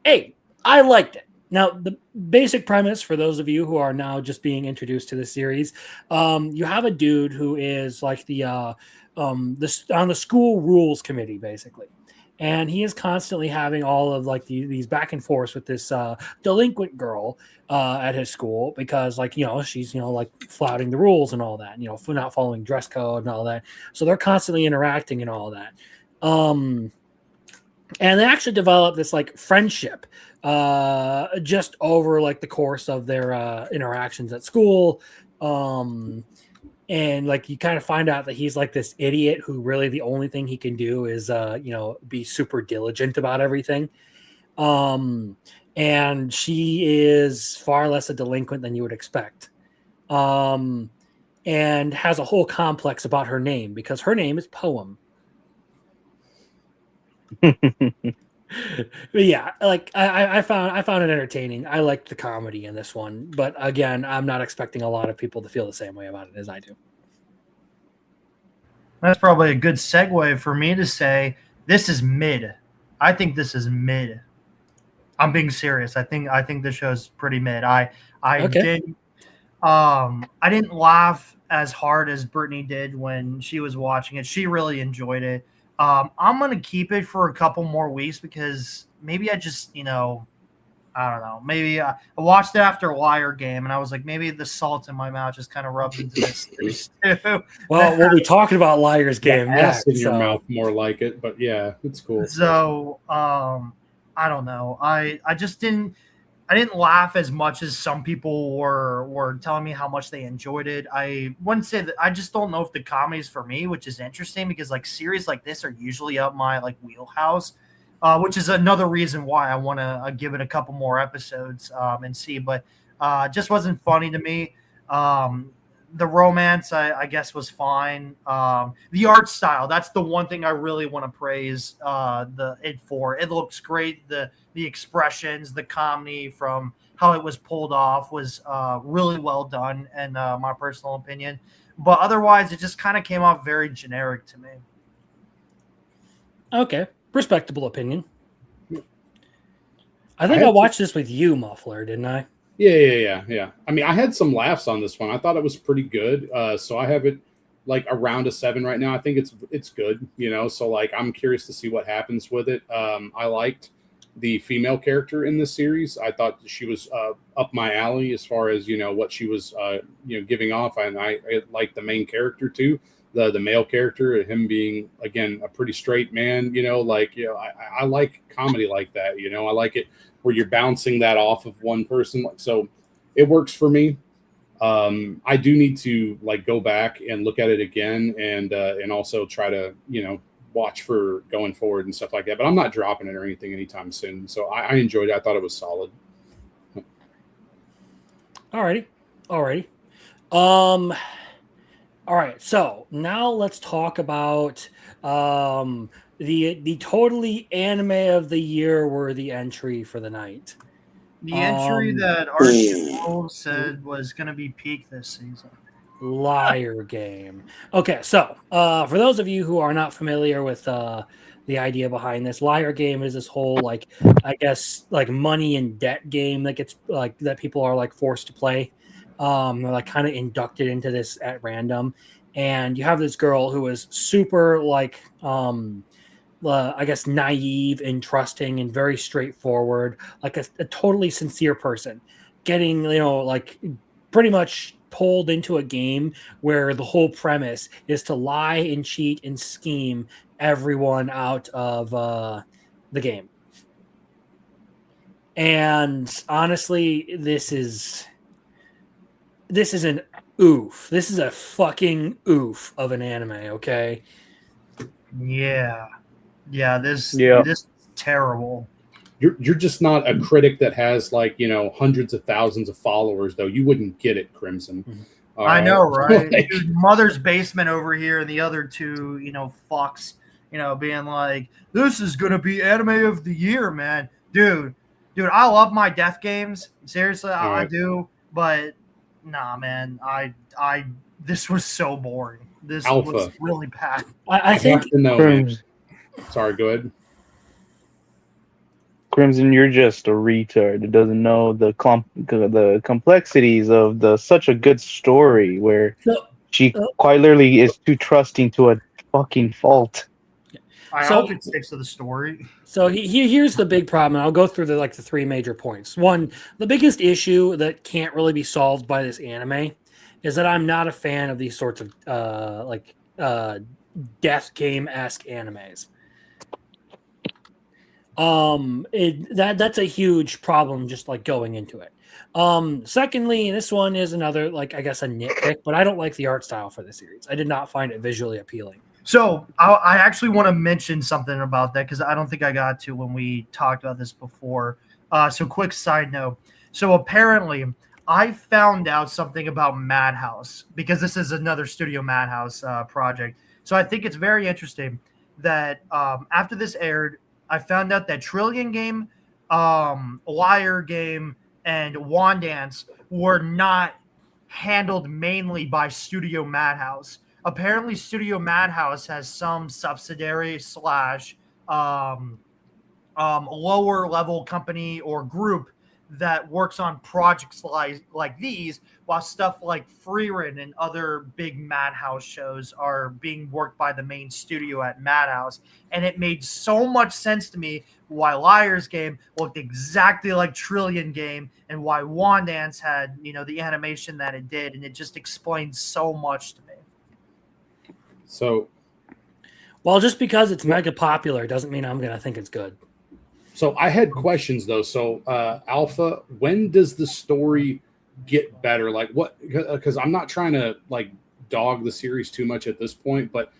hey, I liked it. Now, the basic premise for those of you who are now just being introduced to the series, you have a dude who is like on the school rules committee, basically. And he is constantly having all of like these back and forths with this delinquent girl at his school because she's like flouting the rules and all that, for not following dress code and all that. So they're constantly interacting and all that. And they actually develop this like friendship just over like the course of their interactions at school. And like you kind of find out that he's like this idiot who really the only thing he can do is be super diligent about everything. And she is far less a delinquent than you would expect. And has a whole complex about her name because her name is Poem. But yeah, like I found it entertaining. I liked the comedy in this one, but again, I'm not expecting a lot of people to feel the same way about it as I do. That's probably a good segue for me to say this is mid. I think this is mid. I'm being serious. I think the show's pretty mid. I didn't laugh as hard as Brittany did when she was watching it. She really enjoyed it. I'm going to keep it for a couple more weeks because maybe I just, I don't know. Maybe I watched it after Liar Game and I was like, maybe the salt in my mouth just kind of rubbed into this too. Well, we'll be talking about Liar's Game ass next. in your so- mouth, more like it. But yeah, it's cool. So, I don't know. I didn't laugh as much as some people were telling me how much they enjoyed it. I wouldn't say that. I just don't know if the comedy is for me, which is interesting because like series like this are usually up my like wheelhouse, which is another reason why I want to give it a couple more episodes and see. But just wasn't funny to me. The romance, I guess, was fine. The art style, that's the one thing I really want to praise it for. It looks great. The expressions, the comedy from how it was pulled off was really well done, in my personal opinion. But otherwise, it just kind of came off very generic to me. Okay, respectable opinion. I think I watched this with you, Muffler, didn't I? Yeah. I mean, I had some laughs on this one. I thought it was pretty good. So I have it like around a 7 right now. I think it's good, So like, I'm curious to see what happens with it. I liked the female character in this series. I thought she was up my alley as far as what she was giving off, and I liked the main character too. the male character, him being again a pretty straight man. I like comedy like that. I like it where you're bouncing that off of one person. So it works for me. I do need to go back and look at it again and also try to watch for going forward and stuff like that. But I'm not dropping it or anything anytime soon. So I enjoyed it. I thought it was solid. Alrighty. All right. So now let's talk about the totally anime of the year worthy entry for the night. The entry that Archie said was going to be peak this season. Liar Game. Okay, so for those of you who are not familiar with the idea behind this, Liar Game is this whole money and debt game that gets that people are forced to play. They're kind of inducted into this at random, and you have this girl who is super naive and trusting and very straightforward, like a totally sincere person, getting pretty much pulled into a game where the whole premise is to lie and cheat and scheme everyone out of the game. And honestly, this is an oof. This is a fucking oof of an anime, okay? Yeah. This is terrible. You're just not a critic that has hundreds of thousands of followers, though. You wouldn't get it, Crimson. I know, right? Dude, Mother's Basement over here, and the other two, fucks, being like, this is gonna be anime of the year, man. Dude, I love my death games. Seriously, I do, but nah, man, this was so boring. This Alpha was really bad. I think. Sorry, go ahead. Crimson, you're just a retard that doesn't know the complexities of such a good story where she quite literally is too trusting to a fucking fault. I hope it sticks to the story. So here's the big problem. And I'll go through the three major points. One, the biggest issue that can't really be solved by this anime is that I'm not a fan of these sorts of death game-esque animes. That's a huge problem just going into it. Secondly, this one is another a nitpick, but I don't like the art style for the series. I did not find it visually appealing. So I actually want to mention something about that because I don't think I got to when we talked about this before. So quick side note. So apparently I found out something about Madhouse because this is another Studio Madhouse project. So I think it's very interesting that after this aired, I found out that Trillion Game, Liar Game, and Wandance were not handled mainly by Studio Madhouse. Apparently, Studio Madhouse has some subsidiary / lower level company or group that works on projects like these, while stuff like Frieren and other big Madhouse shows are being worked by the main studio at Madhouse. And it made so much sense to me why Liar's Game looked exactly like Trillion Game and why Wandance had, the animation that it did. And it just explains so much to me. So, well, just because it's mega popular doesn't mean I'm going to think it's good. So I had questions though. So Alpha, when does the story get better? What? Because I'm not trying to dog the series too much at this point, but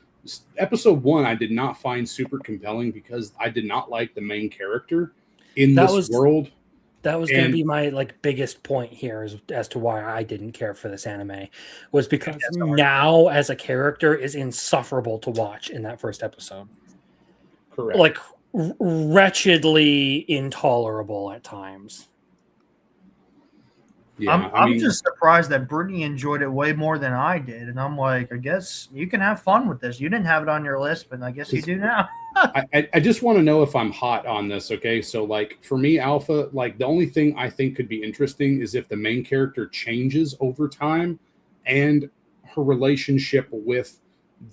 episode 1 I did not find super compelling because I did not like the main character in this world. That was going to be my biggest point here as to why I didn't care for this anime was because now as a character is insufferable to watch in that first episode. Correct. Wretchedly intolerable at times. Yeah, I'm just surprised that Brittany enjoyed it way more than I did, and I'm like, I guess you can have fun with this. You didn't have it on your list, but I guess you do now. I just want to know if I'm hot on this. Okay, so for me, Alpha, the only thing I think could be interesting is if the main character changes over time, and her relationship with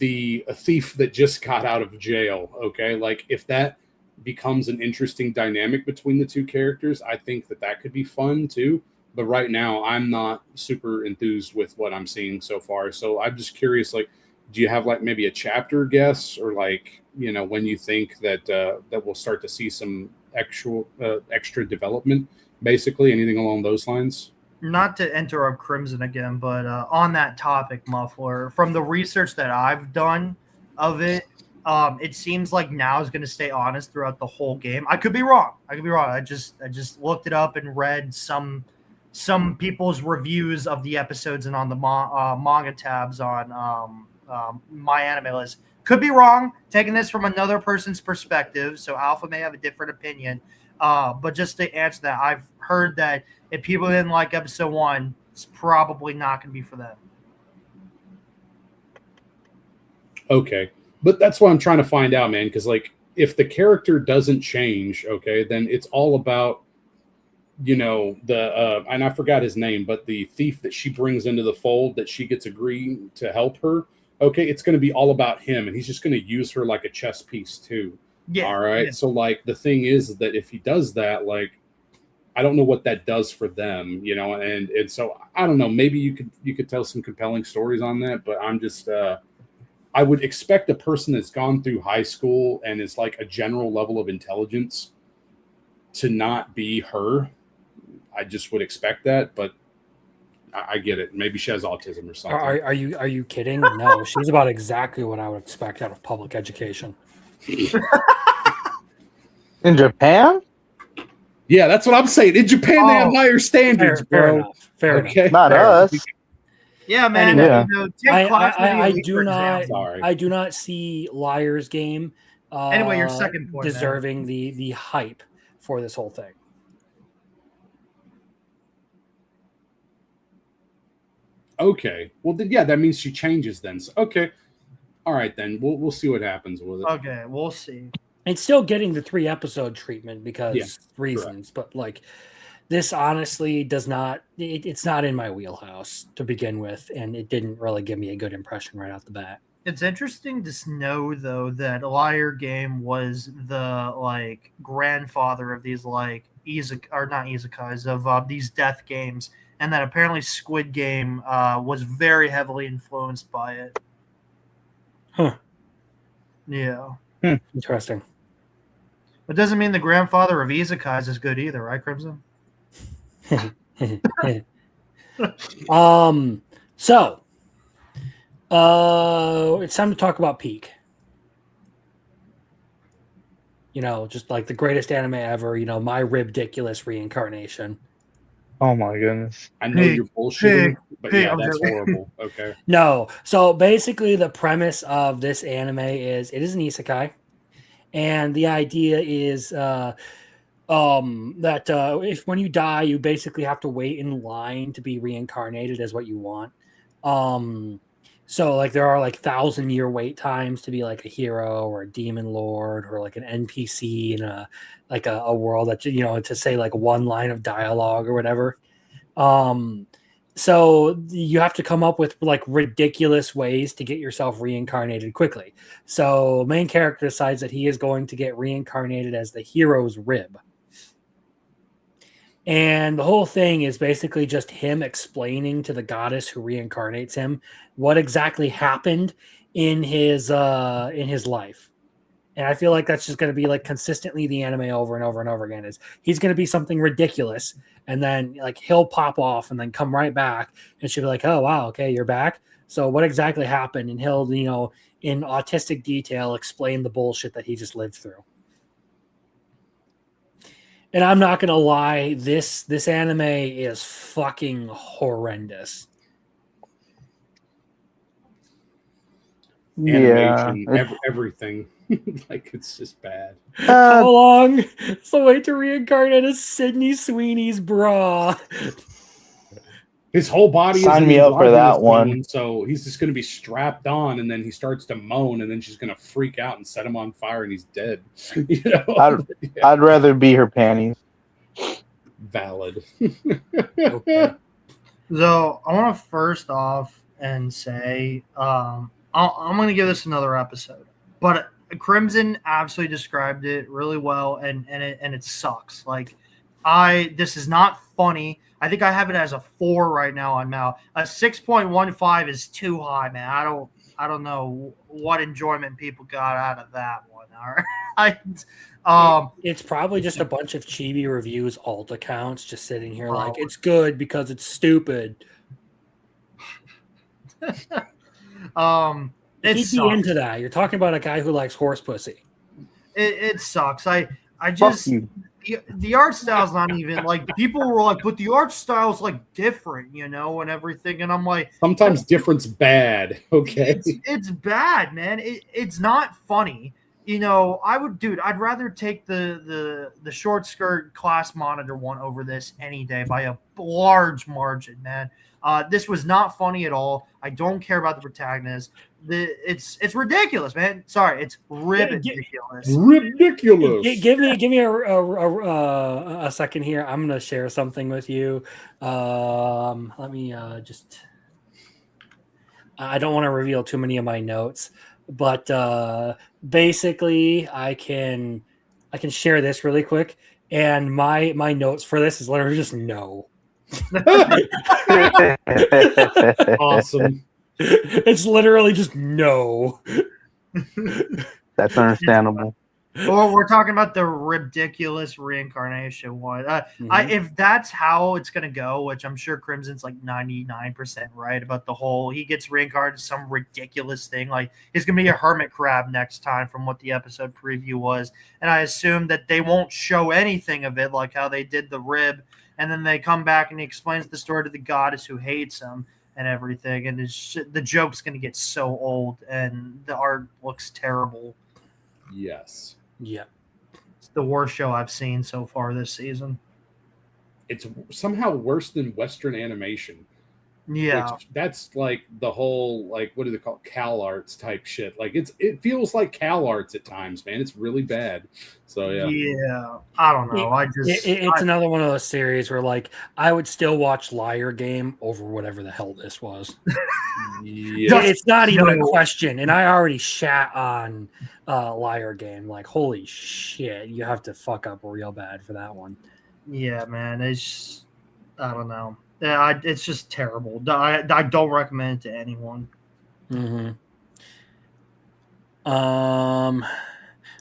a thief that just got out of jail. Okay, if that becomes an interesting dynamic between the two characters, I think that could be fun too. But right now I'm not super enthused with what I'm seeing so far. So I'm just curious, do you have like maybe a chapter guess, or like, you know, when you think that that we'll start to see some extra development, basically anything along those lines? Not to interrupt Crimson again, but on that topic, Muffler, from the research that I've done of it, it seems like Now is going to stay honest throughout the whole game. I could be wrong. I just looked it up and read some people's reviews of the episodes and on the manga tabs on My Anime List. Could be wrong. Taking this from another person's perspective, so Alpha may have a different opinion. But just to answer that, I've heard that if people didn't like episode 1, it's probably not going to be for them. Okay. But that's what I'm trying to find out, man. Because, like, if the character doesn't change, okay, then it's all about, you know, the, and I forgot his name, but the thief that she brings into the fold that she gets agreed to help her. Okay. It's going to be all about him. And he's just going to use her like a chess piece, too. Yeah. All right. Yeah. So, like, the thing is that if he does that, like, I don't know what that does for them, you know, and so I don't know. Maybe you could tell some compelling stories on that, but I'm just I would expect a person that's gone through high school and is like a general level of intelligence to not be her. I just would expect that, but I get it. Maybe she has autism or something. Are you kidding? No, she's about exactly what I would expect out of public education. In Japan? Yeah, that's what I'm saying. In Japan, they have higher standards, bro. Fair enough. Not us. Yeah, man. Anyway. You know, take Classmate I Elite, do for not. example. Sorry. I do not see Liar's Game. Anyway, your second point, man. deserving the hype for this whole thing. Okay. Well, then, yeah, that means she changes then. So, okay. All right, then. We'll see what happens with it. Okay, we'll see. It's still getting the 3-episode treatment because Yeah, reasons, but like this honestly does not. It's not in my wheelhouse to begin with, and it didn't really give me a good impression right out the bat. It's interesting to know, though, that Liar Game was the like grandfather of these like not izakais of these death games, and that apparently Squid Game was very heavily influenced by it. Huh. Yeah. Interesting. It doesn't mean the grandfather of izakais is good either, right, Crimson? So it's time to talk about Peak. You know, just like the greatest anime ever, you know, my ridiculous reincarnation. Oh my goodness. I know Hey, you're bullshitting, but hey, yeah, I'm that's joking. horrible. Okay. No. So basically the premise of this anime is it is an isekai. And the idea is that if when you die, you basically have to wait in line to be reincarnated as what you want. So like there are like 1,000-year wait times to be like a hero or a demon lord or like an NPC in a world that, you know, to say like one line of dialogue or whatever. So you have to come up with like ridiculous ways to get yourself reincarnated quickly. So main character decides that he is going to get reincarnated as the hero's rib. And the whole thing is basically just him explaining to the goddess who reincarnates him what exactly happened in his life. And I feel like that's just going to be like consistently the anime over and over and over again. Is he's going to be something ridiculous, and then like he'll pop off and then come right back, and she'll be like, "Oh wow, okay, you're back. So what exactly happened?" And he'll, you know, in autistic detail, explain the bullshit that he just lived through. And I'm not gonna lie, this anime is fucking horrendous. Animation, Yeah. everything. Like, it's just bad. How long? So wait to reincarnate as Sydney Sweeney's bra. His whole body Sign is me up for androgynous that one. bone, so he's just going to be strapped on, and then he starts to moan, and then she's going to freak out and set him on fire, and he's dead. You know? I'd rather be her panties. Valid. Okay. So I want to first off and say I'm going to give this another episode, but Crimson absolutely described it really well, and it sucks. Like this is not funny. I think I have it as a 4 right now on Mal. A 6.15 is too high, man. I don't know what enjoyment people got out of that one. All right. It's probably just a bunch of chibi reviews alt accounts just sitting here like it's good because it's stupid. It He'd be sucks. into that. You're talking about a guy who likes horse pussy. It sucks. I Fuck just you. the art style's not even like people were like, but the art style's like different, you know, and everything. And I'm like, Sometimes difference bad. Okay. it's bad, man. It's not funny. You know, I'd rather take the short skirt class monitor one over this any day by a large margin, man. This was not funny at all. I don't care about the protagonist. It's ridiculous, man. Sorry, it's ridiculous. Ridiculous. Give me a second here. I'm gonna share something with you. Let me just. I don't want to reveal too many of my notes, but basically, I can share this really quick. And my notes for this is literally just no. Awesome. It's literally just no. That's understandable. Or we're talking about the ridiculous reincarnation one. If that's how it's gonna go, which I'm sure Crimson's like 99% right about the whole, he gets reincarnated to some ridiculous thing. Like he's gonna be a hermit crab next time, from what the episode preview was. And I assume that they won't show anything of it, like how they did the rib, and then they come back and he explains the story to the goddess who hates him and everything. And the joke's gonna get so old, and the art looks terrible. Yes. Yeah. It's the worst show I've seen so far this season. It's somehow worse than Western animation. Yeah. Which, that's like the whole, like, what do they call it? Cal Arts type shit. Like it feels like Cal Arts at times, man. It's really bad. So Yeah. I don't know. It's another one of those series where like I would still watch Liar Game over whatever the hell this was. Yeah. It's not even a question. And I already shat on Liar Game. Like, holy shit, you have to fuck up real bad for that one. Yeah, man. It's I don't know. Yeah, it's just terrible. I don't recommend it to anyone. Mm-hmm.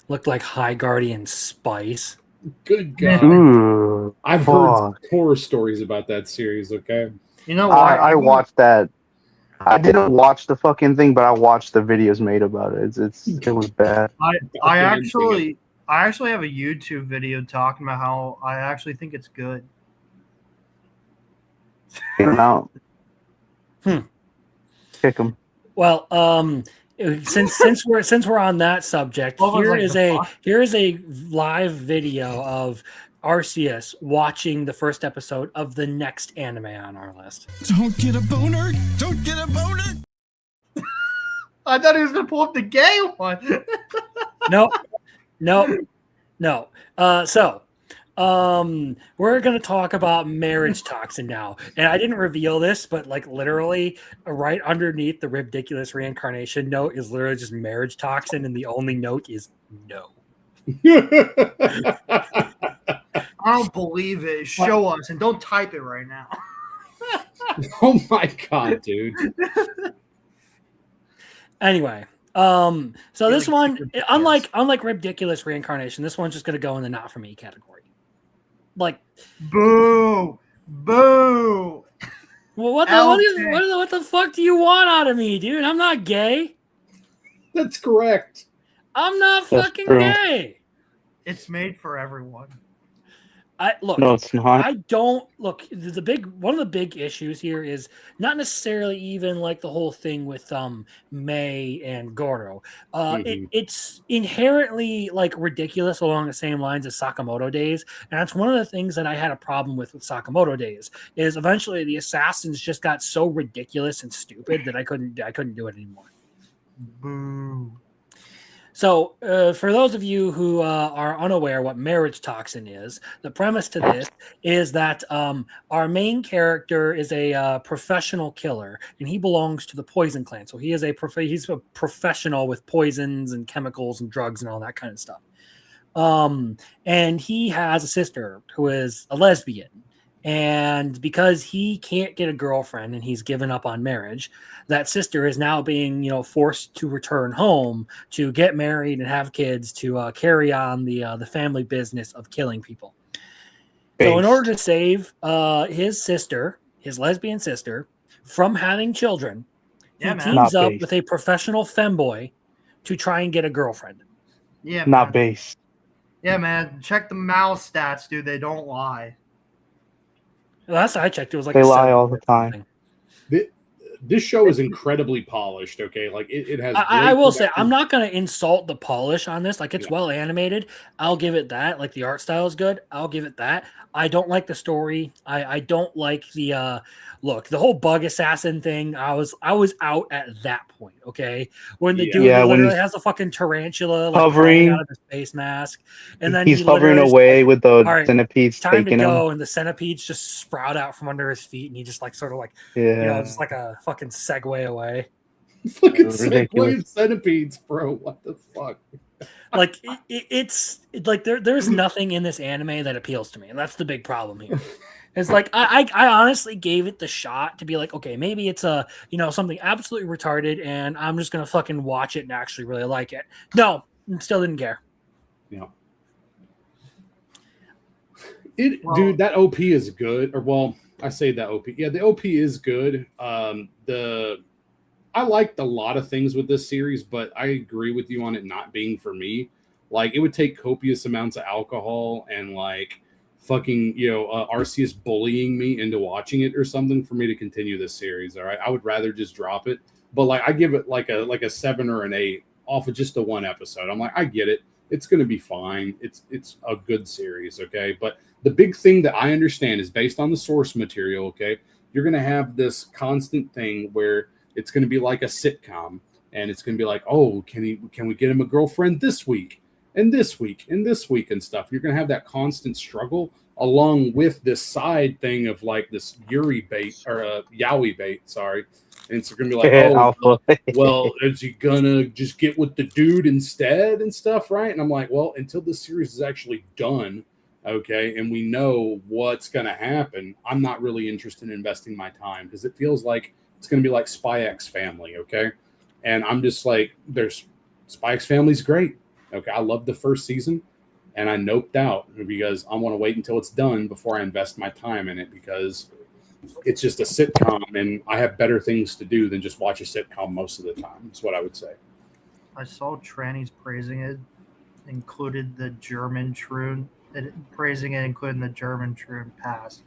Looked like High Guardian Spice. Good God. Ooh, I've heard fuck. horror stories about that series, okay? You know what? I watched that. I didn't watch the fucking thing, but I watched the videos made about it. It was bad. I actually have a YouTube video talking about how I actually think it's good. Get him out. Kick him. Well, since we're on that subject, What was, here like, is the a live video of Arceus watching the first episode of the next anime on our list. Don't get a boner. Don't get a boner. I thought he was gonna pull up the gay one. No. So we're going to talk about marriage toxin now. And I didn't reveal this, but like literally right underneath the ridiculous reincarnation note is literally just marriage toxin. And the only note is no. I don't believe it. Show us, and don't type it right now. Oh my God, dude. Anyway, so this like one, secret unlike ridiculous reincarnation, this one's just going to go in the not for me category. Like, Boo! Boo! well, what the fuck do you want out of me, dude? I'm not gay. That's correct. I'm not That's fucking true. gay. It's made for everyone. No, it's not. I don't look. One of the big issues here is not necessarily even like the whole thing with May and Goro. It's inherently like ridiculous along the same lines as Sakamoto Days, and that's one of the things that I had a problem with Sakamoto Days. Is eventually the assassins just got so ridiculous and stupid that I couldn't do it anymore. Boo! So, for those of you who are unaware what marriage toxin is, the premise to this is that our main character is a professional killer, and he belongs to the Poison Clan. So he's a professional with poisons and chemicals and drugs and all that kind of stuff. And he has a sister who is a lesbian, And because he can't get a girlfriend and he's given up on marriage, that sister is now being, forced to return home to get married and have kids to carry on the family business of killing people. So in order to save his sister, his lesbian sister, from having children, he Yeah, man. teams Not up based. with a professional femboy to try and get a girlfriend. Yeah, Not man. based. Yeah, man. Check the mouse stats, dude. They don't lie. Last I checked, it was like They a lie 7 all the or time. something. This show is incredibly polished. Okay, like it has. I great will say, production. I'm not going to insult the polish on this. Like, it's Yeah. well animated. I'll give it that. Like, the art style is good. I'll give it that. I don't like the story. I don't like the look. The whole bug assassin thing. I was out at that point. Okay, when the Yeah. dude Yeah, when literally he's has a fucking tarantula like hovering- crawling out of his face mask, and then He's he hovering literally is away like, with the "All right, centipedes time to taking him. go," and the centipedes just sprout out from under his feet, and he just like sort of like Yeah. just like a fucking segue away. Fucking Ridiculous. segway centipedes, bro. What the fuck? Like it's like there's nothing in this anime that appeals to me, and that's the big problem here. It's like I honestly gave it the shot to be like, okay, maybe it's a something absolutely retarded, and I'm just gonna fucking watch it and actually really like it. No, still didn't care. Well- Dude, that OP is good. Or well, I say that OP. Yeah, the OP is good. I liked a lot of things with this series, but I agree with you on it not being for me. Like, it would take copious amounts of alcohol and like fucking Arceus bullying me into watching it or something for me to continue this series. All right, I would rather just drop it. But like, I give it like a 7 or an 8 off of just the one episode. I'm like, I get it. It's gonna be fine. It's a good series, okay. But the big thing that I understand is based on the source material. Okay, you're gonna have this constant thing where it's going to be like a sitcom, and it's going to be like, oh, can we get him a girlfriend this week and this week and this week and stuff. You're going to have that constant struggle along with this side thing of like this Yuri bait or Yaoi bait. Sorry. And it's going to be like, oh, Alpha. well, is he gonna just get with the dude instead and stuff, right? And I'm like, well, until this series is actually done, okay, and we know what's gonna happen, I'm not really interested in investing my time because it feels like it's gonna be like Spy X Family, okay? And I'm just like, there's Spy X Family's great, okay? I loved the first season, and I noped out because I want to wait until it's done before I invest my time in it because it's just a sitcom, and I have better things to do than just watch a sitcom most of the time. That's what I would say. I saw trannies praising it, included the German Troon. Praising it, including the German Troon pass.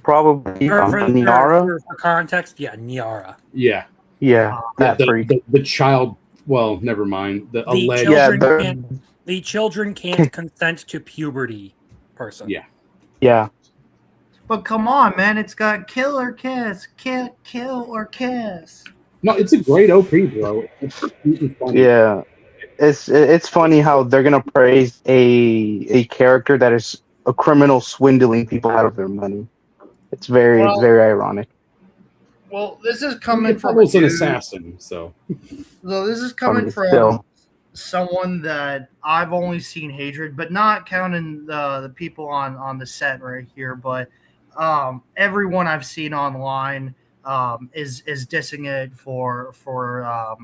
Probably Niara. For context, yeah, Niara. Yeah, Yeah, that the, freak. the child. Well, never mind. The alleged. children Yeah, can't, the children can't consent to puberty person. Yeah. Yeah. But come on, man, it's got kill or kiss, kill or kiss. No, it's a great OP, bro. It's completely funny. Yeah. It's funny how they're gonna praise a character that is a criminal swindling people out of their money. It's very ironic. Well, this is coming It's from a almost an dude- assassin. So So this is coming from Still. someone that I've only seen hatred, but not counting the people on the set right here, but everyone I've seen online is dissing it for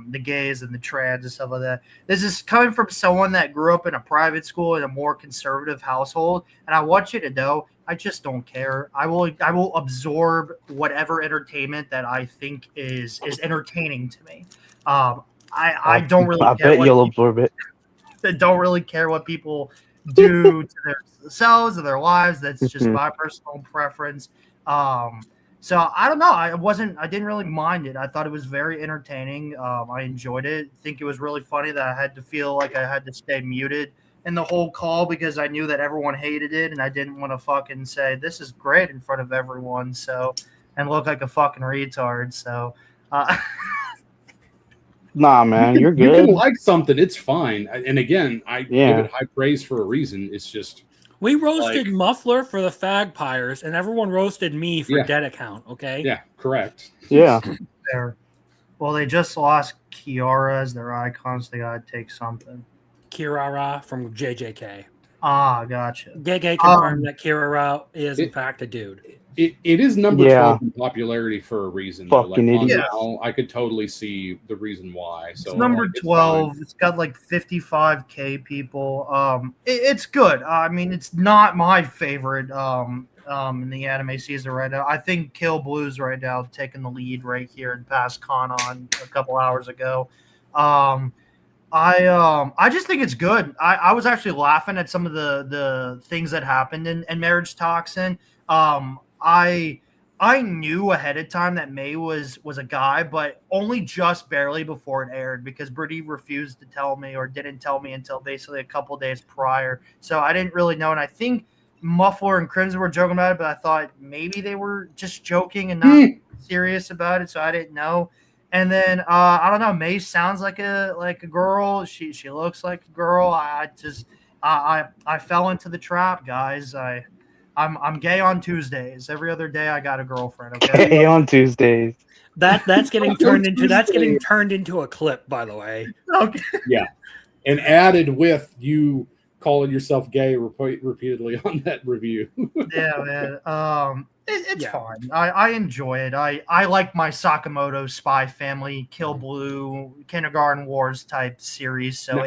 the gays and the trans and stuff like that. This is coming from someone that grew up in a private school in a more conservative household, and I want you to know I just don't care. I will absorb whatever entertainment that I think is entertaining to me. I don't really I care bet what you'll people- absorb it. that don't really care what people do to themselves and their lives. That's just Mhm. my personal preference. So I don't know. I didn't really mind it. I thought it was very entertaining. I enjoyed it. I think it was really funny that I had to feel like I had to stay muted in the whole call because I knew that everyone hated it and I didn't want to fucking say this is great in front of everyone. So, and look like a fucking retard. So, Nah, man, you're you good. can like something, it's fine. And again, I give Yeah. it high praise for a reason. It's just We roasted Like- Muffler for the Fag Pyres, and everyone roasted me for Yeah. Dead Account. Okay. yeah, correct. Yeah. there. Well, they just lost Kiara as their icons. They gotta take something. Kirara from JJK. Ah, gotcha. Gege confirmed Um, that Kira Rao is in it- fact a dude. It is number Yeah. 12 in popularity for a reason. Though. Like Fucking on idiot. Mal, I could totally see the reason why. It's So number like, it's 12. fine. It's got like 55K people. It's good. I mean, it's not my favorite in the anime season right now. I think Kill Blue's right now taking the lead right here and past Kanon a couple hours ago. I just think it's good. I was actually laughing at some of the things that happened in Marriage Toxin. I knew ahead of time that May was a guy, but only just barely before it aired because Brittany refused to tell me or didn't tell me until basically a couple days prior. So I didn't really know. And I think Muffler and Crimson were joking about it, but I thought maybe they were just joking and not serious about it. So I didn't know. And then I don't know. May sounds like a girl. She looks like a girl. I fell into the trap, guys. I'm gay on Tuesdays. Every other day I got a girlfriend. Okay. Hey, on Tuesdays. That's getting turned into a clip, by the way. Okay. And added with you calling yourself gay repeatedly on that review. Yeah, man. It's Yeah. fine. I enjoy it. I like my Sakamoto Spy Family, Kill Blue, Kindergarten Wars type series. So No.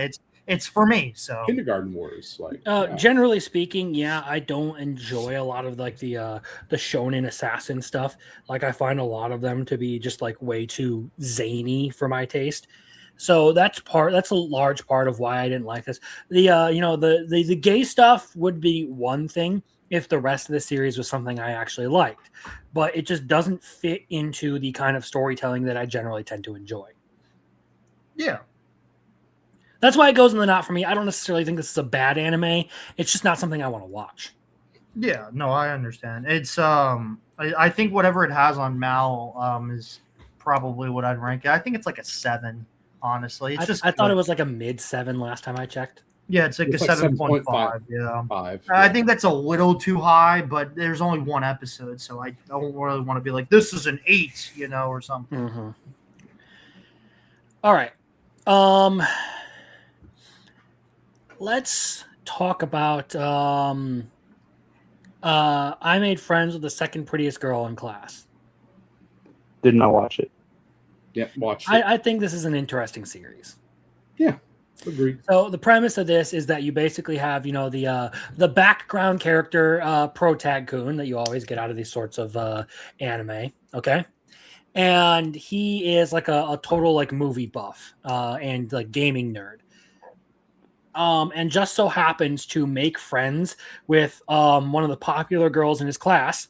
it's for me. So Kindergarten Wars, like yeah. Generally speaking, yeah, I don't enjoy a lot of like the shonen assassin stuff. Like I find a lot of them to be just like way too zany for my taste. So that's a large part of why I didn't like this. The the gay stuff would be one thing if the rest of the series was something I actually liked, but it just doesn't fit into the kind of storytelling that I generally tend to enjoy. yeah. That's why it goes in the not for me. I don't necessarily think this is a bad anime. It's just not something I want to watch. Yeah, no, I understand. It's I think whatever it has on Mal is probably what I'd rank it. I think it's like a 7, honestly. It's I thought it was like a mid 7 last time I checked. yeah, it's like It's a like 7.5. Yeah. 5. I think that's a little too high, but there's only one episode, so I don't really want to be like this is an 8, or something. Mm-hmm. All right. Let's talk about I made friends with the second prettiest girl in class. Did not watch it. Yeah, watch it. I think this is an interesting series. Agreed. So the premise of this is that you basically have, the background character Protag-kun that you always get out of these sorts of anime, okay? And he is like a total like movie buff and like gaming nerd. And just so happens to make friends with one of the popular girls in his class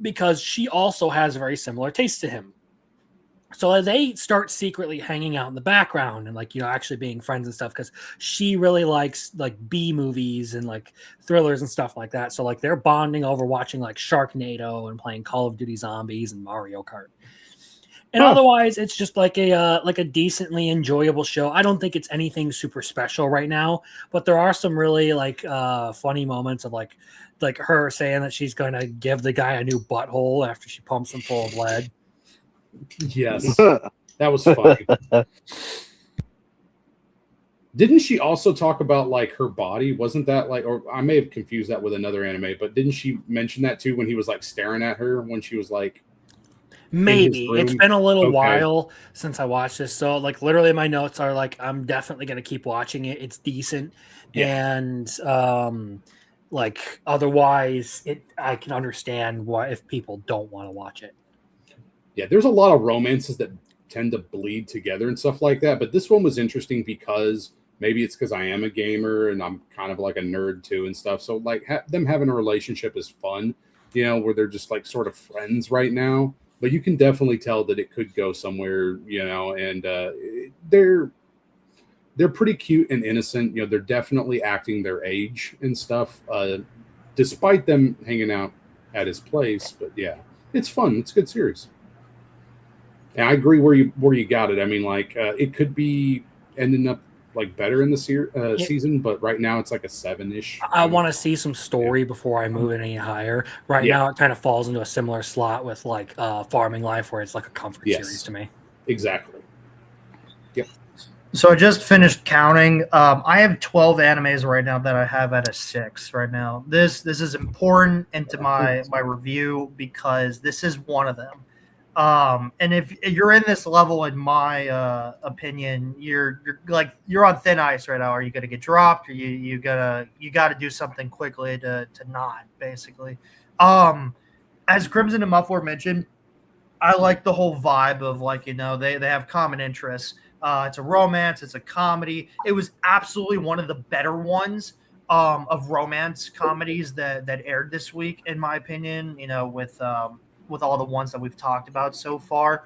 because she also has very similar tastes to him. So they start secretly hanging out in the background and actually being friends and stuff because she really likes like B movies and like thrillers and stuff like that. So like they're bonding over watching like Sharknado and playing Call of Duty Zombies and Mario Kart. And otherwise, it's just like a decently enjoyable show. I don't think it's anything super special right now, but there are some really funny moments of like her saying that she's going to give the guy a new butthole after she pumps him full of lead. Yes, that was funny. Didn't she also talk about like her body? Wasn't that like, or I may have confused that with another anime, but didn't she mention that too when he was like staring at her when she was like, maybe it's been a little Okay. while since I watched this, so like literally my notes are like I'm definitely going to keep watching it. It's decent, and like otherwise, I can understand why if people don't want to watch it. Yeah, there's a lot of romances that tend to bleed together and stuff like that. But this one was interesting because maybe it's because I am a gamer and I'm kind of like a nerd too and stuff. So like them having a relationship is fun, where they're just like sort of friends right now. But you can definitely tell that it could go somewhere, and they're pretty cute and innocent. They're definitely acting their age and stuff, despite them hanging out at his place. But yeah, it's fun. It's a good series. And I agree where you got it. I mean, like it could be ending up like better in the season, but right now it's like a 7-ish. I want to see some story before I move it any higher. Right now, it kind of falls into a similar slot with like Farming Life, where it's like a comfort series to me. Exactly. Yep. So I just finished counting. I have 12 animes right now that I have at a 6 right now. This is important into my review because this is one of them. And if you're in this level, in my opinion, you're on thin ice right now. Are you gonna get dropped? Or you got to do something quickly to not basically. As Crimson and Muffler mentioned, I like the whole vibe of they have common interests. It's a romance, it's a comedy. It was absolutely one of the better ones of romance comedies that aired this week, in my opinion. With all the ones that we've talked about so far.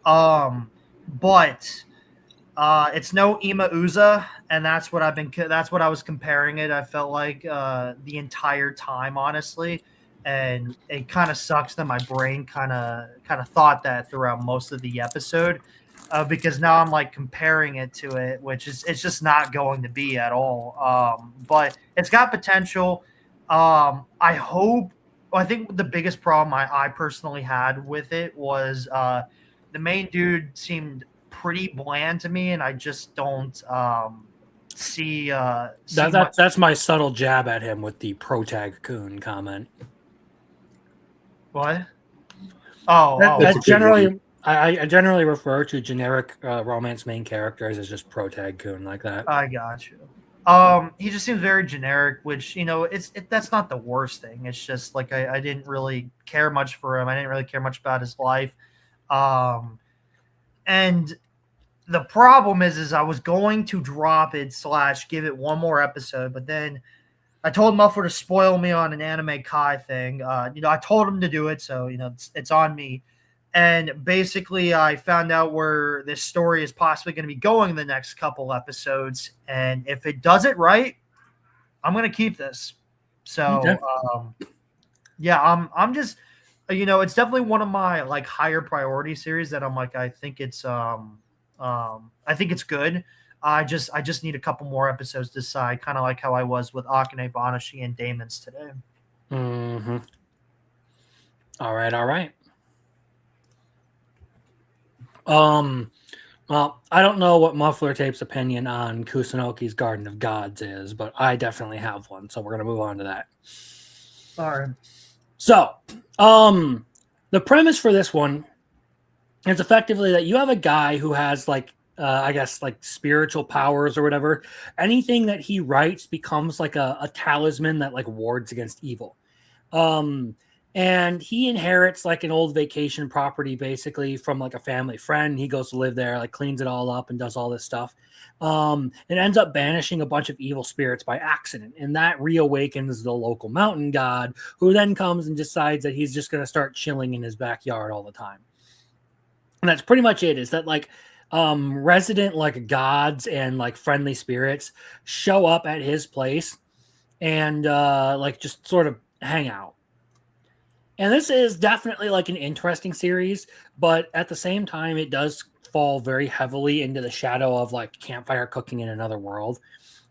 But it's no Ima Uza, and that's what I was comparing it. I felt like the entire time, honestly, and it kind of sucks that my brain kind of thought that throughout most of the episode, because now I'm like comparing it to it, which is it's just not going to be at all. But it's got potential. I hope. I think the biggest problem I personally had with it was the main dude seemed pretty bland to me, and I just don't see. That's my subtle jab at him with the protag coon comment. What? Oh, That's a good generally one. I generally refer to generic romance main characters as just protag coon like that. I got you. He just seems very generic, which that's not the worst thing. It's just like I didn't really care much for him. I didn't really care much about his life. And the problem is I was going to drop it / give it one more episode, but then I told Muffler to spoil me on an Anime Kai thing. I told him to do it, so it's on me. And basically, I found out where this story is possibly going to be going in the next couple episodes. And if it does it right, I'm going to keep this. So, Okay. yeah, I'm just, it's definitely one of my like higher priority series that I'm like, I think it's good. I just need a couple more episodes to decide, kind of like how I was with Akane Banashi and Damon's today. Mm-hmm. All right. Well, I don't know what Muffler Tape's opinion on Kusunoki's Garden of Gods is, but I definitely have one, so we're gonna move on to that. All right. So, the premise for this one is effectively that you have a guy who has I guess like spiritual powers or whatever. Anything that he writes becomes like a talisman that like wards against evil. And he inherits like an old vacation property basically from like a family friend. He goes to live there, like cleans it all up and does all this stuff. And ends up banishing a bunch of evil spirits by accident. And that reawakens the local mountain god, who then comes and decides that he's just going to start chilling in his backyard all the time. And that's pretty much it, is that like resident like gods and like friendly spirits show up at his place and like just sort of hang out. And this is definitely like an interesting series, but at the same time, it does fall very heavily into the shadow of like Campfire Cooking in Another World,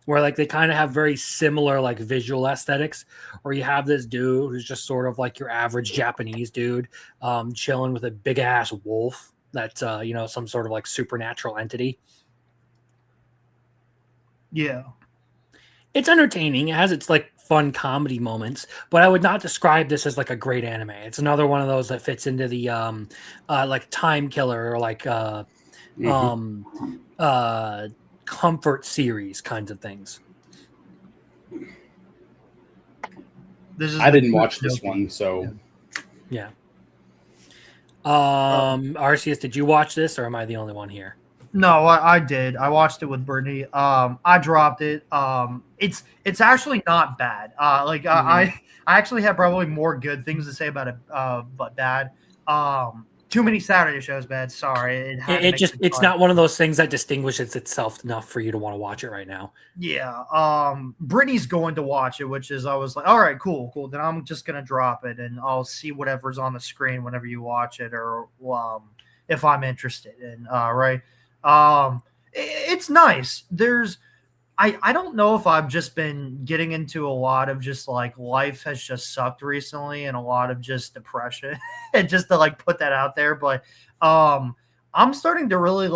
where like they kind of have very similar like visual aesthetics, where you have this dude who's just sort of like your average Japanese dude chilling with a big ass wolf that's some sort of like supernatural entity. Yeah. It's entertaining. It has its like fun comedy moments, but I would not describe this as like a great anime. It's another one of those that fits into the like time killer or like comfort series kinds of things. I didn't watch this one, so yeah. Arceus, did you watch this, or am I the only one here? No, I did. I watched it with Brittany. I dropped it. It's actually not bad. I actually have probably more good things to say about it, but bad. Too many Saturday shows, bad. Sorry. It's not one of those things that distinguishes itself enough for you to want to watch it right now. Yeah. Brittany's going to watch it, I was like, all right, cool. Then I'm just gonna drop it and I'll see whatever's on the screen whenever you watch it, or if I'm interested in. Right. It's nice. I don't know if I've just been getting into a lot of just like life has just sucked recently and a lot of just depression and just to like put that out there. But I'm starting to really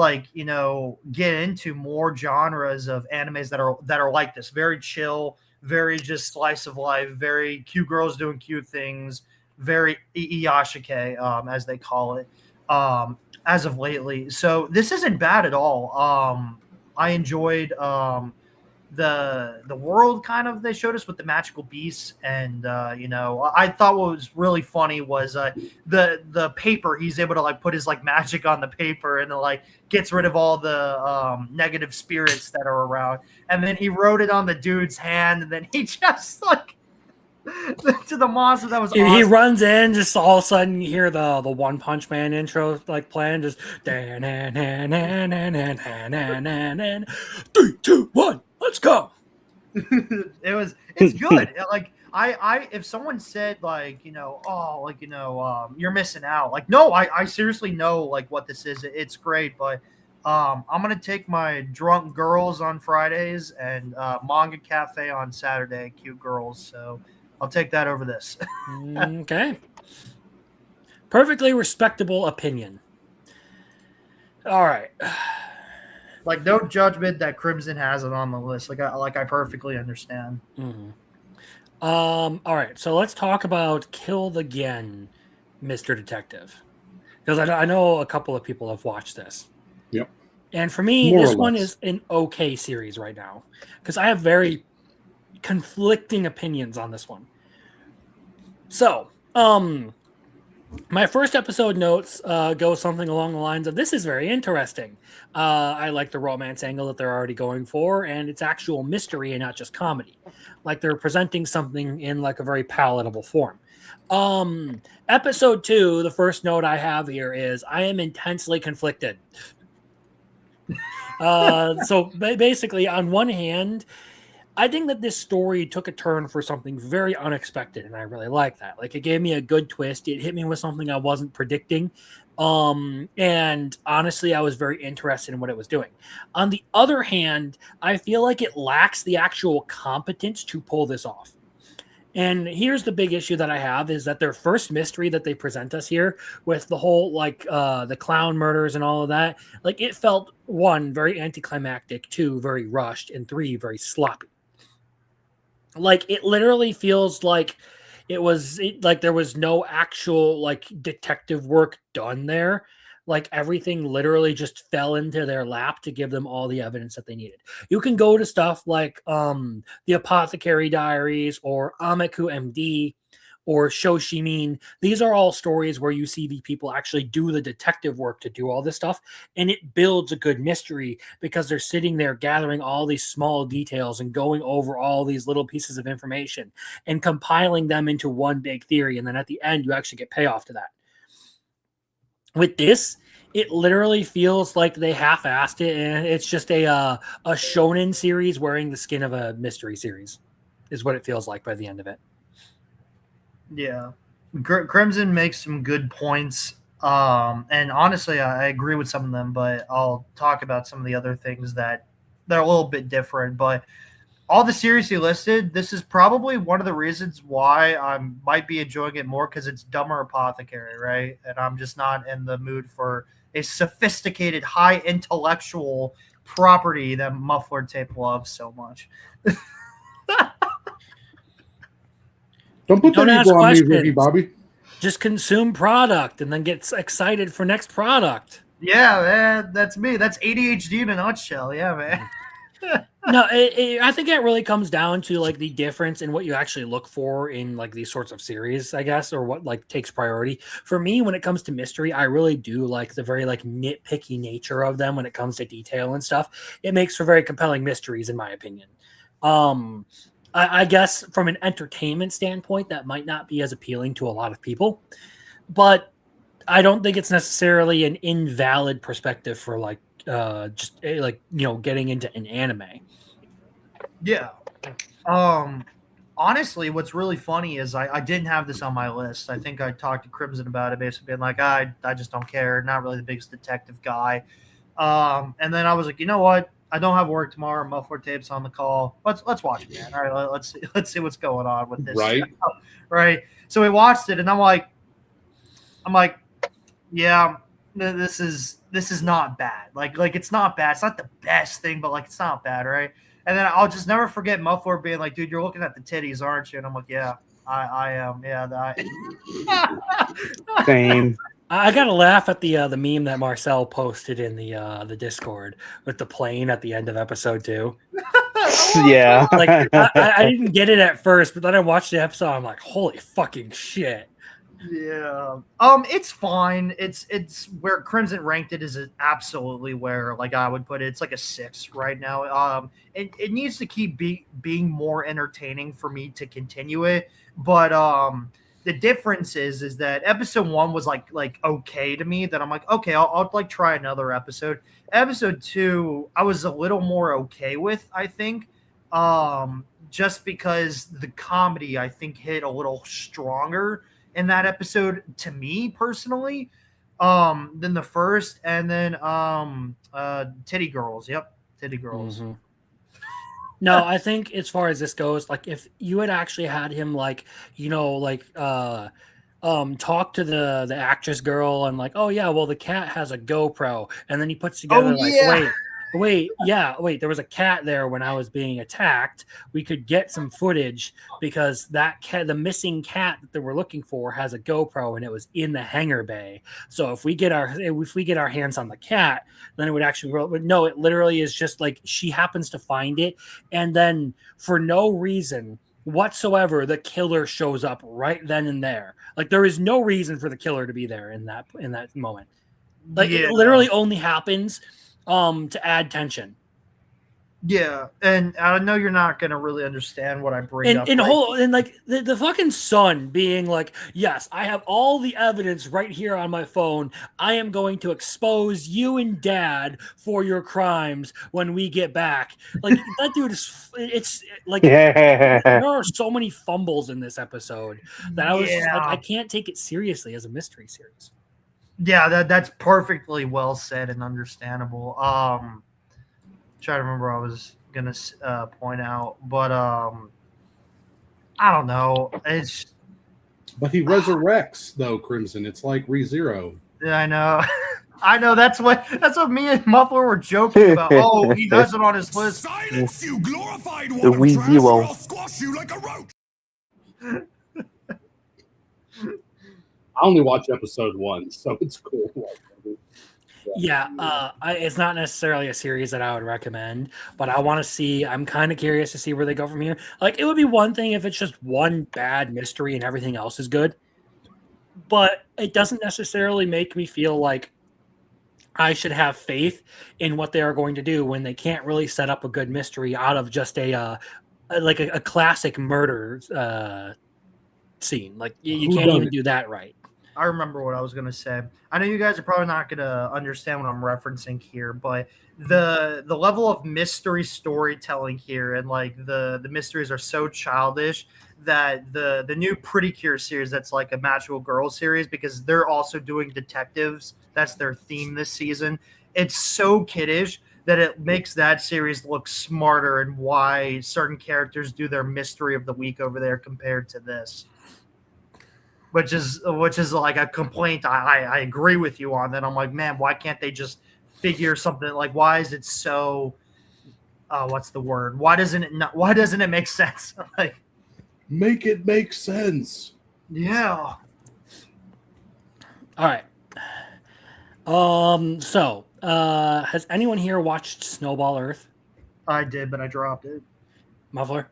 get into more genres of animes that are like this, very chill, very just slice of life, very cute girls doing cute things, very iyashike, as they call it, as of lately. So this isn't bad at all. I enjoyed the world kind of they showed us with the magical beasts, and I thought what was really funny was the paper. He's able to put his magic on the paper, and gets rid of all the negative spirits that are around, and then he wrote it on the dude's hand, and then he just to the monster. That was He awesome. runs in, just all of a sudden you hear the One Punch Man intro playing, just 3, 2, 1, let's go. It's good. I if someone said you're missing out, no, I seriously know what this is. It's great, but I'm gonna take my drunk girls on Fridays and manga cafe on Saturday, cute girls. So I'll take that over this. Okay. Perfectly respectable opinion. All right. No judgment that Crimson has it on the list. I perfectly understand. Mhm. All right. So let's talk about Kill the Gen, Mr. Detective. Because I know a couple of people have watched this. Yep. And for me, More or this one less. is an okay series right now. Because I have very conflicting opinions on this one. So, my first episode notes go something along the lines of, this is very interesting. I like the romance angle that they're already going for, and it's actual mystery and not just comedy. They're presenting something in a very palatable form. Episode 2, the first note I have here is, I am intensely conflicted. So basically, on one hand, I think that this story took a turn for something very unexpected, and I really like that. It gave me a good twist. It hit me with something I wasn't predicting. And honestly, I was very interested in what it was doing. On the other hand, I feel like it lacks the actual competence to pull this off. And here's the big issue that I have is that their first mystery that they present us here with the whole the clown murders and all of that, it felt, 1, very anticlimactic, 2, very rushed, and 3, very sloppy. It literally feels like there was no actual detective work done there. Everything literally just fell into their lap to give them all the evidence that they needed. You can go to stuff like the Apothecary Diaries or Amiku MD or Shoshimin. These are all stories where you see the people actually do the detective work to do all this stuff, and it builds a good mystery because they're sitting there gathering all these small details and going over all these little pieces of information and compiling them into one big theory, and then at the end you actually get payoff to that. With this, it literally feels like they half-assed it, and it's just a shonen series wearing the skin of a mystery series is what it feels like by the end of it. Yeah, Crimson makes some good points, and honestly, I agree with some of them. But I'll talk about some of the other things that they're a little bit different. But all the series he listed, this is probably one of the reasons why I might be enjoying it more, because it's dumber Apothecary, right? And I'm just not in the mood for a sophisticated, high intellectual property that Muffler Tape loves so much. Don't put Don't that ask ego on me, questions. Ricky Bobby. Just consume product and then get excited for next product. Yeah, man, that's me. That's ADHD in a nutshell. Yeah, man. No, I think it really comes down to the difference in what you actually look for in these sorts of series, I guess, or what takes priority. For me, when it comes to mystery, I really do like the very nitpicky nature of them when it comes to detail and stuff. It makes for very compelling mysteries, in my opinion. I guess from an entertainment standpoint, that might not be as appealing to a lot of people, but I don't think it's necessarily an invalid perspective for getting into an anime. Yeah. Honestly, what's really funny is I didn't have this on my list. I think I talked to Crimson about it, basically being like, I just don't care. Not really the biggest detective guy. And then I was like, you know what? I don't have work tomorrow. Muffler Tape's on the call. Let's watch it, man. All right, let's see what's going on with this. Right. Right. So we watched it, and I'm like, yeah, this is not bad. Like it's not bad. It's not the best thing, but like it's not bad, right? And then I'll just never forget Muffler being like, "Dude, you're looking at the titties, aren't you?" And I'm like, "Yeah, I am. Yeah, Same. I gotta laugh at the meme that Marcel posted in the Discord with the plane at the end of episode 2. Yeah. Like I didn't get it at first, but then I watched the episode. I'm like, holy fucking shit! Yeah. It's fine. It's where Crimson ranked it is absolutely where like I would put it. It's like a 6 right now. It needs to keep being more entertaining for me to continue it. But the difference is that episode 1 was like okay to me. That I'm like, okay, I'll like try another episode. Episode 2, I was a little more okay with, I think. Just because the comedy I think hit a little stronger in that episode to me personally than the first. And then Titty Girls. Yep, Titty Girls. Mhm. No, I think as far as this goes, like if you had actually had him like, talk to the actress girl and like, oh yeah, well the cat has a GoPro, and then he puts together wait, there was a cat there when I was being attacked. We could get some footage because that cat, the missing cat that they were looking for, has a GoPro and it was in the hangar bay. So if we get our hands on the cat, then it would actually roll. But no, it literally is just like she happens to find it, and then for no reason whatsoever, the killer shows up right then and there. Like there is no reason for the killer to be there in that moment. Like it literally only happens to add tension. Yeah, and I know you're not gonna really understand what I bring up. And like the fucking son being like, yes, I have all the evidence right here on my phone. I am going to expose you and dad for your crimes when we get back. Like that dude it's like Yeah. there are so many fumbles in this episode that I was just like, I can't take it seriously as a mystery series. Yeah, that's perfectly well said and understandable. Try to remember what I was gonna point out, but I don't know. It's But he resurrects though, Crimson. It's like ReZero. yeah, I know. I know that's what me and Muffler were joking about. Oh, he has it on his list. Silence, you glorified The one Wee trash, Zero. or I'll squash you like a roach. I only watch episode 1, so it's cool. Yeah, it's not necessarily a series that I would recommend, but I want to see. I'm kind of curious to see where they go from here. Like, it would be one thing if it's just one bad mystery and everything else is good, but it doesn't necessarily make me feel like I should have faith in what they are going to do when they can't really set up a good mystery out of just a classic murder scene. Like, you can't even do that right. I remember what I was going to say. I know you guys are probably not going to understand what I'm referencing here, but the level of mystery storytelling here and like the mysteries are so childish that the new Pretty Cure series, that's like a Magical Girl series, because they're also doing detectives. That's their theme this season. It's so kiddish that it makes that series look smarter and why certain characters do their mystery of the week over there compared to this. Which is like a complaint I agree with you on. That I'm like, man, why can't they just figure something? Like, why is it so? What's the word? Why doesn't it make sense? Like, Make it make sense. yeah. All right. So, has anyone here watched Snowball Earth? I did, but I dropped it. Muffler?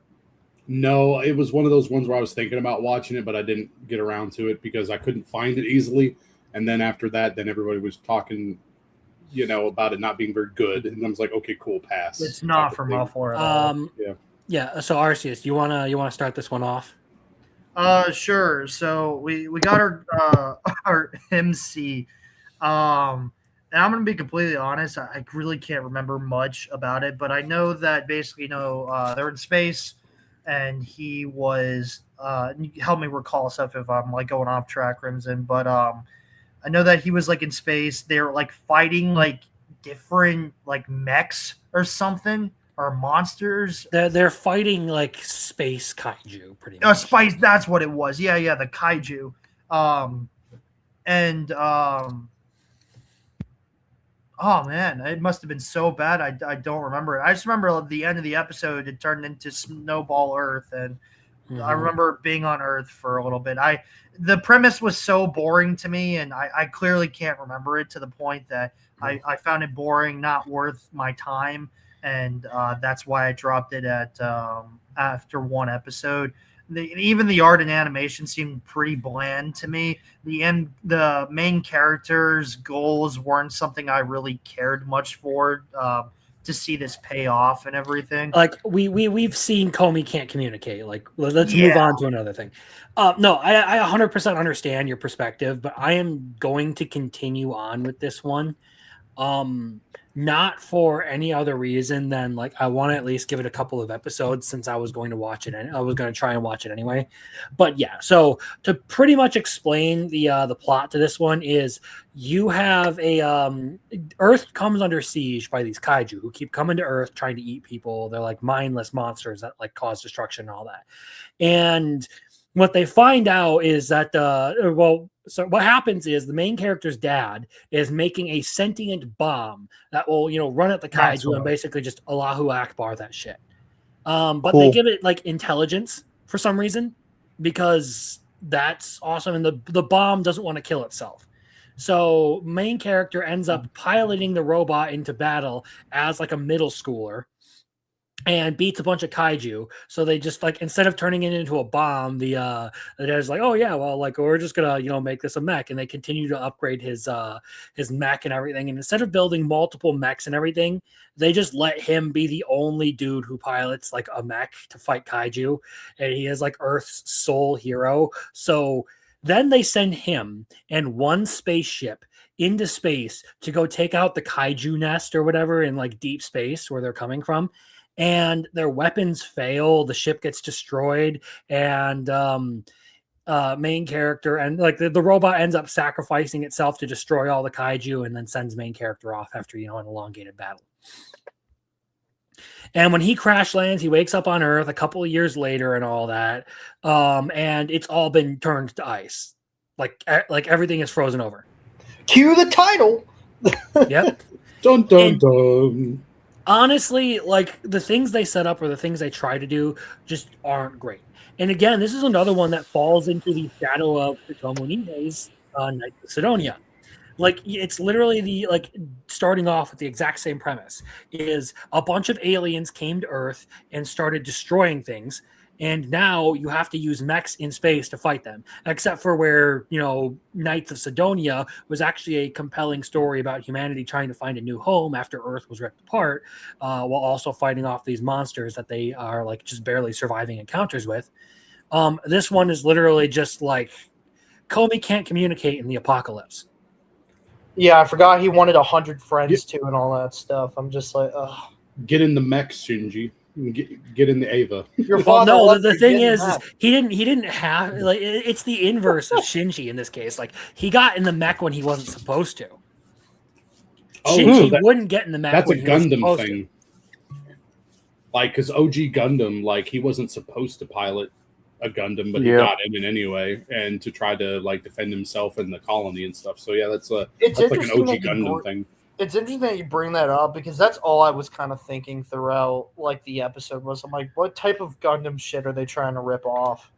No, it was one of those ones where I was thinking about watching it, but I didn't get around to it because I couldn't find it easily. And then after that, then everybody was talking, about it not being very good. And I was like, okay, cool, pass. It's not for Muffler at all. Yeah. So Arceus, you wanna start this one off? Sure. So we got our MC. And I'm gonna be completely honest. I really can't remember much about it, but I know that basically, they're in space, and he was. Help me recall stuff if I'm like going off track, Crimson. But I know that he was like in space. They're like fighting like different like mechs or something. Or monsters. They're fighting like space kaiju, pretty much. Spice. That's what it was. Yeah, the kaiju. Oh man, it must have been so bad. I don't remember it. I just remember at the end of the episode, it turned into Snowball Earth, and I Mhm. remember being on Earth for a little bit. The premise was so boring to me, and I clearly can't remember it to the point that I found it boring, not worth my time, and that's why I dropped it at after one episode. Even the art and animation seemed pretty bland to me. The main character's goals weren't something I really cared much for. To see this pay off and everything. Like we've seen Comey can't communicate. Like let's move Yeah. on to another thing. No, I 100% understand your perspective, but I am going to continue on with this one. Not for any other reason than like I want to at least give it a couple of episodes since I was going to watch it and I was going to try and watch it anyway. But yeah, so to pretty much explain the plot to this one is you have a Earth comes under siege by these kaiju who keep coming to Earth trying to eat people. They're like mindless monsters that like cause destruction and all that. And what they find out is that so what happens is the main character's dad is making a sentient bomb that will, run at the That's kaiju and right. basically just Allahu Akbar that shit. But they Cool. give it like intelligence for some reason because that's awesome. And the bomb doesn't want to kill itself. So main character ends up piloting the robot into battle as like a middle schooler and beats a bunch of kaiju. So they just like instead of turning it into a bomb, the dad's like, oh yeah, well, like we're just gonna make this a mech, and they continue to upgrade his mech and everything. And instead of building multiple mechs and everything, they just let him be the only dude who pilots like a mech to fight kaiju, and he is like Earth's sole hero. So then they send him and one spaceship into space to go take out the kaiju nest or whatever in like deep space where they're coming from, and their weapons fail, the ship gets destroyed, and main character and like the robot ends up sacrificing itself to destroy all the kaiju and then sends main character off after an elongated battle. And when he crash lands, he wakes up on Earth a couple of years later and all that, and it's all been turned to ice, like everything is frozen over. Cue the title. Yep. Dun dun And- dun. Honestly, like the things they set up or the things they try to do just aren't great. And again, this is another one that falls into the shadow of Hitomo Nine's Knights of Sidonia. Like it's literally the like starting off with the exact same premise is a bunch of aliens came to Earth and started destroying things. And now you have to use mechs in space to fight them, except for where, Knights of Sidonia was actually a compelling story about humanity trying to find a new home after Earth was ripped apart, while also fighting off these monsters that they are like just barely surviving encounters with. This one is literally just like Comey can't communicate in the apocalypse. Yeah, I forgot he wanted 100 friends too and all that stuff. I'm just like, ugh. Get in the mech, Shinji. Get in the Ava. Your Well, father no, left the you thing getting is that. he didn't have like it's the inverse of Shinji in this case. Like he got in the mech when he wasn't supposed to. Oh, Shinji that- wouldn't get in the mech. That's a when he was Gundam supposed to. thing. Like, because OG Gundam, like, he wasn't supposed to pilot a Gundam, but he Yeah. got in it anyway, and to try to like defend himself in the colony and stuff. So yeah, that's like an interesting OG that you Gundam br- thing. It's interesting that you bring that up because that's all I was kind of thinking throughout like the episode was I'm like, what type of Gundam shit are they trying to rip off?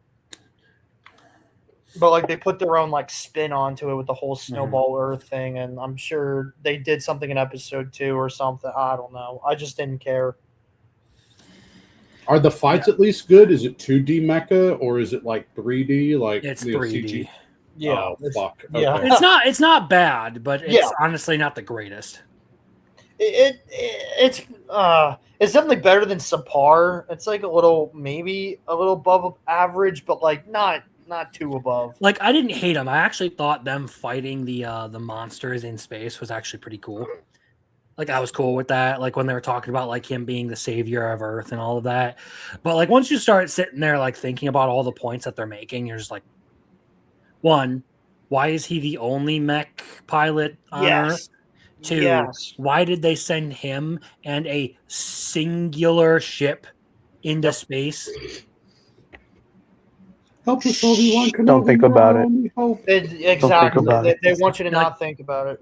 But like they put their own like spin onto it with the whole Snowball Earth thing, and I'm sure they did something in episode 2 or something. I don't know. I just didn't care. Are the fights at least good? Is it 2D mecha or is it like 3D? Like It's you know, 3D. Yeah. Oh, fuck. Yeah. Okay. It's not bad, but it's Yeah. honestly not the greatest. It's definitely better than subpar. It's like maybe a little above average, but like not too above. Like I didn't hate them. I actually thought them fighting the monsters in space was actually pretty cool. Like I was cool with that. Like when they were talking about like him being the savior of Earth and all of that. But like once you start sitting there like thinking about all the points that they're making, you're just like, one, why is he the only mech pilot on Earth? Two, Yes. why did they send him and a singular ship into space? Help us, Obi-Wan Kenobi. Don't think You're about our it. only hope. Exactly. about They it. want you to Like- not think about it.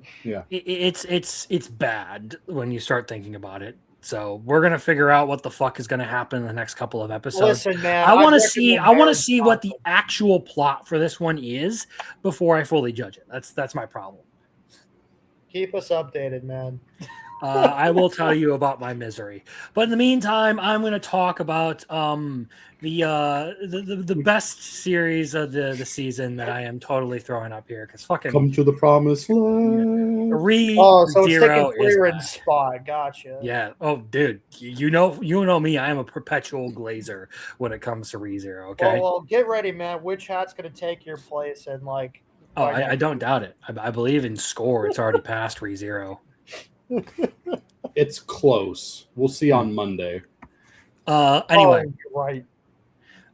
It's bad when you start thinking about it. So we're gonna figure out what the fuck is gonna happen in the next couple of episodes. Listen, man. I want to I'd see. recommend I want to Aaron see what the Johnson. actual plot for this one is before I fully judge it. That's my problem. Keep us updated, man. I will tell you about my misery. But in the meantime, I'm going to talk about the best series of the season that I am totally throwing up here because fucking Come to the promised land. Oh, so it's Zero taking is Freeland's back. spot. Gotcha. Yeah. Oh, dude, you know me. I am a perpetual glazer when it comes to ReZero. Okay. Well, get ready, man. Which hat's going to take your place? And like, Oh, I don't doubt it. I believe in score. It's already past ReZero. It's close. We'll see on Monday. Anyway, you're right.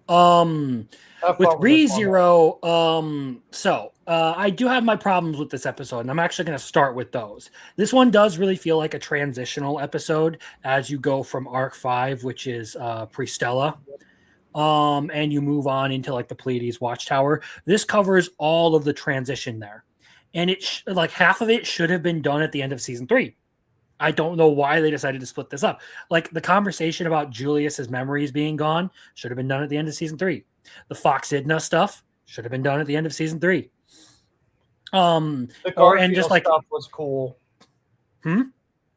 with Have fun this one, man. ReZero, I do have my problems with this episode, and I'm actually going to start with those. This one does really feel like a transitional episode as you go from Arc 5, which is Pristella, and you move on into like the Pleiades Watchtower. This covers all of the transition there, and like half of it should have been done at the end of season 3. I don't know why they decided to split this up. Like the conversation about Julius's memories being gone should have been done at the end of season 3. The Fox Idna stuff should have been done at the end of season 3. The and just Garfield like stuff was cool. Hmm?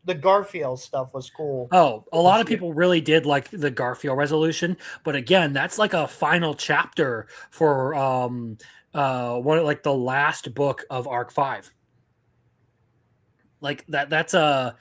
The Garfield stuff was cool. Oh, a lot of people really did like the Garfield resolution, but again, that's like a final chapter for one like the last book of Arc 5. Like that's a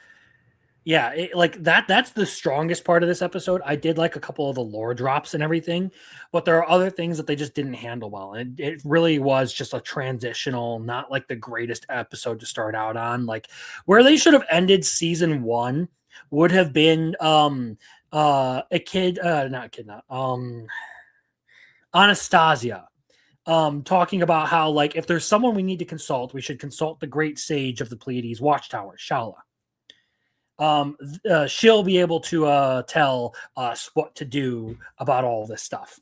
that's the strongest part of this episode. I did like a couple of the lore drops and everything, but there are other things that they just didn't handle well. And it really was just a transitional, not like the greatest episode to start out on. Like where they should have ended season 1 would have been Anastasia talking about how like if there's someone we need to consult, we should consult the great sage of the Pleiades Watchtower, Shala. She'll be able to tell us what to do about all this stuff.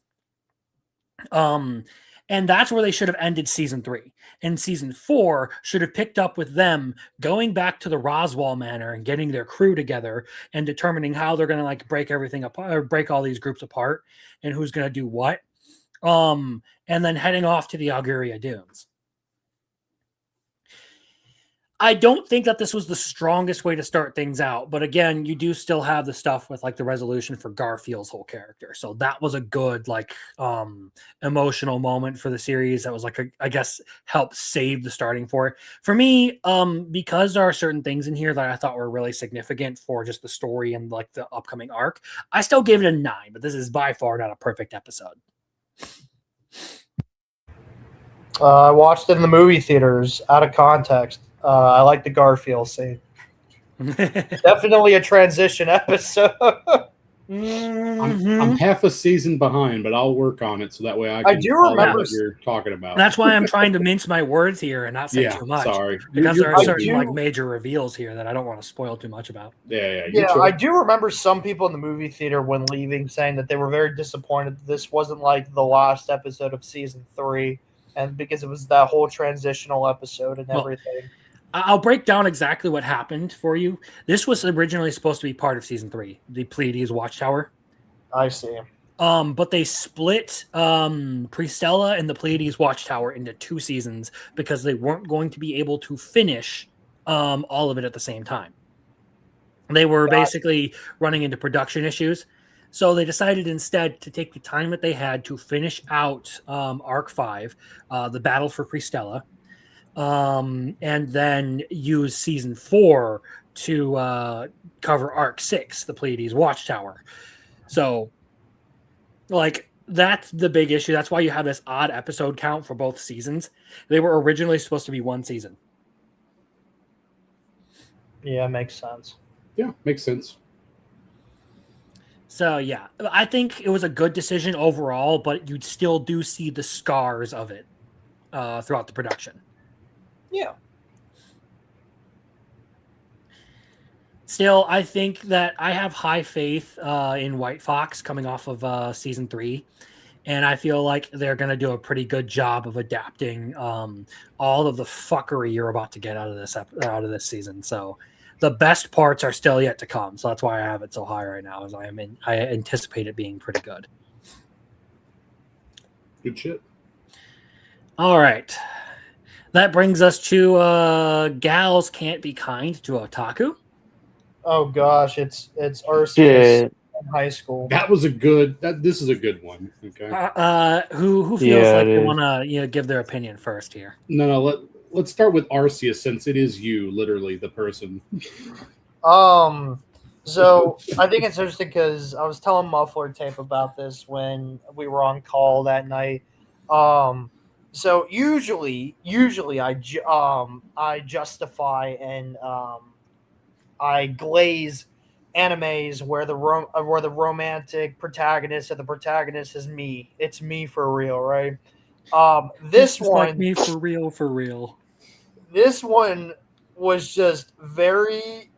And that's where they should have ended season 3. And season 4 should have picked up with them going back to the Roswell Manor and getting their crew together and determining how they're going to like break everything apart, or break all these groups apart, and who's going to do what. And then heading off to the Auguria Dunes. I don't think that this was the strongest way to start things out, but again, you do still have the stuff with like the resolution for Garfield's whole character. So that was a good like emotional moment for the series. That was like I guess helped save the starting for it. For me, because there are certain things in here that I thought were really significant for just the story and like the upcoming arc, I still gave it a 9, but this is by far not a perfect episode. I watched it in the movie theaters out of context. I like the Garfield scene. Definitely a transition episode. I'm half a season behind, but I'll work on it so that way I can do follow remember- what you're talking about. That's why I'm trying to mince my words here and not say yeah, too much. sorry. Because You're there are good, certain dude. like major reveals here that I don't want to spoil too much about. Yeah, Yeah, I do remember some people in the movie theater when leaving saying that they were very disappointed that this wasn't like the last episode of season 3, and because it was that whole transitional episode and Well, everything. I'll break down exactly what happened for you. This was originally supposed to be part of season 3, the Pleiades Watchtower. I see. But they split Pristella and the Pleiades Watchtower into 2 seasons because they weren't going to be able to finish all of it at the same time. They were basically running into production issues. So they decided instead to take the time that they had to finish out Arc 5, the battle for Pristella, and then use season 4 to cover Arc 6, the Pleiades Watchtower. So, like, that's the big issue. That's why you have this odd episode count for both seasons. They were originally supposed to be 1 season. Yeah, makes sense. Yeah, makes sense. So, yeah, I think it was a good decision overall, but you still do see the scars of it throughout the production. Yeah. Still, I think that I have high faith in White Fox coming off of season 3. and I feel like they're going to do a pretty good job of adapting all of the fuckery you're about to get out of this season. So the best parts are still yet to come. So that's why I have it so high right now, as I anticipate it being pretty good. Good shit. All right. That brings us to Gals Can't Be Kind to Otaku. Oh gosh, it's Arceus Shit. in high school. That was a good. This is a good one. Okay. Who feels Yeah, like it they is. want to give their opinion first here? No. Let's start with Arceus, since it is you, literally the person. So I think it's interesting because I was telling Muffler Tape about this when we were on call that night. So usually I justify and I glaze animes where the romantic protagonist or the protagonist is me. It's me for real, right? This Just like one, me for real. this one was just very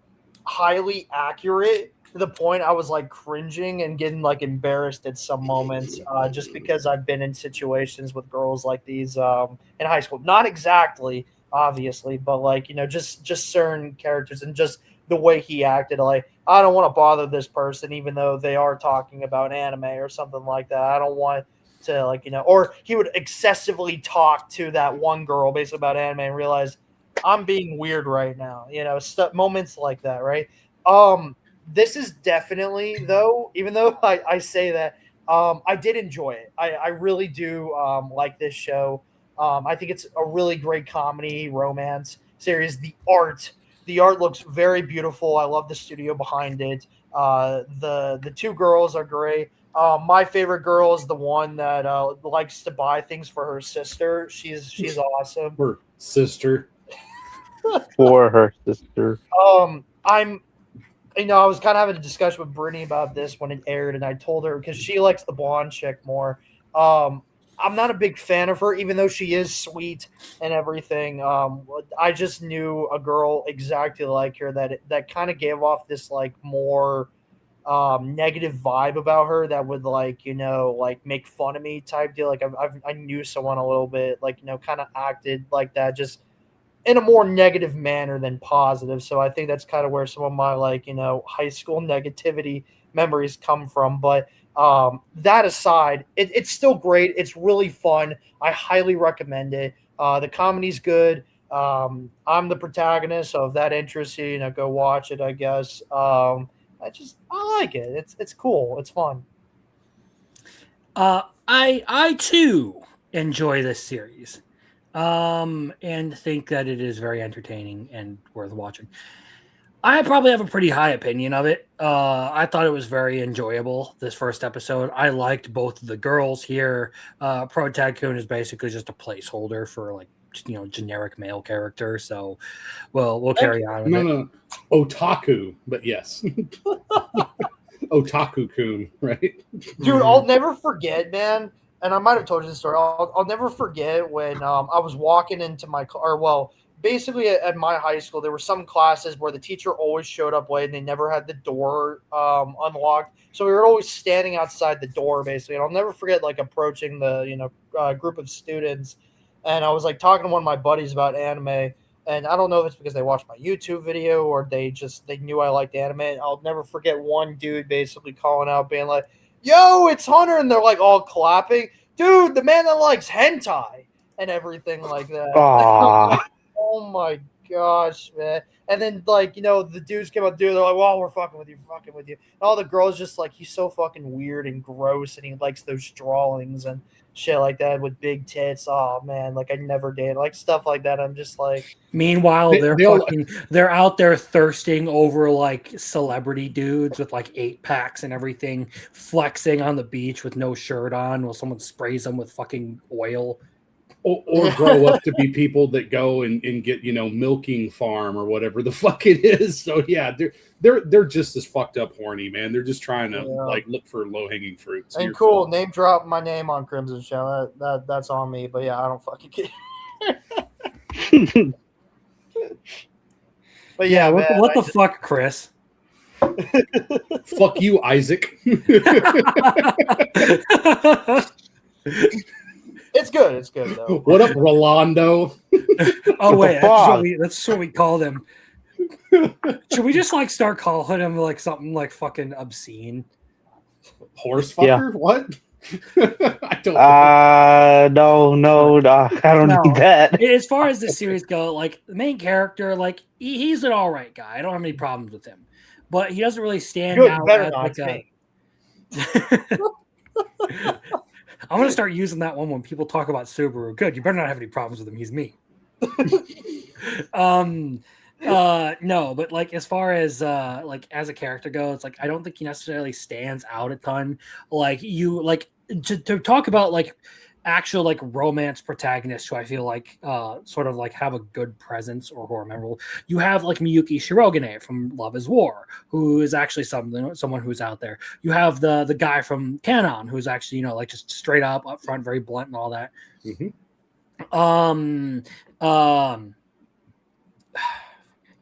highly accurate to the point I was like cringing and getting like embarrassed at some moments, just because I've been in situations with girls like these in high school. Not exactly, obviously, but like, you know, just certain characters and just the way he acted. Like, I don't want to bother this person, even though they are talking about anime or something like that. I don't want to, like, you know, or he would excessively talk to that one girl basically about anime and realize I'm being weird right now, you know, moments like that, right? This is definitely, though, even though I say that, I did enjoy it. I really do like this show. I think it's a really great comedy romance series. The art looks very beautiful. I love the studio behind it. The two girls are great. My favorite girl is the one that likes to buy things for her sister. She's awesome. Her sister. For her sister. I was kind of having a discussion with Brittany about this when it aired, and I told her because she likes the blonde chick more. I'm not a big fan of her, even though she is sweet and everything. I just knew a girl exactly like her that kind of gave off this like more negative vibe about her that would like, you know, like make fun of me type deal. Like I knew someone a little bit like, you know, kind of acted like that, just in a more negative manner than positive. So I think that's kind of where some of my like, you know, high school negativity memories come from. But that aside, it's still great. It's really fun. I highly recommend it. The comedy's good. I'm the protagonist, so if that interests you, you know, go watch it, I guess. I like it. It's cool. It's fun. I too enjoy this series, and think that it is very entertaining and worth watching. I probably have a pretty high opinion of it. I thought it was very enjoyable, this first episode. I liked both of the girls here. Pro Tycoon is basically just a placeholder for like, you know, generic male character. So we'll carry on with it. No. Otaku, but yes. Otaku-kun, right? Dude, I'll never forget, man. And I might have told you this story. I'll never forget when I was walking into my car. Well, basically at my high school, there were some classes where the teacher always showed up late and they never had the door unlocked. So we were always standing outside the door, basically. And I'll never forget, like, approaching the, you know, group of students. And I was, like, talking to one of my buddies about anime. And I don't know if it's because they watched my YouTube video or they knew I liked anime. I'll never forget one dude basically calling out, being like, "Yo, it's Hunter," and they're like all clapping. Dude, the man that likes hentai and everything like that. Aw. Oh my gosh, man. And then, like, you know, the dudes came up, dude, they're like, "Well, we're fucking with you. And all the girls just like, he's so fucking weird and gross, and he likes those drawings and shit like that with big tits. Oh man, like I never did. Like stuff like that. I'm just like, Meanwhile, They- they're out there thirsting over like celebrity dudes with like 8-packs and everything, flexing on the beach with no shirt on while someone sprays them with fucking oil. Or grow up to be people that go and get, you know, milking farm or whatever the fuck it is. So yeah, they're just as fucked up horny, man. They're just trying to like look for low hanging fruit. So and you're cool, fine. name drop my name on Crimson Show. That's on me. But yeah, I don't fucking care. But yeah, what, man, what the fuck, Chris? Fuck you, Isaac. It's good. It's good though. What up, Rolando? Oh wait, the fuck? that's what we called him. Should we just like start calling him like something like fucking obscene? Horse Yeah. fucker? What? I don't No, I don't No. need that. As far as the series go, like the main character, like he's an all right guy. I don't have any problems with him, but he doesn't really stand Good. out Better as not. like It's a. me. I'm gonna start using that one when people talk about Subaru. Good, you better not have any problems with him. He's me. No, but like as far as like as a character goes, like I don't think he necessarily stands out a ton. Like you like to talk about like actual like romance protagonists who I feel like sort of like have a good presence or who are memorable. You have like Miyuki Shirogane from Love is War, who is actually someone who's out there. You have the guy from Canon who's actually, you know, like just straight up front, very blunt and all that.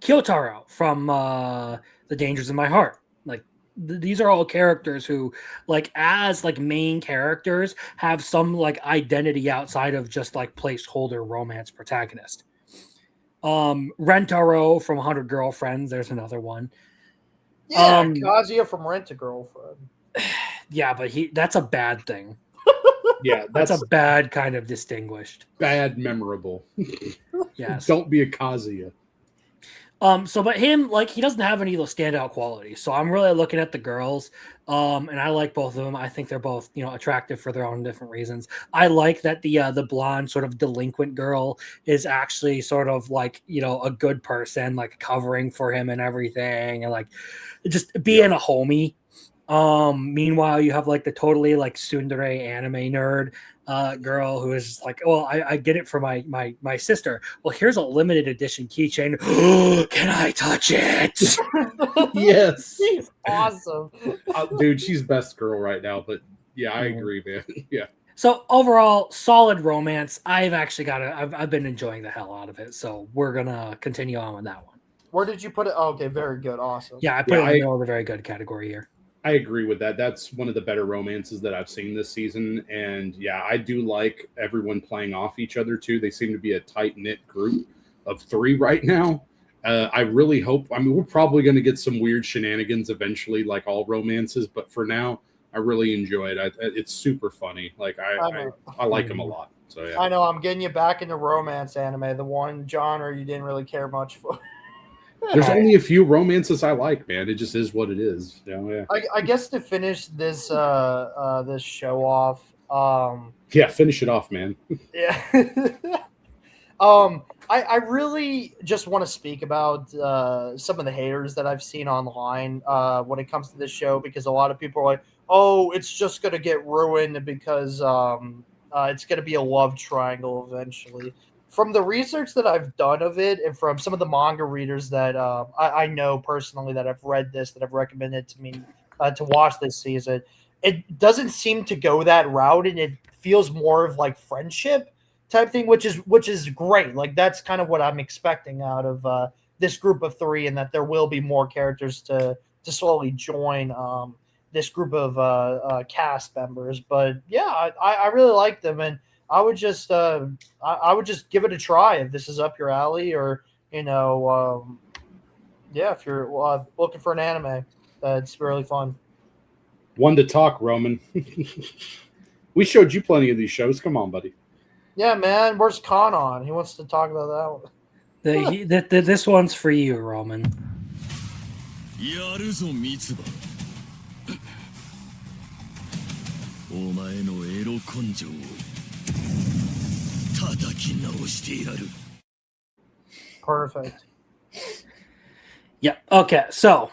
Kyotaro from The Dangers in My Heart. Like these are all characters who like as like main characters have some like identity outside of just like placeholder romance protagonist. Rentaro from 100 Girlfriends, there's another one. Yeah, Kazuya from Rent a Girlfriend. Yeah, but that's a bad thing. Yeah, That's a bad kind of distinguished. bad memorable. Yes. Don't be a Kazuya. But him, like, he doesn't have any of those standout qualities. So I'm really looking at the girls. And I like both of them. I think they're both, you know, attractive for their own different reasons. I like that the blonde sort of delinquent girl is actually sort of like, you know, a good person, like covering for him and everything, and like just being a homie. Meanwhile, you have like the totally like tsundere anime nerd girl who is just like, well, I get it for my sister. Well, here's a limited edition keychain. Can I touch it? Yes. She's awesome. Dude, she's best girl right now, but yeah, I agree, man. Yeah. So overall, solid romance. I've been enjoying the hell out of it. So we're gonna continue on with that one. Where did you put it? Oh, okay, very good. Awesome. Yeah, I put it in the middle of the very good category here. I agree with that. That's one of the better romances that I've seen this season. And yeah, I do like everyone playing off each other too. They seem to be a tight-knit group of three right now. I really hope, I mean, we're probably going to get some weird shenanigans eventually, like all romances, but for now, I really enjoy it. It's super funny. Like I like them a lot. So yeah. I know I'm getting you back into romance anime, the one genre you didn't really care much for. There's only a few romances I like, man. It just is what it is. You know, yeah. I guess to finish this this show off, Yeah, finish it off, man. yeah. I really just want to speak about some of the haters that I've seen online when it comes to this show, because a lot of people are like, oh, it's just going to get ruined because it's going to be a love triangle eventually. From the research that I've done of it, and from some of the manga readers that I know personally that have read this, that have recommended to me to watch this season, it doesn't seem to go that route, and it feels more of like friendship type thing, which is great. Like that's kind of what I'm expecting out of this group of three, and that there will be more characters to slowly join this group of cast members. But yeah, I really like them, and I would just give it a try if this is up your alley, or you know, yeah, if you're looking for an anime, it's really fun. One to talk, Roman. We showed you plenty of these shows. Come on, buddy. Yeah, man. Where's Khan on? He wants to talk about that one. This one's for you, Roman. やるぞ三つ葉お前のエロ根性を叩き直してやる Perfect. Yeah. Okay. So,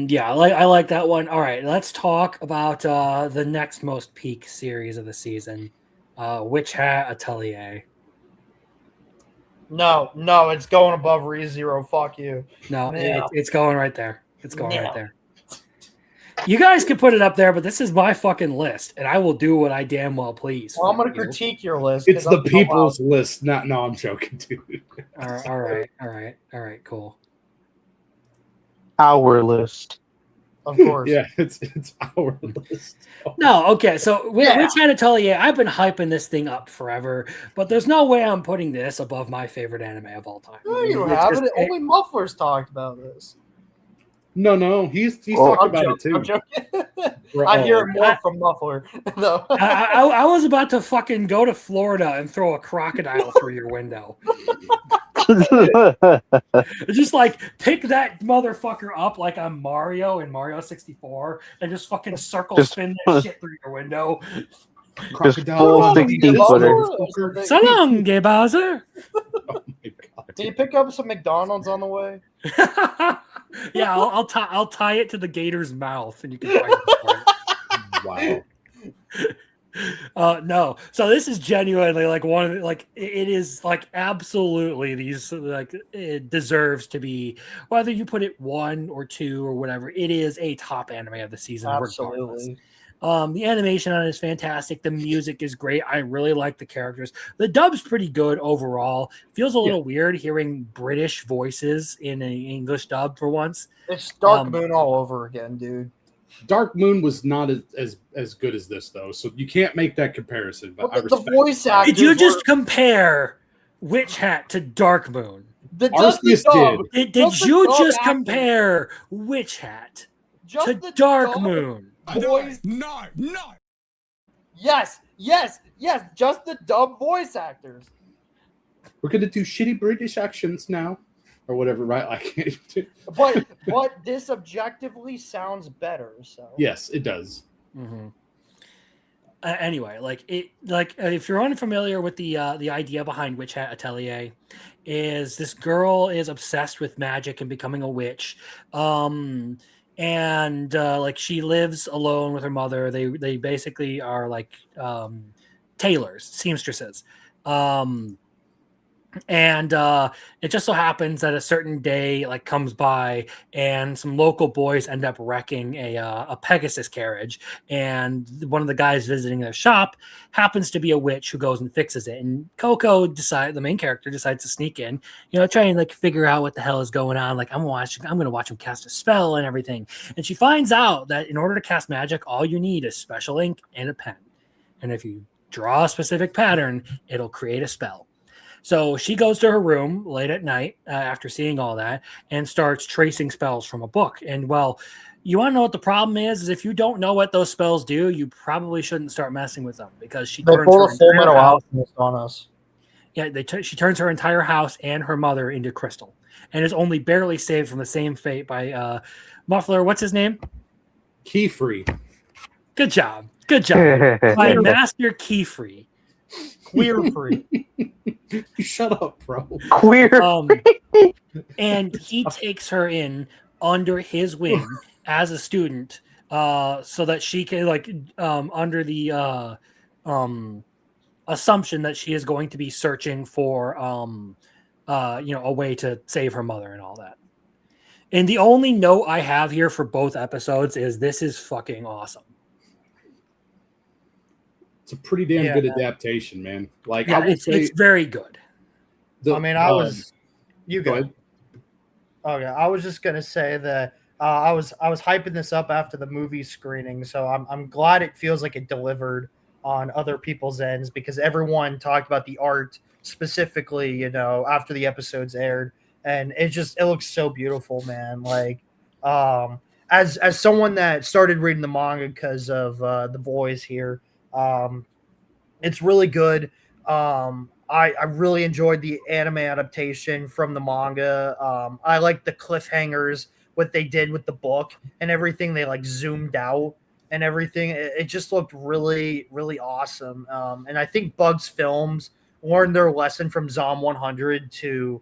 yeah, I like that one. All right, let's talk about the next most peak series of the season, Witch Hat Atelier. No, it's going above ReZero. Fuck you. No, No. it's going right there. It's going No. right there. You guys can put it up there, but this is my fucking list, and I will do what I damn well please. Well, I'm for going to you. critique your list. It's 'cause the I'm so people's list. No, I'm joking, dude. All right, cool. Our list. Of course. Yeah, it's our list. No, okay. So Yeah. Witch Hat Atelier, I've been hyping this thing up forever, but there's no way I'm putting this above my favorite anime of all time. No, you It's haven't. just- Only Muffler's talked about this. No, he's Oh, talked about it I'm too. joking. Bro, I hear it more I- from Muffler. though. I was about to fucking go to Florida and throw a crocodile through your window. Just like pick that motherfucker up like I'm Mario in Mario 64 and just fucking circle Just- spin that shit through your window. Crocodile full Dundee, 16 this footer. motherfucker. So long, gay Bowser. Oh my God. Did you pick up some McDonald's on the way? Yeah, I'll tie it to the gator's mouth and you can try it. Wow. No, so this is genuinely like one of the, like it is like absolutely these like it deserves to be, whether you put it 1 or 2 or whatever, it is a top anime of the season regardless. Absolutely. The animation on it is fantastic. The music is great. I really like the characters. The dub's pretty good overall. Feels a little weird hearing British voices in an English dub for once. It's Dark Um, Moon all over again, dude. Dark Moon was not as good as this though, so you can't make that comparison. But I But the respect voice actors. Did you just were- compare Witch Hat to Dark Moon? Arceus just the dub, did. Did Just the you dub just acting. compare Witch Hat just to the Dark dub Moon? Voice. No. Yes. Just the dub voice actors. We're gonna do shitty British actions now, or whatever, right? I can't even do. But this objectively sounds better. So Yes, it does. Mm-hmm. Anyway, if you're unfamiliar with the idea behind Witch Hat Atelier, is this girl is obsessed with magic and becoming a witch, and like she lives alone with her mother. They basically are like tailors, seamstresses. And it just so happens that a certain day like comes by and some local boys end up wrecking a Pegasus carriage, and one of the guys visiting their shop happens to be a witch who goes and fixes it. And Coco the main character decides to sneak in, try and like figure out what the hell is going on. Like I'm gonna watch him cast a spell and everything. And she finds out that in order to cast magic, all you need is special ink and a pen. And if you draw a specific pattern, it'll create a spell. So she goes to her room late at night after seeing all that and starts tracing spells from a book. And well, you want to know what the problem is if you don't know what those spells do, you probably shouldn't start messing with them, because she they turns pull her a Full entire Metal house. Alchemist on us. Yeah, she turns her entire house and her mother into crystal, and is only barely saved from the same fate by Muffler. What's his name? Key-free. Good job. By Master Keyfree. Queer free. Shut up, bro. Queer. And he takes her in under his wing as a student, so that she can under the assumption that she is going to be searching for a way to save her mother and all that. And the only note I have here for both episodes is this is fucking awesome. It's a pretty damn Yeah, good man. adaptation, man. Like Yeah, I will it's say, very good. the, I mean, I was. You go go. ahead. Okay, I was just gonna say that I was hyping this up after the movie screening, so I'm glad it feels like it delivered on other people's ends, because everyone talked about the art specifically, after the episodes aired, and it looks so beautiful, man. Like, as someone that started reading the manga because of the boys here, it's really good. I really enjoyed the anime adaptation from the manga. I like the cliffhangers, what they did with the book and everything. They like zoomed out and everything. It just looked really, really awesome. And I think Bugs Films learned their lesson from Zom 100 to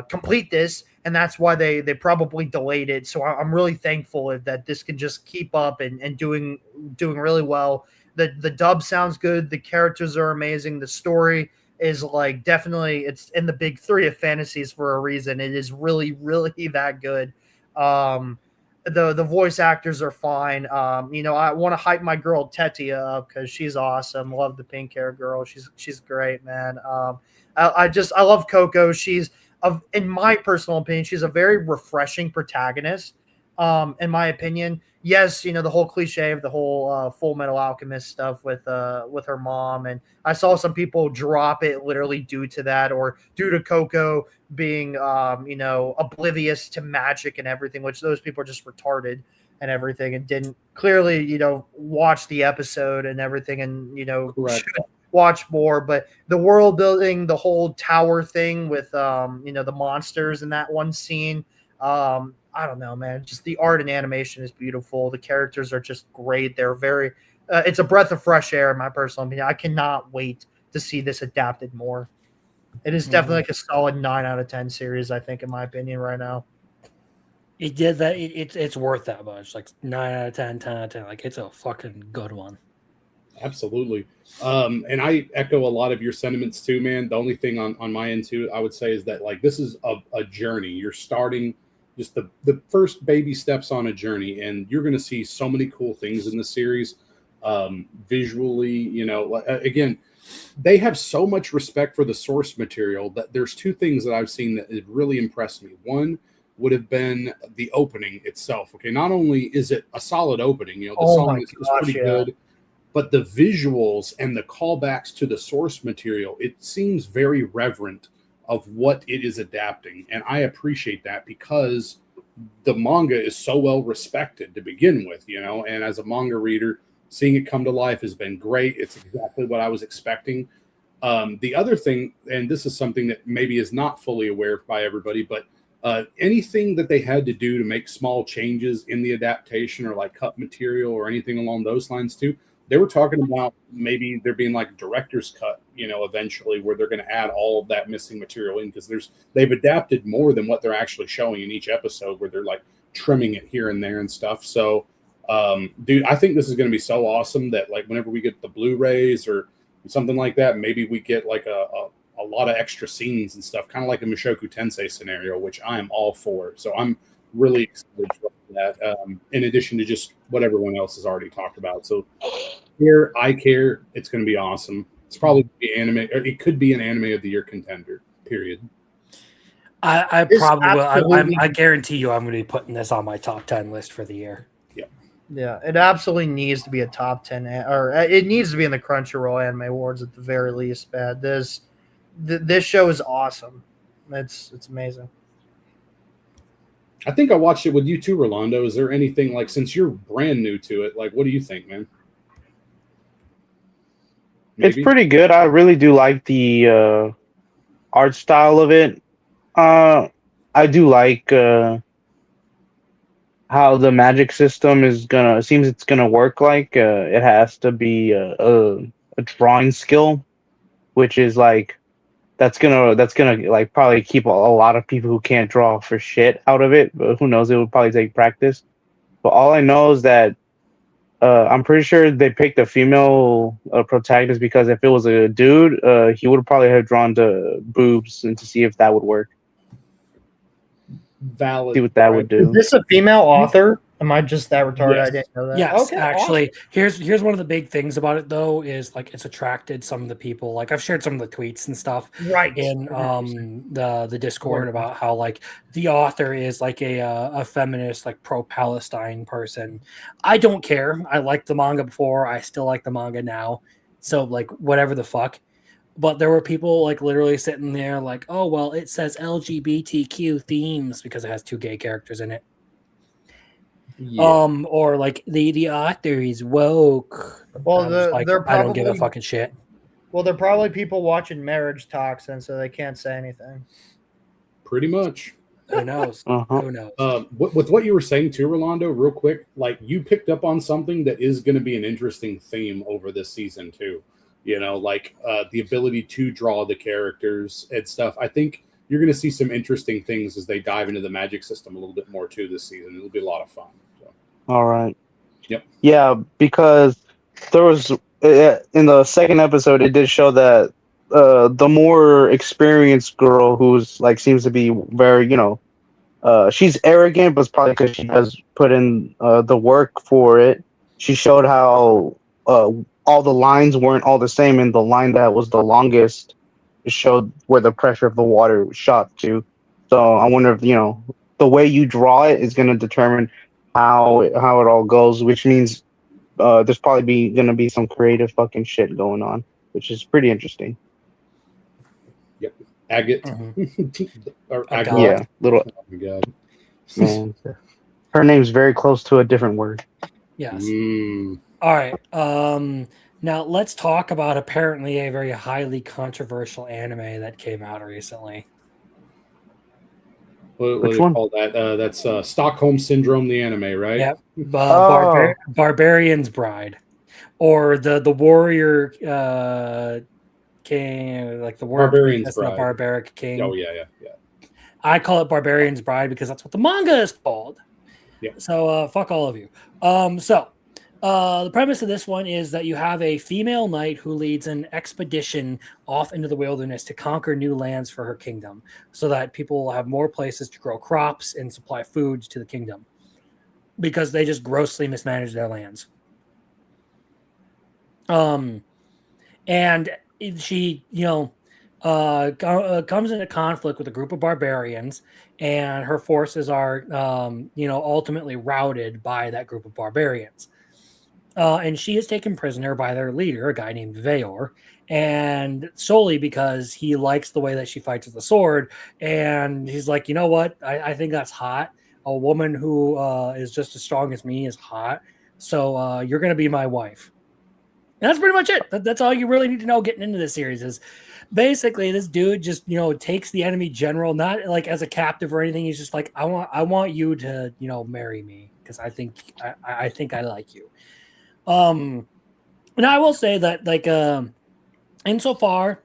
complete this, and that's why they probably delayed it. So I'm really thankful that this can just keep up and doing really well. The dub sounds good. The characters are amazing. The story is like definitely, it's in the big three of fantasies for a reason. It is really, really that good. The voice actors are fine. I want to hype my girl Tetia up because she's awesome. Love the pink hair girl. She's great, man. I love Coco. She's in my personal opinion, she's a very refreshing protagonist. In my opinion. Yes, the whole cliche of the whole Full Metal Alchemist stuff with her mom, and I saw some people drop it literally due to that, or due to Coco being oblivious to magic and everything, which those people are just retarded and everything, and didn't clearly watch the episode and everything, and Correct. should watch more. But the world building, the whole tower thing with the monsters in that one scene. I don't know, man. Just the art and animation is beautiful. The characters are just great. They're very. It's a breath of fresh air, in my personal opinion. I cannot wait to see this adapted more. It is definitely like a solid 9 out of 10 series, I think, in my opinion, right now. It did that. It's worth that much. Like 9 out of 10, 10 out of 10. Like it's a fucking good one. Absolutely. And I echo a lot of your sentiments too, man. The only thing on my end too, I would say is that like this is a journey. You're starting just the first baby steps on a journey, and you're going to see so many cool things in the series. Visually, again, they have so much respect for the source material that there's two things that I've seen that have really impressed me. One would have been the opening itself. Okay, not only is it a solid opening, the song is pretty good, but the visuals and the callbacks to the source material, it seems very reverent of what it is adapting. And I appreciate that because the manga is so well respected to begin with, and as a manga reader, seeing it come to life has been great. It's exactly what I was expecting. The other thing, and this is something that maybe is not fully aware by everybody, but anything that they had to do to make small changes in the adaptation or like cut material or anything along those lines too, they were talking about maybe there being like director's cut, eventually where they're going to add all of that missing material in, because they've adapted more than what they're actually showing in each episode, where they're like trimming it here and there and stuff. So, dude, I think this is going to be so awesome that like whenever we get the Blu-rays or something like that, maybe we get like a lot of extra scenes and stuff, kind of like a Mushoku Tensei scenario, which I am all for. So I'm really excited for that, in addition to just what everyone else has already talked about. So here, I care. It's going to be awesome. It's probably going to be anime, or it could be an anime of the year contender, period. I This probably will. absolutely- I guarantee you I'm going to be putting this on my top 10 list for the year. Yeah, it absolutely needs to be a top 10, or it needs to be in the Crunchyroll Anime Awards at the very least. Man, this show is awesome. It's amazing. I think I watched it with you too, Rolando. Is there anything like, since you're brand new to it, like what do you think, man? It's pretty good. I really do like the art style of it. I do like how the magic system seems it's gonna work. Like it has to be a drawing skill, which is like that's gonna like probably keep a lot of people who can't draw for shit out of it. But who knows? It would probably take practice. But all I know is that I'm pretty sure they picked a female protagonist because if it was a dude, he would probably have drawn the boobs and to see if that would work. Valid. See what that would do. Is this a female author? Am I just that retarded? Yes. I didn't know that. Yes, Okay, actually, here's one of the big things about it though is like it's attracted some of the people. Like I've shared some of the tweets and stuff awesome. Right. in the Discord about how like the author is like a feminist, like pro-Palestine person. I don't care. I liked the manga before. I still like the manga now. So like whatever the fuck. But there were people like literally sitting there like, oh well, it says LGBTQ themes because it has 2 gay characters in it. Yeah. Or like the author is woke. Well, I'm just like, they're I don't give a probably- fucking shit. Well, they're probably people watching Marriage Talks, and so they can't say anything. Pretty much. Who knows? Uh-huh. Who knows? With what you were saying too, Rolando, real quick, like you picked up on something that is going to be an interesting theme over this season too. Like the ability to draw the characters and stuff. I think you're going to see some interesting things as they dive into the magic system a little bit more too this season. It'll be a lot of fun. So. All right. Yep. Yeah, because there was in the second episode, it did show that the more experienced girl, who's like seems to be very, she's arrogant, but it's probably because she has put in the work for it. She showed how all the lines weren't all the same, and the line that was the longest showed where the pressure of the water was shot to. So I wonder if the way you draw it is going to determine how it all goes, which means there's probably gonna be some creative fucking shit going on, which is pretty interesting. Agate. Mhm. Or A Agate. god. Yeah, little Oh my god. man. Her name's very close to a different word. Yes. Mm. All right. Now let's talk about apparently a very highly controversial anime that came out recently. What Which do they one? call that? That's Stockholm Syndrome, the anime, right? Yep. Oh. Barbarian's Bride, or the warrior king, like the warrior Barbarian's princess and the Bride. barbaric king. Oh yeah. I call it Barbarian's Bride because that's what the manga is called. Yeah. So fuck all of you. The premise of this one is that you have a female knight who leads an expedition off into the wilderness to conquer new lands for her kingdom, so that people will have more places to grow crops and supply food to the kingdom, because they just grossly mismanage their lands. And she, comes into conflict with a group of barbarians, and her forces are, ultimately routed by that group of barbarians. And she is taken prisoner by their leader, a guy named Veor, and solely because he likes the way that she fights with the sword. And he's like, you know what? I think that's hot. A woman who is just as strong as me is hot. So you're going to be my wife. And that's pretty much it. That's all you really need to know getting into this series is basically this dude just, takes the enemy general, not like as a captive or anything. He's just like, I want you to, marry me because I think I like you. And I will say that, like, insofar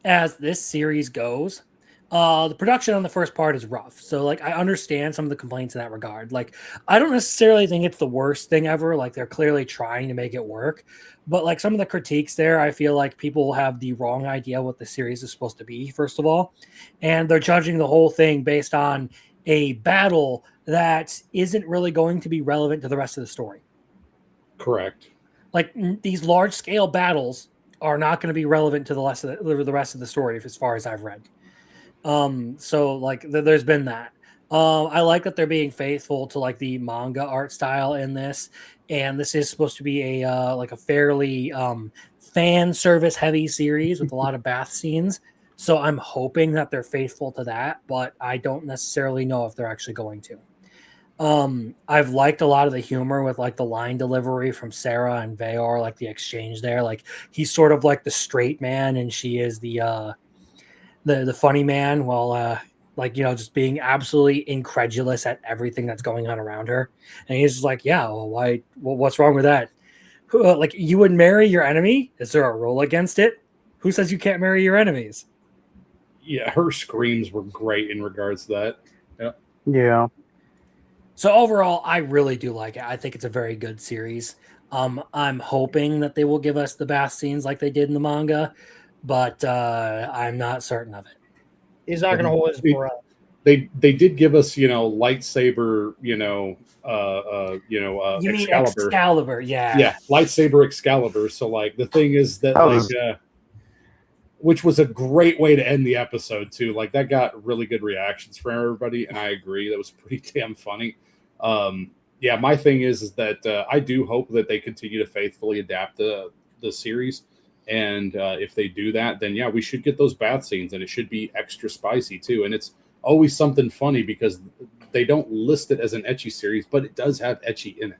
as this series goes, the production on the first part is rough. So, like, I understand some of the complaints in that regard. Like, I don't necessarily think it's the worst thing ever. Like, they're clearly trying to make it work. But, like, some of the critiques there, I feel like people have the wrong idea what the series is supposed to be, first of all. And they're judging the whole thing based on a battle that isn't really going to be relevant to the rest of the story. Correct. Like these large scale battles are not going to be relevant to the rest of the story, as far as I've read. So like there's been that. I like that they're being faithful to like the manga art style in this, and this is supposed to be a fairly fan service heavy series with a lot of bath scenes. So I'm hoping that they're faithful to that, but I don't necessarily know if they're actually going to. I've liked a lot of the humor with like the line delivery from Sarah and Veor, like the exchange there. Like he's sort of like the straight man and she is the funny man, while just being absolutely incredulous at everything that's going on around her. And he's just like, yeah, well, why? Well, what's wrong with that? Like you would marry your enemy? Is there a rule against it? Who says you can't marry your enemies? Yeah, her screams were great in regards to that. Yeah. So overall, I really do like it. I think it's a very good series. I'm hoping that they will give us the bath scenes like they did in the manga, but I'm not certain of it. He's not going to hold his breath. They did give us, lightsaber, You mean Excalibur. Excalibur? Yeah. Yeah, lightsaber Excalibur. So like the thing is that which was a great way to end the episode too. Like that got really good reactions from everybody, and I agree that was pretty damn funny. Yeah, my thing is that I do hope that they continue to faithfully adapt the series, and if they do that, then yeah, we should get those bath scenes, and it should be extra spicy too. And it's always something funny because they don't list it as an ecchi series, but it does have ecchi in it.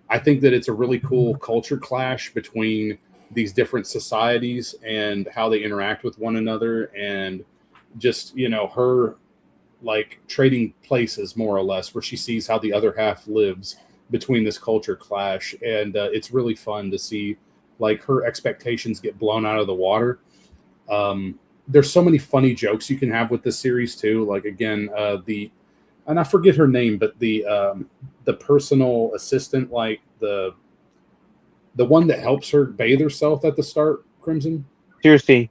I think that it's a really cool culture clash between these different societies and how they interact with one another, and just her like trading places more or less, where she sees how the other half lives between this culture clash, and it's really fun to see like her expectations get blown out of the water. There's so many funny jokes you can have with this series too, like again and I forget her name, but the personal assistant, like the one that helps her bathe herself at the start, Crimson? Cersei,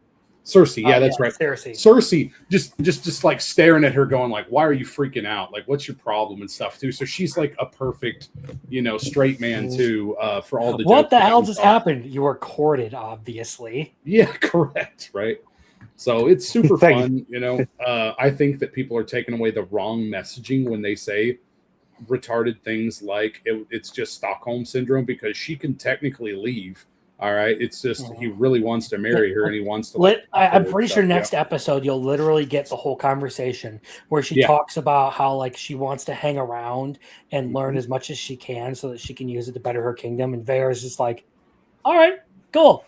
yeah, that's right. Cersei just like staring at her going like, why are you freaking out? Like, what's your problem and stuff too? So she's like a perfect, straight man too, for all the What jokes the that hell comes just off. happened? You were courted, obviously. Yeah, correct, right? So it's super Thank fun, I think that people are taking away the wrong messaging when they say retarded things like it's just Stockholm syndrome, because she can technically leave. All right, it's just he really wants to marry her and he wants to. I'm pretty sure stuff, next episode you'll literally get the whole conversation where she Yeah. talks about how like she wants to hang around and learn Mm-hmm. as much as she can so that she can use it to better her kingdom. And Vare is just like, all right, cool.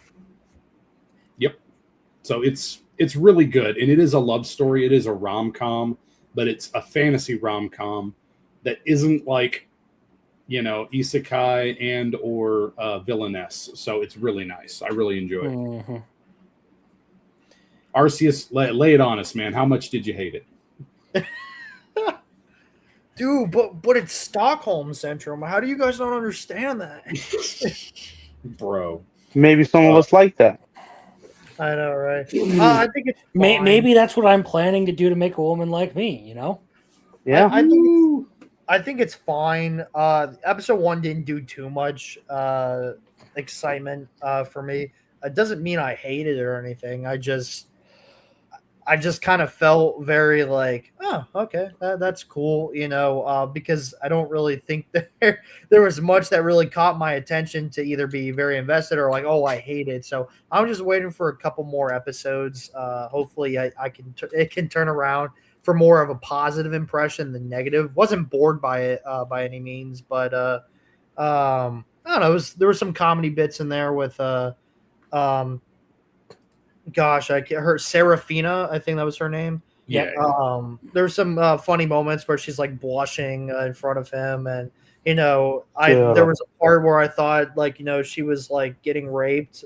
So it's really good, and it is a love story. It is a rom-com, but it's a fantasy rom-com that isn't like, isekai and or villainess. So it's really nice. I really enjoy it. Mhm. Arceus, lay it on us, man. How much did you hate it? Dude, but it's Stockholm syndrome. How do you guys not understand that? Bro. Maybe some of us like that. I know, right? I think it's fine. Maybe that's what I'm planning to do to make a woman like me, you know? Yeah. I think it's fine. Episode 1 didn't do too much excitement for me. It doesn't mean I hated it or anything. I just kind of felt very like, oh, okay, that's cool, because I don't really think that there was much that really caught my attention to either be very invested or like, oh, I hate it. So I'm just waiting for a couple more episodes. Hopefully, it can turn around for more of a positive impression than negative. Wasn't bored by it by any means, but I don't know. There were some comedy bits in there with gosh, her Serafina, I think that was her name. Yeah. There's some funny moments where she's like blushing in front of him, and Yeah. there was a part where I thought like she was like getting raped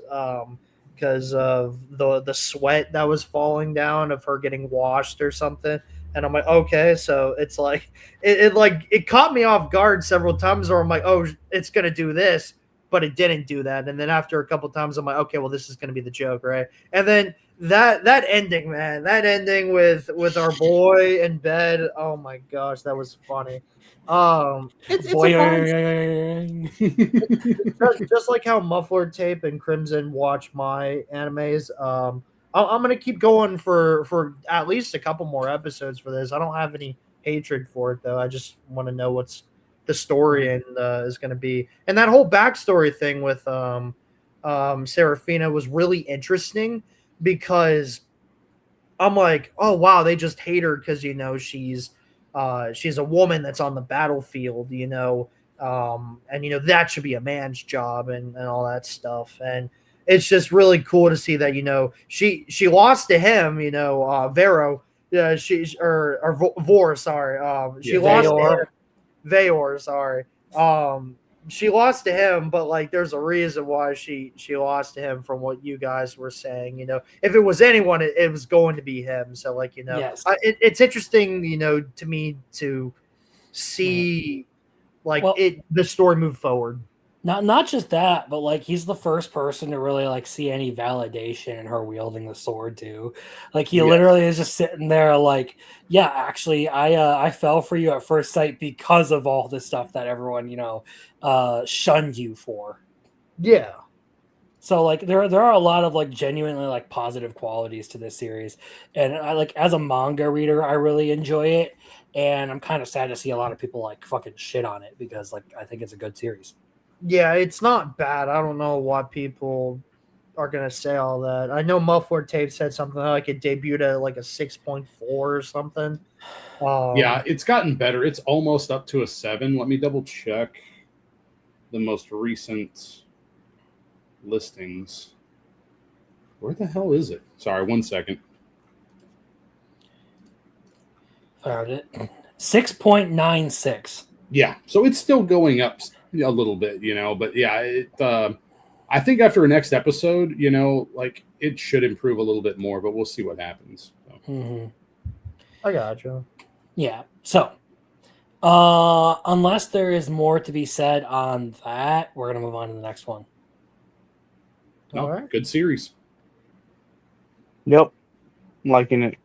because of the sweat that was falling down of her getting washed or something. And I'm like, okay, so it's like it caught me off guard several times, or I'm like, oh, it's gonna do this, but it didn't do that. And then after a couple times, I'm like, okay, well, this is gonna be the joke, right? And then that ending, man, that ending with our boy in bed, oh my gosh, that was funny. It's a fun just like how Muffler Tape and Crimson watch my animes. I'm gonna keep going for at least a couple more episodes for this. I don't have any hatred for it though. I just want to know what's the story and is going to be. And that whole backstory thing with Serafina was really interesting because I'm like, oh wow, they just hate her because she's a woman that's on the battlefield, and that should be a man's job and all that stuff. And it's just really cool to see that she lost to him, Vero, Vor, sorry, she lost to him. Vaor, sorry. She lost to him, but like there's a reason why she lost to him from what you guys were saying. If it was anyone, it was going to be him. So like Yes. it's interesting, to me to see the story move forward. Not just that, but like he's the first person to really like see any validation in her wielding the sword too. Like he literally is just sitting there like, yeah, actually I fell for you at first sight because of all this stuff that everyone, shunned you for. Yeah. So like there are a lot of like genuinely like positive qualities to this series. And I like as a manga reader, I really enjoy it. And I'm kind of sad to see a lot of people like fucking shit on it because like I think it's a good series. Yeah, it's not bad. I don't know why people are gonna say all that. I know Muffler Tape said something like it debuted at like a 6.4 or something. Yeah, it's gotten better. It's almost up to a 7. Let me double check the most recent listings. Where the hell is it? Sorry, 1 second. Found it. 6.96. Yeah, so it's still going up a little bit, but yeah, I think after our next episode, like it should improve a little bit more, but we'll see what happens. So. I gotcha. Yeah. So, unless there is more to be said on that, we're gonna move on to the next one. No, All right. Good series. Yep. I'm liking it.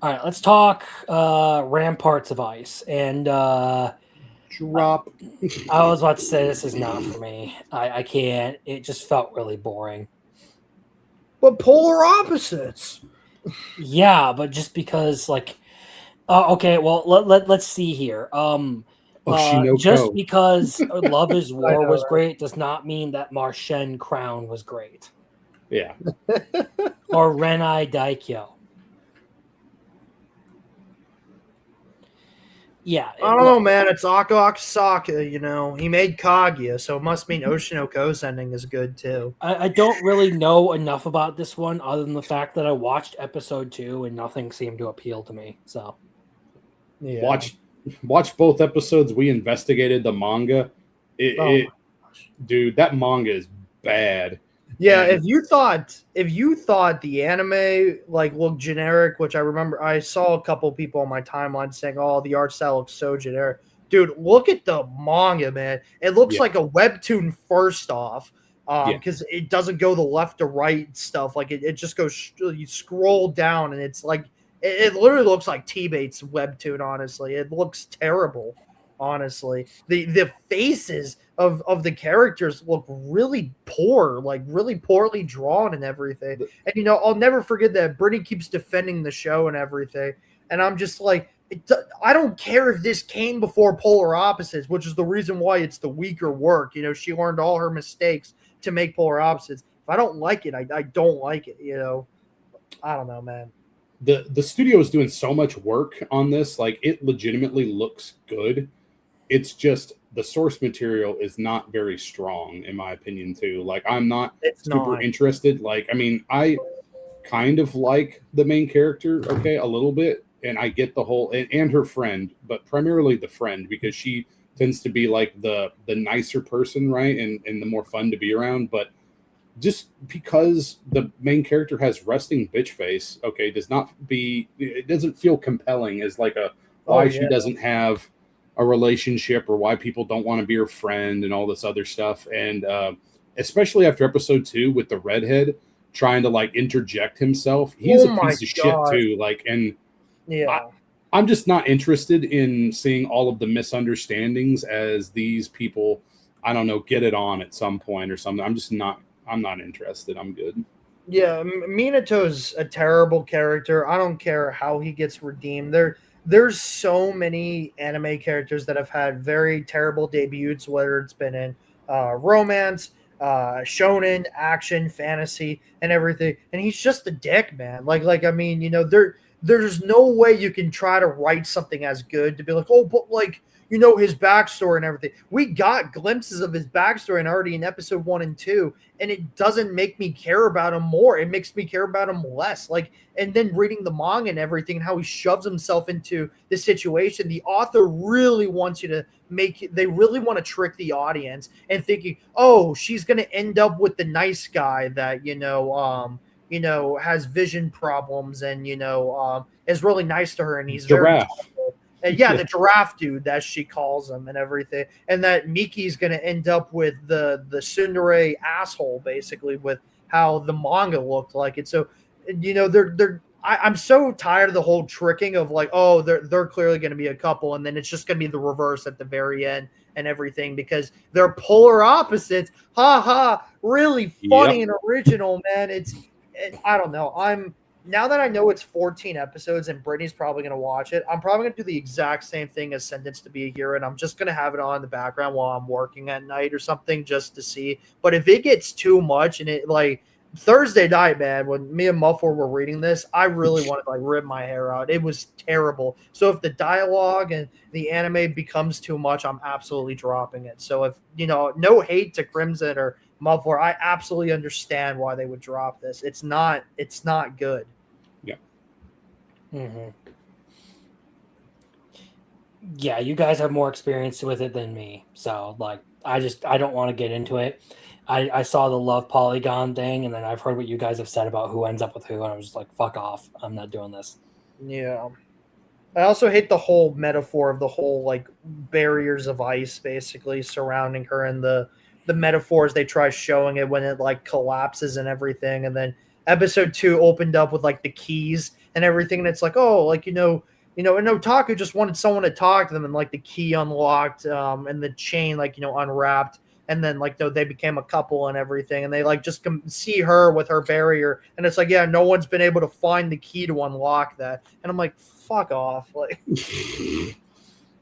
All right, let's talk Ramparts of Ice. And Drop. I was about to say this is not for me. I can't. It just felt really boring. But polar opposites. Yeah, but just because like Okay, well let's see here. Just Oshinoko. because Love Is War know, was right? great does not mean that Martian Crown was great, Yeah. or Renai Daikyo. Yeah, I don't know, man. It's Aka Akasaka, you know. He made Kaguya, so it must mean Oshinoko's ending is good too. I don't really know enough about this one other than the fact that I watched episode 2 and nothing seemed to appeal to me. So Yeah. Watch both episodes. We investigated the manga. Dude, that manga is bad. Yeah, And- if you thought the anime like looked generic, which I remember I saw a couple people on my timeline saying, "Oh, the art style looks so generic." Dude, look at the manga, man. It looks Yeah. like a webtoon first off, Yeah. because it doesn't go the left to right stuff. Like it just goes. You scroll down, and it's like it literally looks like T-Bate's webtoon. Honestly, it looks terrible. Honestly, the faces of the characters look really poor, like really poorly drawn and everything. And you know, I'll never forget that Brittany keeps defending the show and everything, and I'm just like, I don't care if this came before Polar Opposites, which is the reason why it's the weaker work. You know, she learned all her mistakes to make Polar Opposites. If I don't like it, I don't like it. You know, I don't know, man. The studio is doing so much work on this. Like, it legitimately looks good. It's just the source material is not very strong, in my opinion, too. Like, I'm not It's super not. interested. Like, I mean, I kind of like the main character, okay, a little bit, and I get the whole and her friend, but primarily the friend, because she tends to be like the nicer person, right, and the more fun to be around. But just because the main character has resting bitch face, okay, it doesn't feel compelling as like a why she doesn't have a relationship or why people don't want to be her friend and all this other stuff. And especially after episode 2 with the redhead trying to like interject himself, he's Oh a my piece of God. shit too. Like, and Yeah. I'm just not interested in seeing all of the misunderstandings as these people, I don't know, get it on at some point or something. I'm not interested. I'm good. Yeah, Minato's a terrible character. I don't care how he gets redeemed. There's so many anime characters that have had very terrible debuts, whether it's been in romance, shonen, action, fantasy, and everything. And he's just a dick, man. Like I mean, you know, there's no way you can try to write something as good to be like, oh, but like, you know, his backstory and everything. We got glimpses of his backstory and already in episode 1 and 2, and it doesn't make me care about him more. It makes me care about him less. Like, and then reading the manga and everything, and how he shoves himself into this situation. The author really wants you to they really want to trick the audience and thinking, oh, she's gonna end up with the nice guy that, you know, has vision problems and, you know, is really nice to her and he's very Giraffe. thoughtful. Yeah, the giraffe dude, as she calls him, and everything, and that Miki's gonna end up with the tsundere asshole, basically, with how the manga looked like it. So, you know, I'm so tired of the whole tricking of like, oh, they're clearly gonna be a couple, and then it's just gonna be the reverse at the very end and everything because they're polar opposites. Ha ha! Really funny and original, man. I don't know. Now that I know it's 14 episodes and Brittany's probably going to watch it, I'm probably going to do the exact same thing as Sentenced to Be a Hero, and I'm just going to have it on in the background while I'm working at night or something just to see. But if it gets too much and it like Thursday night, man, when me and Muffler were reading this, I really wanted to like rip my hair out. It was terrible. So if the dialogue and the anime becomes too much, I'm absolutely dropping it. So if, you know, no hate to Crimson or Muffler, I absolutely understand why they would drop this. It's not good. Yeah. Mm-hmm. Yeah, you guys have more experience with it than me. So like I don't want to get into it. I saw the Love Polygon thing, and then I've heard what you guys have said about who ends up with who, and I was just like, fuck off. I'm not doing this. Yeah. I also hate the whole metaphor of the whole like barriers of ice basically surrounding her and the metaphors they try showing it when it like collapses and everything. And then episode 2 opened up with like the keys and everything. And it's like, oh, like, you know, and Otaku just wanted someone to talk to them and like the key unlocked and the chain, like, you know, unwrapped and then like they became a couple and everything, and they like just see her with her barrier, and it's like, yeah, no one's been able to find the key to unlock that, and I'm like, fuck off, like Pretty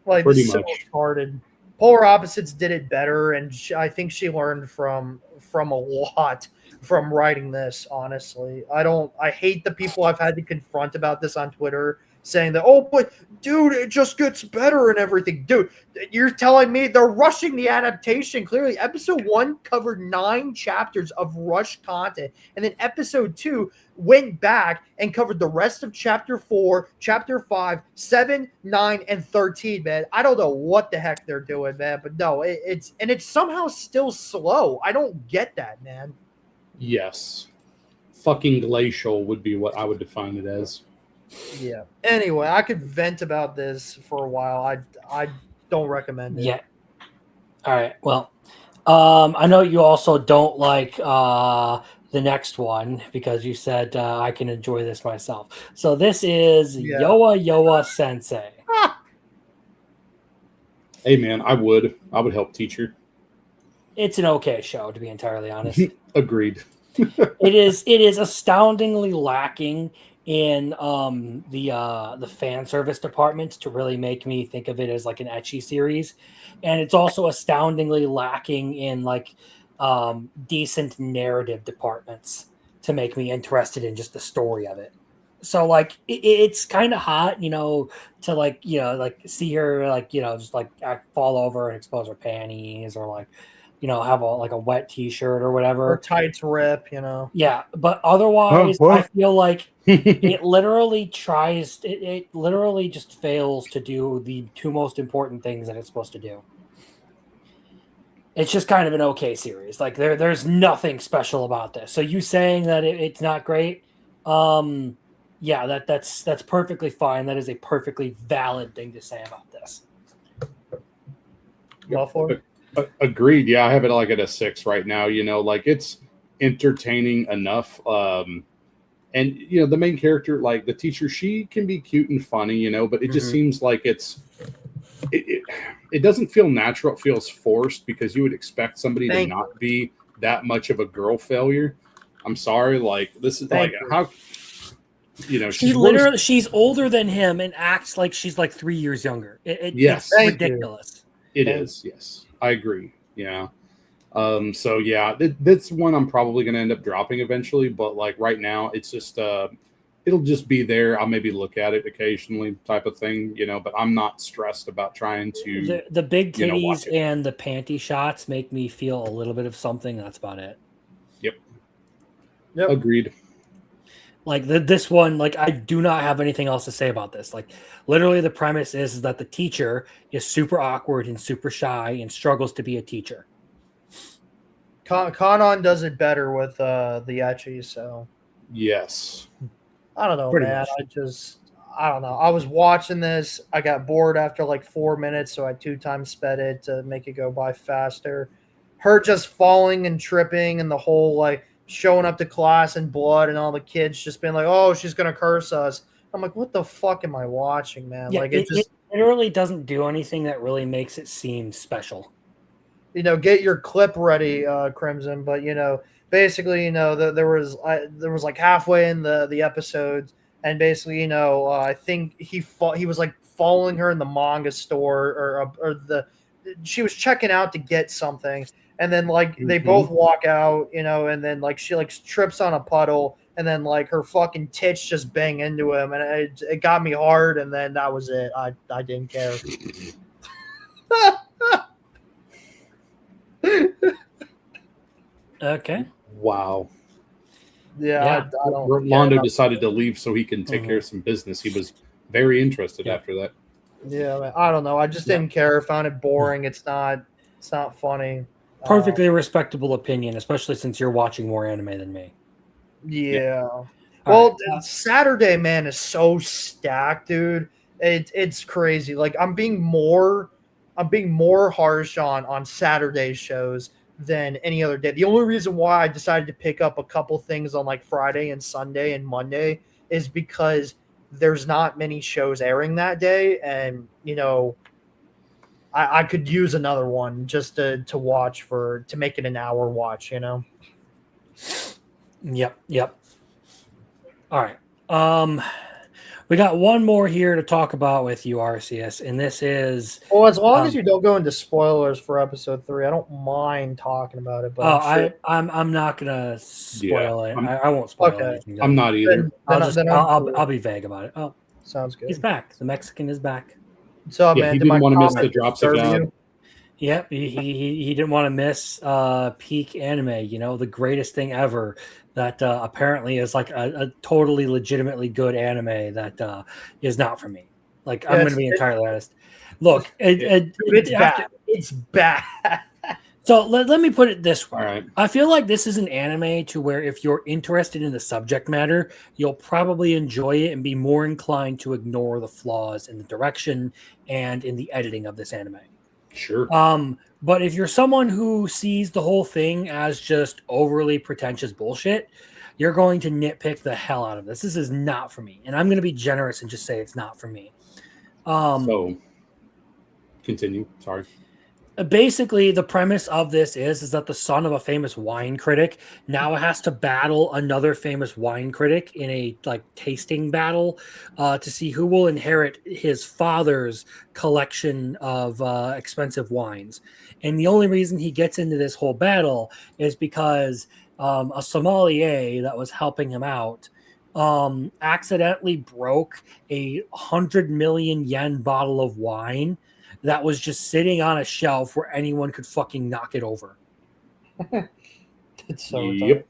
this is so much. retarded. Polar Opposites did it better, and I think she learned from a lot from writing this. Honestly, I hate the people I've had to confront about this on Twitter, saying that, oh, but dude, it just gets better and everything. Dude, you're telling me they're rushing the adaptation. Clearly, episode 1 covered 9 chapters of rushed content, and then episode 2 went back and covered the rest of chapter 4, chapter 5, 7, 9, and 13, man. I don't know what the heck they're doing, man, but no, it's somehow still slow. I don't get that, man. Yes. Fucking glacial would be what I would define it as. Yeah. Anyway, I could vent about this for a while. I don't recommend it. Yeah. All right. Well, I know you also don't like the next one because you said I can enjoy this myself. So this is Yeah. Yoa Yoa Sensei. Hey man, I would help teacher. It's an okay show, to be entirely honest. Agreed. It is astoundingly lacking in the fan service departments to really make me think of it as like an ecchi series, and it's also astoundingly lacking in like decent narrative departments to make me interested in just the story of it. So like it's kind of hot, to like like see her like just like fall over and expose her panties, or like have a wet t-shirt or whatever, Or tights rip, Yeah, but otherwise, What? I feel like it literally tries. It literally just fails to do the 2 most important things that it's supposed to do. It's just kind of an okay series. Like there's nothing special about this. So you saying that it's not great, yeah, that's perfectly fine. That is a perfectly valid thing to say about this. Muffler? Agreed. Yeah, I have it like at a 6 right now. Like it's entertaining enough. And the main character, like the teacher, she can be cute and funny, but it just seems like it doesn't feel natural. It feels forced because you would expect somebody to not be that much of a girl failure. I'm sorry, like this is like how she's older than him and acts like she's like 3 years younger. Yes. It's ridiculous. It is, yes. I agree. Yeah. So yeah, that's one I'm probably going to end up dropping eventually, but like right now it's just it'll just be there. I'll maybe look at it occasionally type of thing, but I'm not stressed about trying to The big watch titties it. and the panty shots make me feel a little bit of something. That's about it. Yep. Agreed. Like this one, like I do not have anything else to say about this. Like literally the premise is that the teacher is super awkward and super shy and struggles to be a teacher. Kanon does it better with the ecchi, so Yes. I don't know, Pretty man. much. I don't know. I was watching this. I got bored after like 4 minutes, so I 2 times sped it to make it go by faster. Her just falling and tripping, and the whole like showing up to class in blood, and all the kids just being like, "Oh, she's gonna curse us." I'm like, "What the fuck am I watching, man?" Yeah, Like it literally doesn't do anything that really makes it seem special. get your clip ready, Crimson. But basically, there was like halfway in the episodes, and basically, I think he was like following her in the manga store, or she was checking out to get something, and then like they both walk out, and then like she like trips on a puddle, and then like her fucking tits just bang into him, and it got me hard, and then that was it. I didn't care. Okay. Wow. Yeah. I don't care Rolando about- decided to leave so he can take care of some business. He was very interested after that. Yeah, man, I don't know. I just didn't care. Found it boring. It's not funny. Perfectly respectable opinion, especially since you're watching more anime than me. Yeah. All Well, right. Saturday, man, is so stacked, dude. It's crazy. Like I'm being more harsh on Saturday shows than any other day. The only reason why I decided to pick up a couple things on like Friday and Sunday and Monday is because there's not many shows airing that day, and I could use another one just to watch to make it an hour watch. Yep. All right. We got one more here to talk about with you, Arceus, and this is. Well, as long as you don't go into spoilers for episode 3, I don't mind talking about it. But I'm not gonna spoil it. I'm- I won't spoil Okay. anything. I'm not either. I'll be vague about it. Oh, sounds good. he's back. The Mexican is back. So, Yeah, man, he did my didn't want to miss the comment drops of serve God. you? Yep, he didn't want to miss peak anime. The greatest thing ever that apparently is like a totally legitimately good anime that is not for me. Like I'm going to be entirely honest. Look, It's bad. It's bad. So let me put it this way. All right. I feel like this is an anime to where if you're interested in the subject matter, you'll probably enjoy it and be more inclined to ignore the flaws in the direction and in the editing of this anime. Sure. But if you're someone who sees the whole thing as just overly pretentious bullshit, you're going to nitpick the hell out of this. This is not for me. And I'm going to be generous and just say it's not for me. So continue. Sorry. Basically, the premise of this is that the son of a famous wine critic now has to battle another famous wine critic in a tasting battle to see who will inherit his father's collection of expensive wines. And the only reason he gets into this whole battle is because a sommelier that was helping him out accidentally broke a 100 million yen bottle of wine that was just sitting on a shelf where anyone could fucking knock it over. It's so Yep.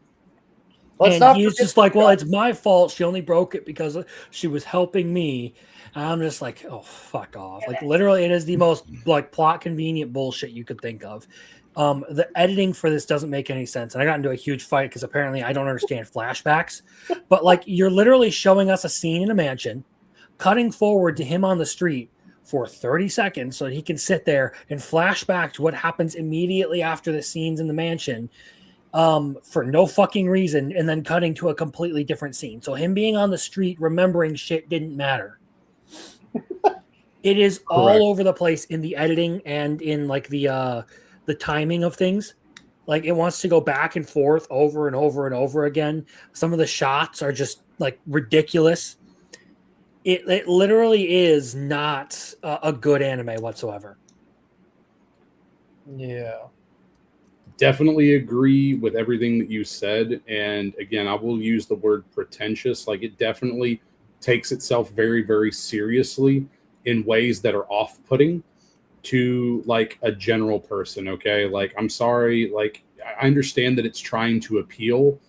And he's just like, well, it's my fault. She only broke it because she was helping me. And I'm just like, oh, fuck off. Like, literally, it is the most plot convenient bullshit you could think of. The editing for this doesn't make any sense. And I got into a huge fight because apparently I don't understand flashbacks. But you're literally showing us a scene in a mansion, cutting forward to him on the street for 30 seconds so that he can sit there and flash back to what happens immediately after the scenes in the mansion for no fucking reason, and then cutting to a completely different scene. So him being on the street remembering shit didn't matter. It is all over the place in the editing and in the timing of things. Like it wants to go back and forth over and over and over again. Some of the shots are just ridiculous. It literally is not a good anime whatsoever. Yeah. Definitely agree with everything that you said. And again, I will use the word pretentious. Like it definitely takes itself very, very seriously in ways that are off-putting to a general person. Okay. I'm sorry. I understand that it's trying to appeal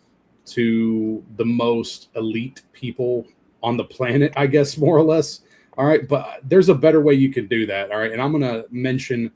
to the most elite people on the planet, I guess, more or less. All right. But there's a better way you can do that. All right. And I'm going to mention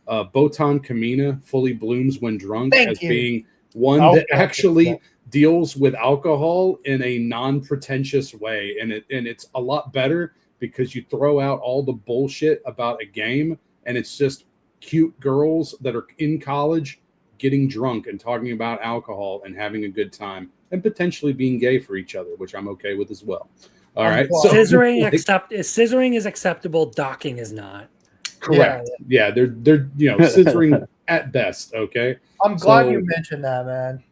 Botan Kamina, Fully Blooms When Drunk, being one that actually deals with alcohol in a non-pretentious way. And it's a lot better because you throw out all the bullshit about a game and it's just cute girls that are in college getting drunk and talking about alcohol and having a good time and potentially being gay for each other, which I'm okay with as well. All right. So, scissoring is acceptable. Docking is not. Correct. Yeah, they're scissoring at best. Okay. I'm glad you mentioned that, man.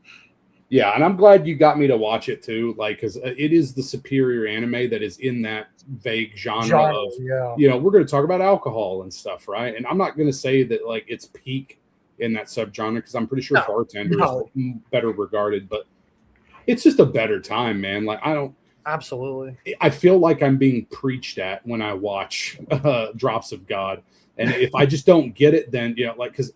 Yeah, and I'm glad you got me to watch it too. Because it is the superior anime that is in that vague genre of we're going to talk about alcohol and stuff, right? And I'm not going to say that it's peak in that subgenre because I'm pretty sure Bartender is better regarded, but it's just a better time, man. Absolutely. I feel like I'm being preached at when I watch Drops of God. And if I just don't get it, then, because,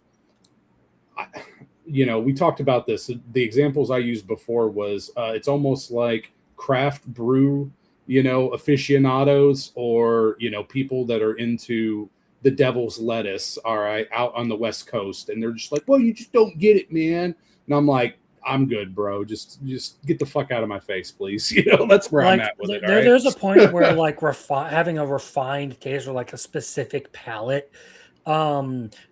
we talked about this. The examples I used before was it's almost like craft brew, aficionados or, people that are into the devil's lettuce, all right, out on the West Coast. And they're just like, well, you just don't get it, man. And I'm like, I'm good, bro. Just get the fuck out of my face, please. That's where I'm at with it. There's a point where having a refined taste or a specific palate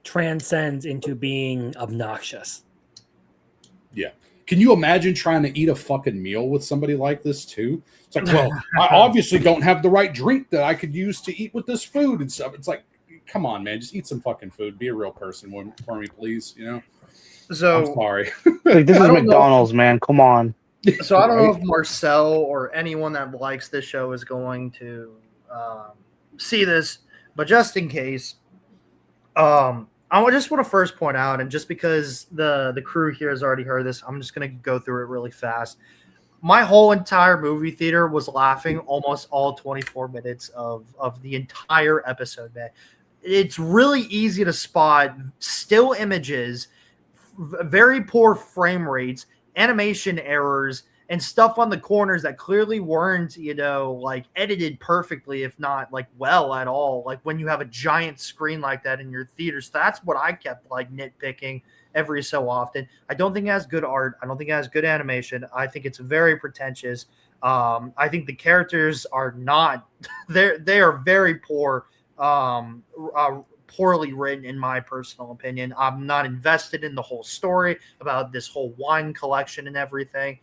transcends into being obnoxious. Yeah. Can you imagine trying to eat a fucking meal with somebody like this too? It's like, well, I obviously don't have the right drink that I could use to eat with this food and stuff. It's like, come on, man, just eat some fucking food. Be a real person for me, please. You know. I'm So sorry. Like, this I is don't know. McDonald's, man. Come on. So I don't know Right? if Marcel or anyone that likes this show is going to see this, but just in case, just want to first point out, and just because the crew here has already heard this, I'm just going to go through it really fast. My whole entire movie theater was laughing almost all 24 minutes of the entire episode, man. It's really easy to spot still images, very poor frame rates, animation errors, and stuff on the corners that clearly weren't, like edited perfectly, if not like well at all. Like when you have a giant screen like that in your theaters, that's what I kept like nitpicking every so often. I don't think it has good art. I don't think it has good animation. I think it's very pretentious. I think the characters are not they are very poor, poorly written in my personal opinion. I'm not invested in the whole story about this whole wine collection and everything.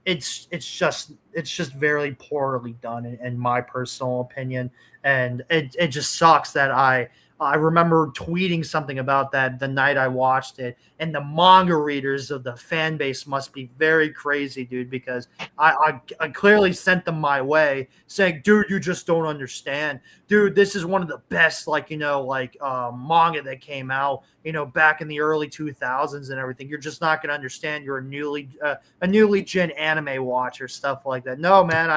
It's just very poorly done in my personal opinion, and it just sucks that I remember tweeting something about that the night I watched it, and the manga readers of the fan base must be very crazy, dude, because I clearly sent them my way saying, dude, you just don't understand. Dude, this is one of the best, manga that came out, back in the early 2000s and everything. You're just not going to understand. You're a newly gen anime watcher, stuff like that. No, man,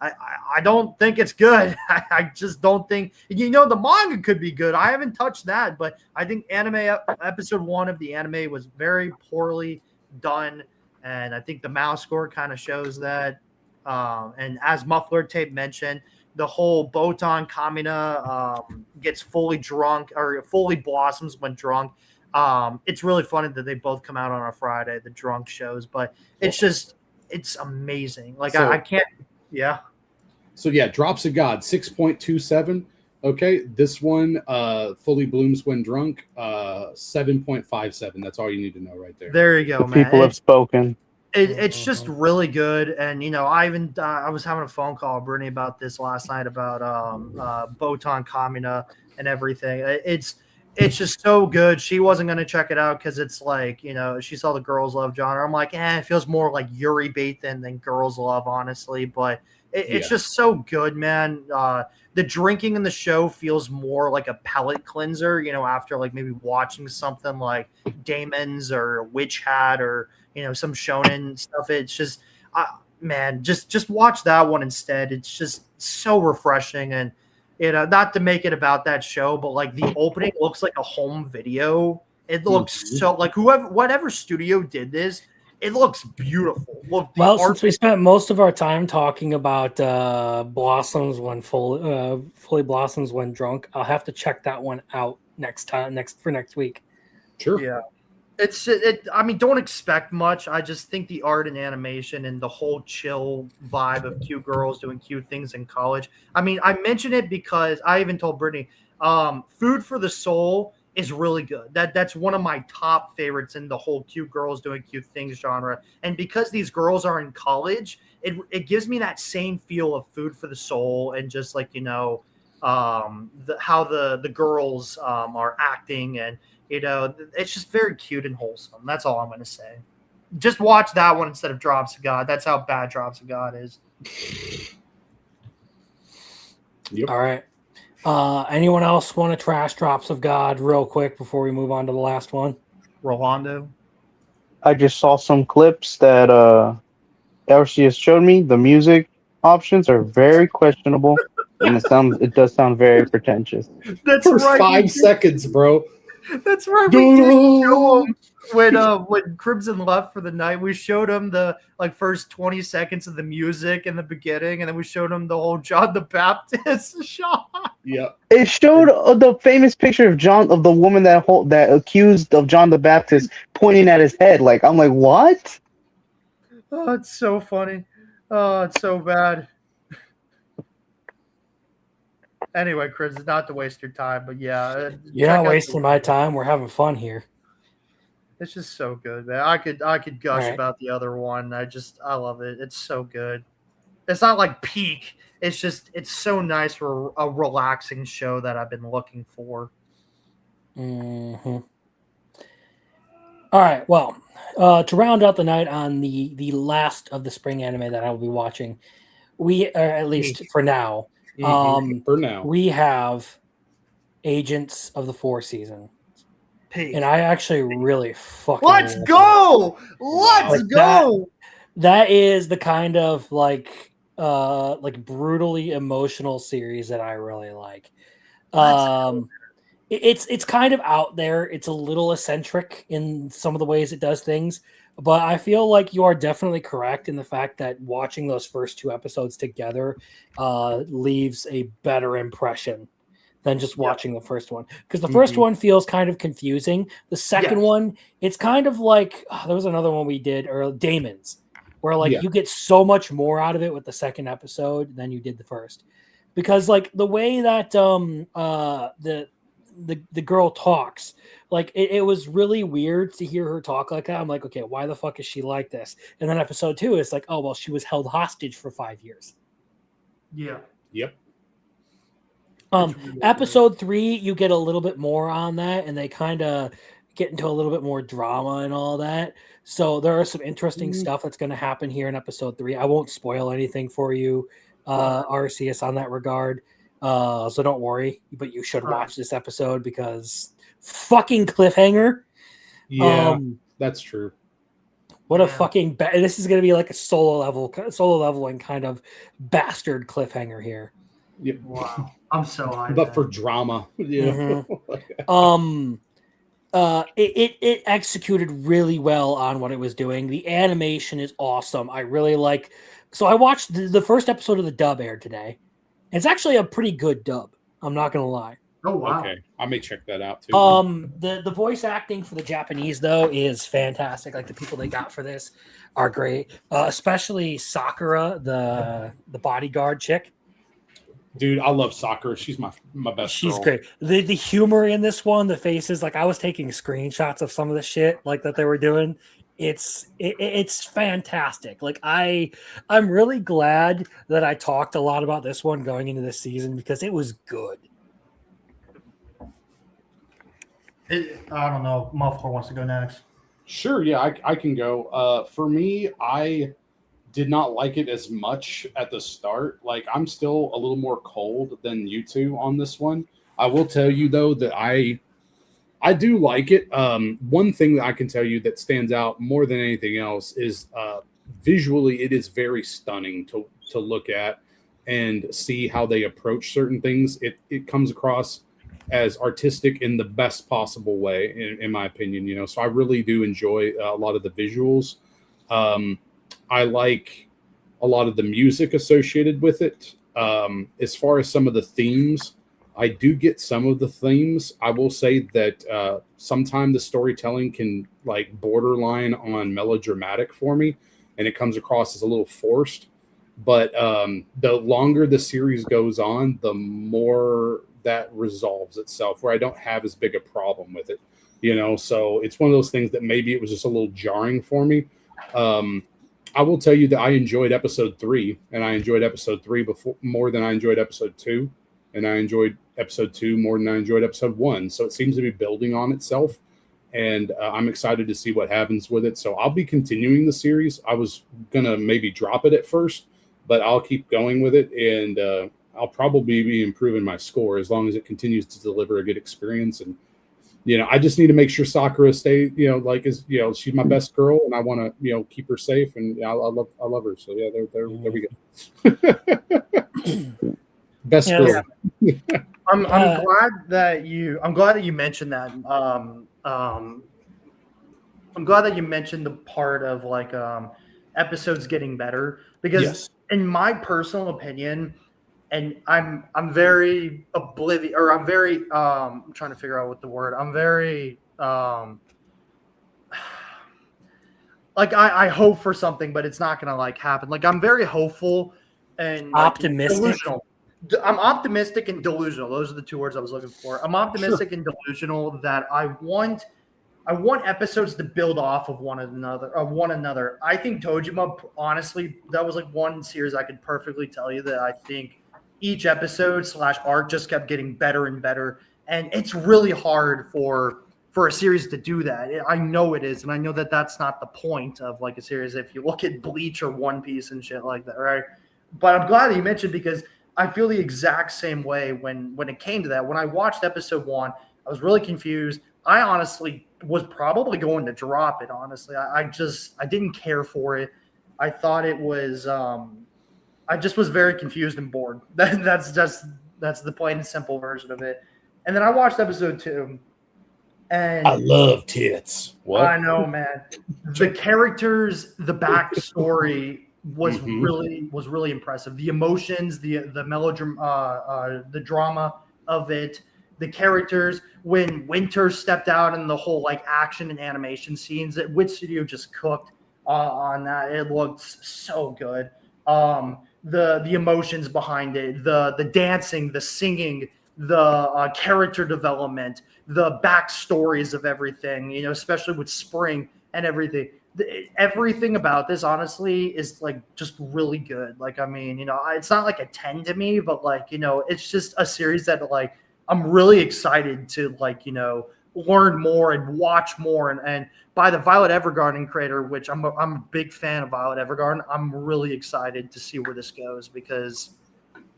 I don't think it's good. I just don't think, the manga could be good. I haven't touched that, but I think episode 1 of the anime was very poorly done. And I think the mouse score kind of shows that. And as Muffler Tape mentioned, the whole Botan Kamina gets fully drunk or fully blossoms when drunk. It's really funny that they both come out on a Friday, the drunk shows, but it's amazing. Like So- I can't, yeah. So yeah, Drops of God, 6.27. Okay, this one fully blooms when drunk, 7.57. That's all you need to know right there. There you go, The man. people have spoken. It's just really good, and I was having a phone call with Brittany about this last night about Botan Kamina and everything. It's just so good. She wasn't gonna check it out because it's like she saw the Girls Love genre. I'm like, it feels more like Yuri Bait than Girls Love, honestly. But it's just so good, man. The drinking in the show feels more like a palate cleanser, after like maybe watching something like Damon's or Witch Hat or some shonen stuff. It's just, man, just watch that one instead. It's just so refreshing, and not to make it about that show, but like the opening looks like a home video. It looks so like whatever studio did this, it looks beautiful. Look, Since we spent most of our time talking about blossoms when fully blossoms when drunk, I'll have to check that one out next week. Sure. Yeah. I mean, don't expect much. I just think the art and animation and the whole chill vibe of cute girls doing cute things in college. I mean, I mention it because I even told Brittany, Food for the Soul is really good. That's one of my top favorites in the whole cute girls doing cute things genre. And because these girls are in college, it gives me that same feel of Food for the Soul, and just like, how the girls are acting, and it's just very cute and wholesome. That's all I'm going to say. Just watch that one instead of Drops of God. That's how bad Drops of God is. Yep. All right. Anyone else want to trash Drops of God real quick before we move on to the last one? Rolando. I just saw some clips that LCS showed me. The music options are very questionable, and it does sound very pretentious. That's First right. 5 seconds, bro. That's right. We did show him when Crimson left for the night. We showed him the first 20 seconds of the music in the beginning, and then we showed him the whole John the Baptist shot. Yeah. It showed the famous picture of the woman that accused of John the Baptist pointing at his head. Like, I'm like, what? Oh, it's so funny. Oh, it's so bad. Anyway, Chris, it's not to waste your time, but yeah. You're not wasting my time. We're having fun here. It's just so good, man. I could gush All right. about the other one. I love it. It's so good. it's not like peak. It's just it's so nice for a relaxing show that I've been looking for. Mm-hmm. All right. Well, to round out the night on the last of the spring anime that I will be watching, we or at least for now, For now. we have Agents of the Four season, Peak. and I actually really fucking Let's like go! Let's Like go! that is the kind of like brutally emotional series that I really like. It's kind of out there. It's a little eccentric in some of the ways it does things, but I feel like you are definitely correct in the fact that watching those first 2 episodes together leaves a better impression than just watching the first one, because the first one feels kind of confusing. The second one, it's kind of like there was another one we did, or Damon's, where like you get so much more out of it with the second episode than you did the first, because like the way that the girl talks, like it was really weird to hear her talk like that. I'm like, okay, why the fuck is she like this? And then episode 2 is like, oh well, she was held hostage for 5 years. Yeah. Yep. Episode 3, you get a little bit more on that, and they kind of get into a little bit more drama and all that. So there are some interesting stuff that's going to happen here in episode 3. I won't spoil anything for you, Arceus, on that regard. So don't worry, but you should watch this episode because fucking cliffhanger. Yeah, that's true. What a fucking this is going to be like a solo leveling kind of bastard cliffhanger here. Yep. Wow. I'm so hyped. But for drama. Yeah. It executed really well on what it was doing. The animation is awesome. I really like. So I watched the first episode of the dub aired today. It's actually a pretty good dub. I'm not gonna lie. Oh wow. Okay, I may check that out too. The voice acting for the Japanese though is fantastic. Like the people they got for this are great, especially Sakura, the bodyguard chick. Dude, I love Sakura. She's my best. She's girl. great. The humor in this one, the faces, like I was taking screenshots of some of the shit like that they were doing. It's fantastic. Like I'm really glad that I talked a lot about this one going into this season because it was good. I don't know. Muffler wants to go next. Sure, yeah, I can go. For me, I did not like it as much at the start. Like I'm still a little more cold than you two on this one. I will tell you though that I do like it. One thing that I can tell you that stands out more than anything else is visually it is very stunning to look at and see how they approach certain things. It comes across as artistic in the best possible way, in my opinion. You know, so I really do enjoy a lot of the visuals. I like a lot of the music associated with it. As far as some of the themes, I do get some of the themes. I will say that sometimes the storytelling can like borderline on melodramatic for me, and it comes across as a little forced. But the longer the series goes on, the more that resolves itself, where I don't have as big a problem with it. You know, so it's one of those things that maybe it was just a little jarring for me. I will tell you that I enjoyed episode 3, and I enjoyed episode 3 more than I enjoyed episode 2. And I enjoyed episode 2 more than I enjoyed episode 1. So it seems to be building on itself. And I'm excited to see what happens with it. So I'll be continuing the series. I was going to maybe drop it at first, but I'll keep going with it. And I'll probably be improving my score as long as it continues to deliver a good experience. And, you know, I just need to make sure Sakura stay, you know, like, is, you know, she's my best girl and I want to, you know, keep her safe. And I love her. So, yeah, there we go. Best girl. Yeah. I'm glad that you mentioned that. I'm glad that you mentioned the part of like episodes getting better because in my personal opinion, and I'm very oblivious, or I'm very I'm trying to figure out what the word. I'm very like I hope for something, but it's not gonna like happen. Like I'm very hopeful and optimistic. Delusional. I'm optimistic and delusional. Those are the 2 words I was looking for. I'm optimistic and delusional that I want I want episodes to build off of one another. I think Tojima, honestly, that was like one series I could perfectly tell you that I think each episode / arc just kept getting better and better, and it's really hard for a series to do that. I know it is, and I know that that's not the point of like a series. If you look at Bleach or One Piece and shit like that, right? But I'm glad that you mentioned, because I feel the exact same way when it came to that. When I watched episode 1, I was really confused. I honestly was probably going to drop it. Honestly, I didn't care for it. I thought it was. I just was very confused and bored. That's the plain and simple version of it. And then I watched episode 2, and I love tits. What? I know, man. The characters, the backstory was really impressive. The emotions, the melodrama, the drama of it, the characters. When Winter stepped out and the whole like action and animation scenes, that Wit Studio just cooked on that. It looked so good. The emotions behind it, the dancing, the singing, the character development, the backstories of everything, you know, especially with Spring and everything. Everything about this, honestly, is like just really good. Like, I mean, you know, it's not like a 10 to me, but like, you know, it's just a series that like I'm really excited to like, you know, learn more and watch more. And by the Violet Evergarden creator, which I'm a big fan of Violet Evergarden, I'm really excited to see where this goes, because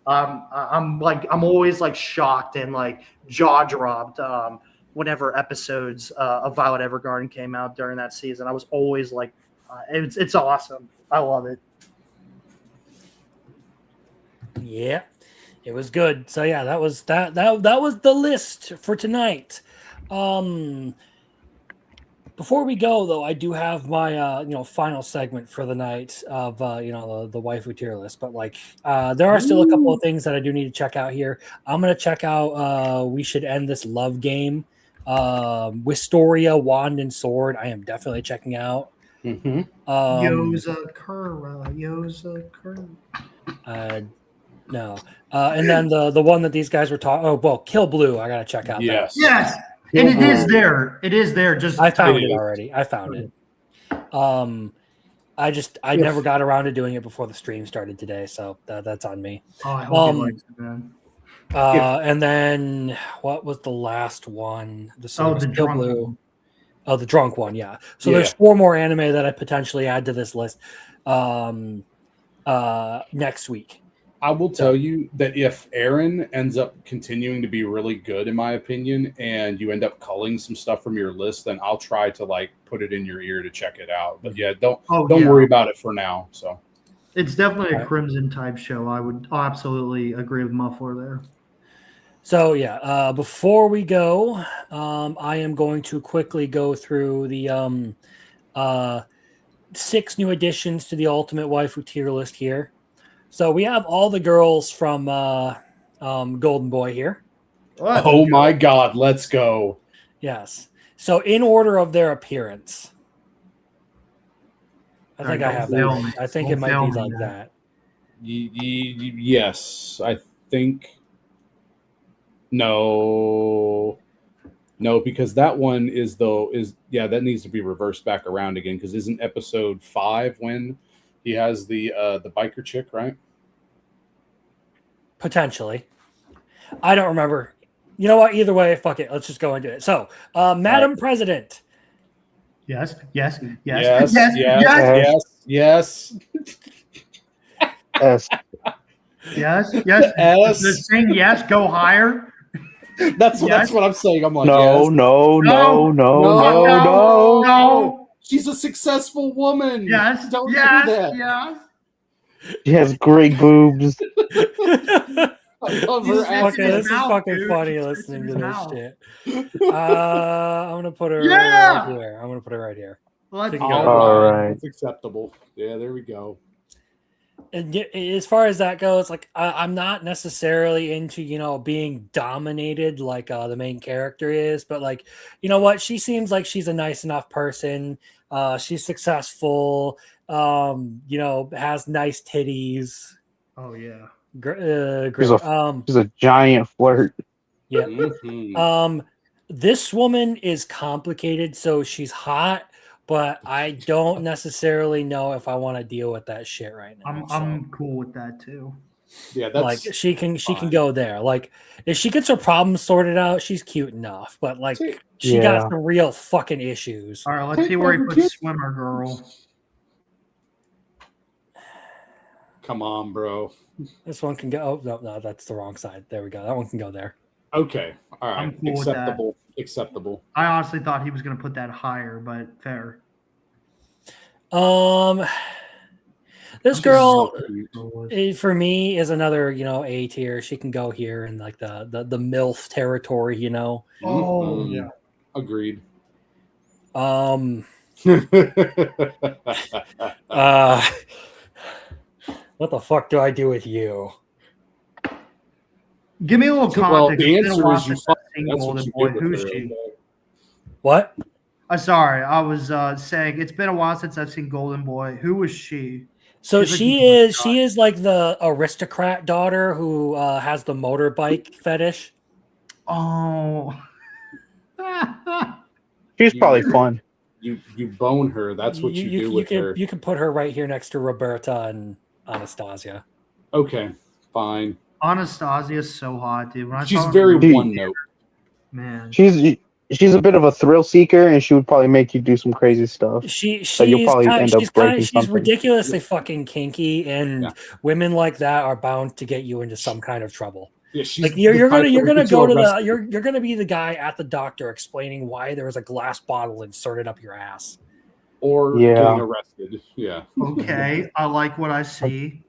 I'm always like shocked and like jaw dropped whenever episodes of Violet Evergarden came out during that season. I was always like, it's awesome. I love it. Yeah, it was good. So yeah, that was the list for tonight. Before we go, though, I do have my final segment for the night of the waifu tier list. But like, there are still a couple of things that I do need to check out here. I'm gonna check out. We should end this love game. Wistoria, Wand and Sword. I am definitely checking out. Yozakura. No. And then the one that these guys were talking. Oh well, Kill Blue. I gotta check out. Yes. Yes, and it is there. It is there. Just I found it already. I found it. I never got around to doing it before the stream started today, so that's on me. Oh, I hope you liked it, man. And then what was the last one? The drunk Blue. one. Oh, the drunk one, yeah. So Yeah. there's 4 more anime that I potentially add to this list next week. I will tell you that if Aaron ends up continuing to be really good, in my opinion, and you end up culling some stuff from your list, then I'll try to like put it in your ear to check it out. But yeah, don't worry about it for now. So It's definitely a Crimson type show. I would absolutely agree with Muffler there. So yeah, before we go, I am going to quickly go through the 6 new additions to the Ultimate Waifu tier list here. So we have all the girls from Golden Boy here. oh my God, let's go. Yes. So in order of their appearance. I think I have that. Don't Right. I think it don't might fail be me, like man. that. Yes, I think. No, because that one is that needs to be reversed back around again, because isn't episode 5 when he has the biker chick, right? Potentially. I don't remember. You know what? Either way, fuck it. Let's just go into it. So, Madam President. Yes. Yes. Yes. The saying yes, go higher. That's what I'm saying. I'm like, No. She's a successful woman. Yes. Don't do Yes. that. Yes. She has great boobs. I love Jesus, her fucking- This is mouth, fucking dude. funny Just listening to his this mouth. shit. I'm gonna put her Yeah! right here. I'm gonna put her right here. Let's All go. All right. That's acceptable. Yeah, there we go. And as far as that goes, like I'm not necessarily into being dominated like the main character is, but like you know what, she seems like she's a nice enough person. She's successful. Has nice titties. Oh yeah. Great. She's a giant flirt. Yeah. Mhm. This woman is complicated, so she's hot, but I don't necessarily know if I want to deal with that shit right now. I'm cool with that too. Yeah, like that's she can fine. go there. Like if she gets her problems sorted out, she's cute enough. But like she got Yeah. some real fucking issues. All right, let's Take see where he over puts kids. Swimmer Girl. Come on, bro. This one can go. Oh no, that's the wrong side. There we go. That one can go there. Okay, all I'm right, cool with that. acceptable. I honestly thought he was going to put that higher, but fair. This girl So for me is another A tier. She can go here in like the MILF territory. Oh, yeah, agreed. What the fuck do I do with you? Give me a little Well, context. the It's been a answer while is you since fuck. I've seen That's what Golden you Boy. did with Who's her, she? okay? What? Sorry, I was saying it's been a while since I've seen Golden Boy. Who was she? So She's like she the is mascot. she is like the aristocrat daughter who has the motorbike fetish. Oh. She's probably fun. You bone her. That's what you do with her. You can put her right here next to Roberta and Anastasia. Okay, fine. Anastasia's so hot, dude. When I She's saw her- very Dude. one note. man. She's a bit of a thrill seeker, and she would probably make you do some crazy stuff. She's you'll probably end up breaking she's something. ridiculously fucking kinky, and Yeah. women like that are bound to get you into some kind of trouble. Yeah, she's Like you're the gonna type you're that gonna gets go to the arrested. you're gonna be the guy at the doctor explaining why there was a glass bottle inserted up your ass. or Yeah. getting arrested. Yeah. Okay, I like what I see.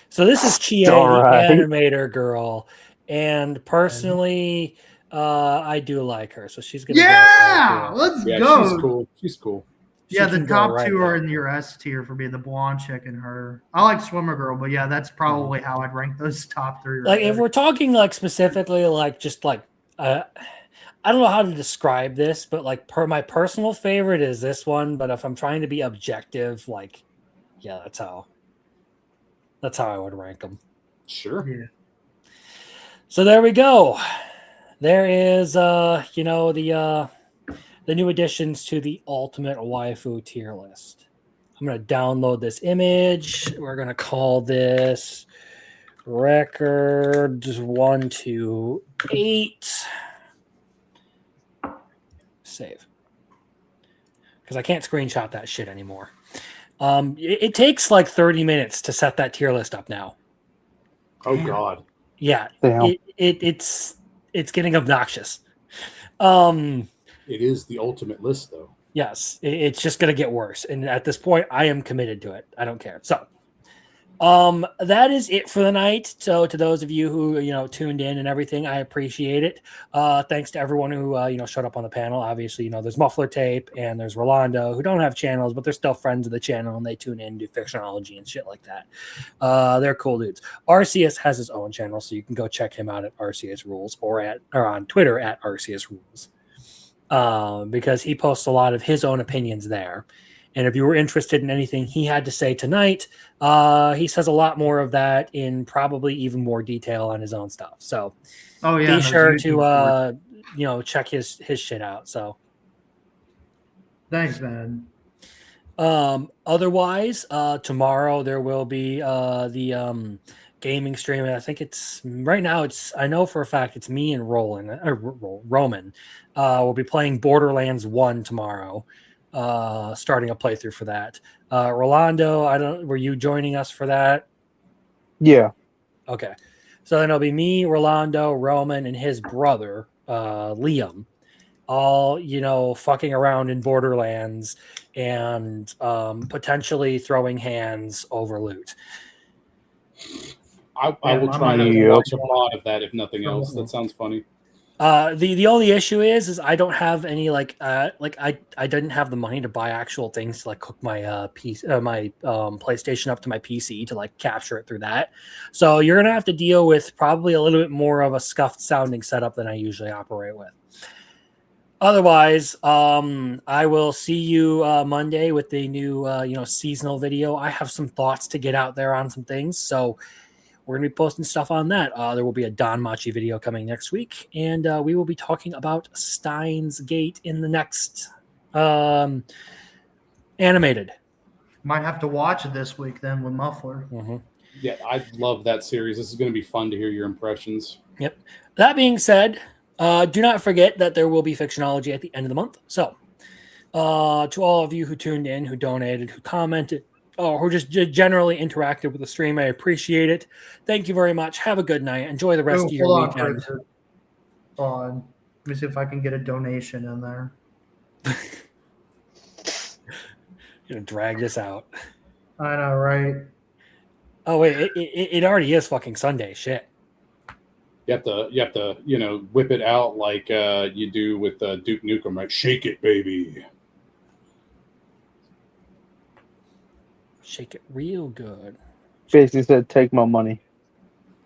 So this is Chia, All right. the animator girl, and personally, I do like her. So she's gonna Yeah, go. let's Yeah, go. she's cool. She's cool. She Yeah, the can go top right two are there. in your S tier for me, the blonde chick and her. I like Swimmer Girl, but yeah, that's probably how I'd rank those top three. Like right if there. we're talking like specifically like just like I don't know how to describe this, but like my personal favorite is this one. But if I'm trying to be objective, like yeah, that's how I would rank them. Sure. Yeah. So there we go. There is the new additions to the ultimate waifu tier list. I'm gonna download this image. We're gonna call this records 128. Save. Because I can't screenshot that shit anymore. It takes like 30 minutes to set that tier list up now. Oh God. Yeah, Damn. it's getting obnoxious. It is the ultimate list, though. Yes, it's just gonna get worse, and at this point, I am committed to it. I don't care. So, that is it for the night. So, to those of you who tuned in and everything, I appreciate it. Thanks to everyone who showed up on the panel. Obviously, there's Muffler Tape and there's Rolando who don't have channels, but they're still friends of the channel and they tune in, do fictionology and shit like that. They're cool dudes. RCS has his own channel, so you can go check him out at RCS Rules or on Twitter at RCS Rules. Because he posts a lot of his own opinions there. And if you were interested in anything he had to say tonight, he says a lot more of that in probably even more detail on his own stuff. So Oh yeah, be those sure YouTube to check his shit out. So Thanks, man. otherwise, tomorrow there will be the gaming stream. And I think it's right now. I know for a fact it's me and Roman. We'll be playing Borderlands 1 tomorrow. Starting a playthrough for that. Rolando, were you joining us for that? Yeah. Okay. So then it'll be me, Rolando, Roman, and his brother, Liam, all, fucking around in Borderlands and potentially throwing hands over loot. I Yeah, will I'm try gonna to go watch a mod of that if nothing else. That sounds funny. The only issue is I don't have any I didn't have the money to buy actual things to hook my PlayStation up to my PC to capture it through that. So you're gonna have to deal with probably a little bit more of a scuffed sounding setup than I usually operate with. Otherwise, I will see you Monday with the new seasonal video. I have some thoughts to get out there on some things, so we're going to be posting stuff on that. There will be a Don Machi video coming next week, and we will be talking about Steins Gate in the next animated. Might have to watch it this week then with Muffler. Mm-hmm. Yeah, I love that series. This is going to be fun to hear your impressions. Yep. That being said, do not forget that there will be Fictionology at the end of the month. So, to all of you who tuned in, who donated, who commented, or who just generally interacted with the stream, I appreciate it. Thank you very much. Have a good night. Enjoy the rest of your Hold on, weekend. Richard. Hold on. Let me see if I can get a donation in there. Gonna drag this out. I know, right? Oh wait, it already is fucking Sunday. Shit. You have to, whip it out like you do with Duke Nukem, right? Shake it, baby. Shake it real good. Basically said, take my money.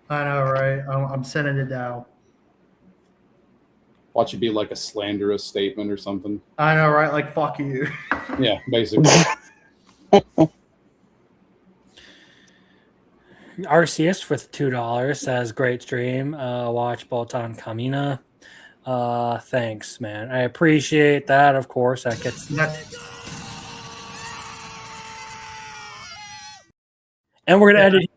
I know, right? I'm sending it out. Watch it be like a slanderous statement or something. I know, right? Like, fuck you. Yeah, basically. Arceus with $2 says, great stream. Watch Bolton Kamina. Thanks, man. I appreciate that, of course. That gets. And we're going to edit.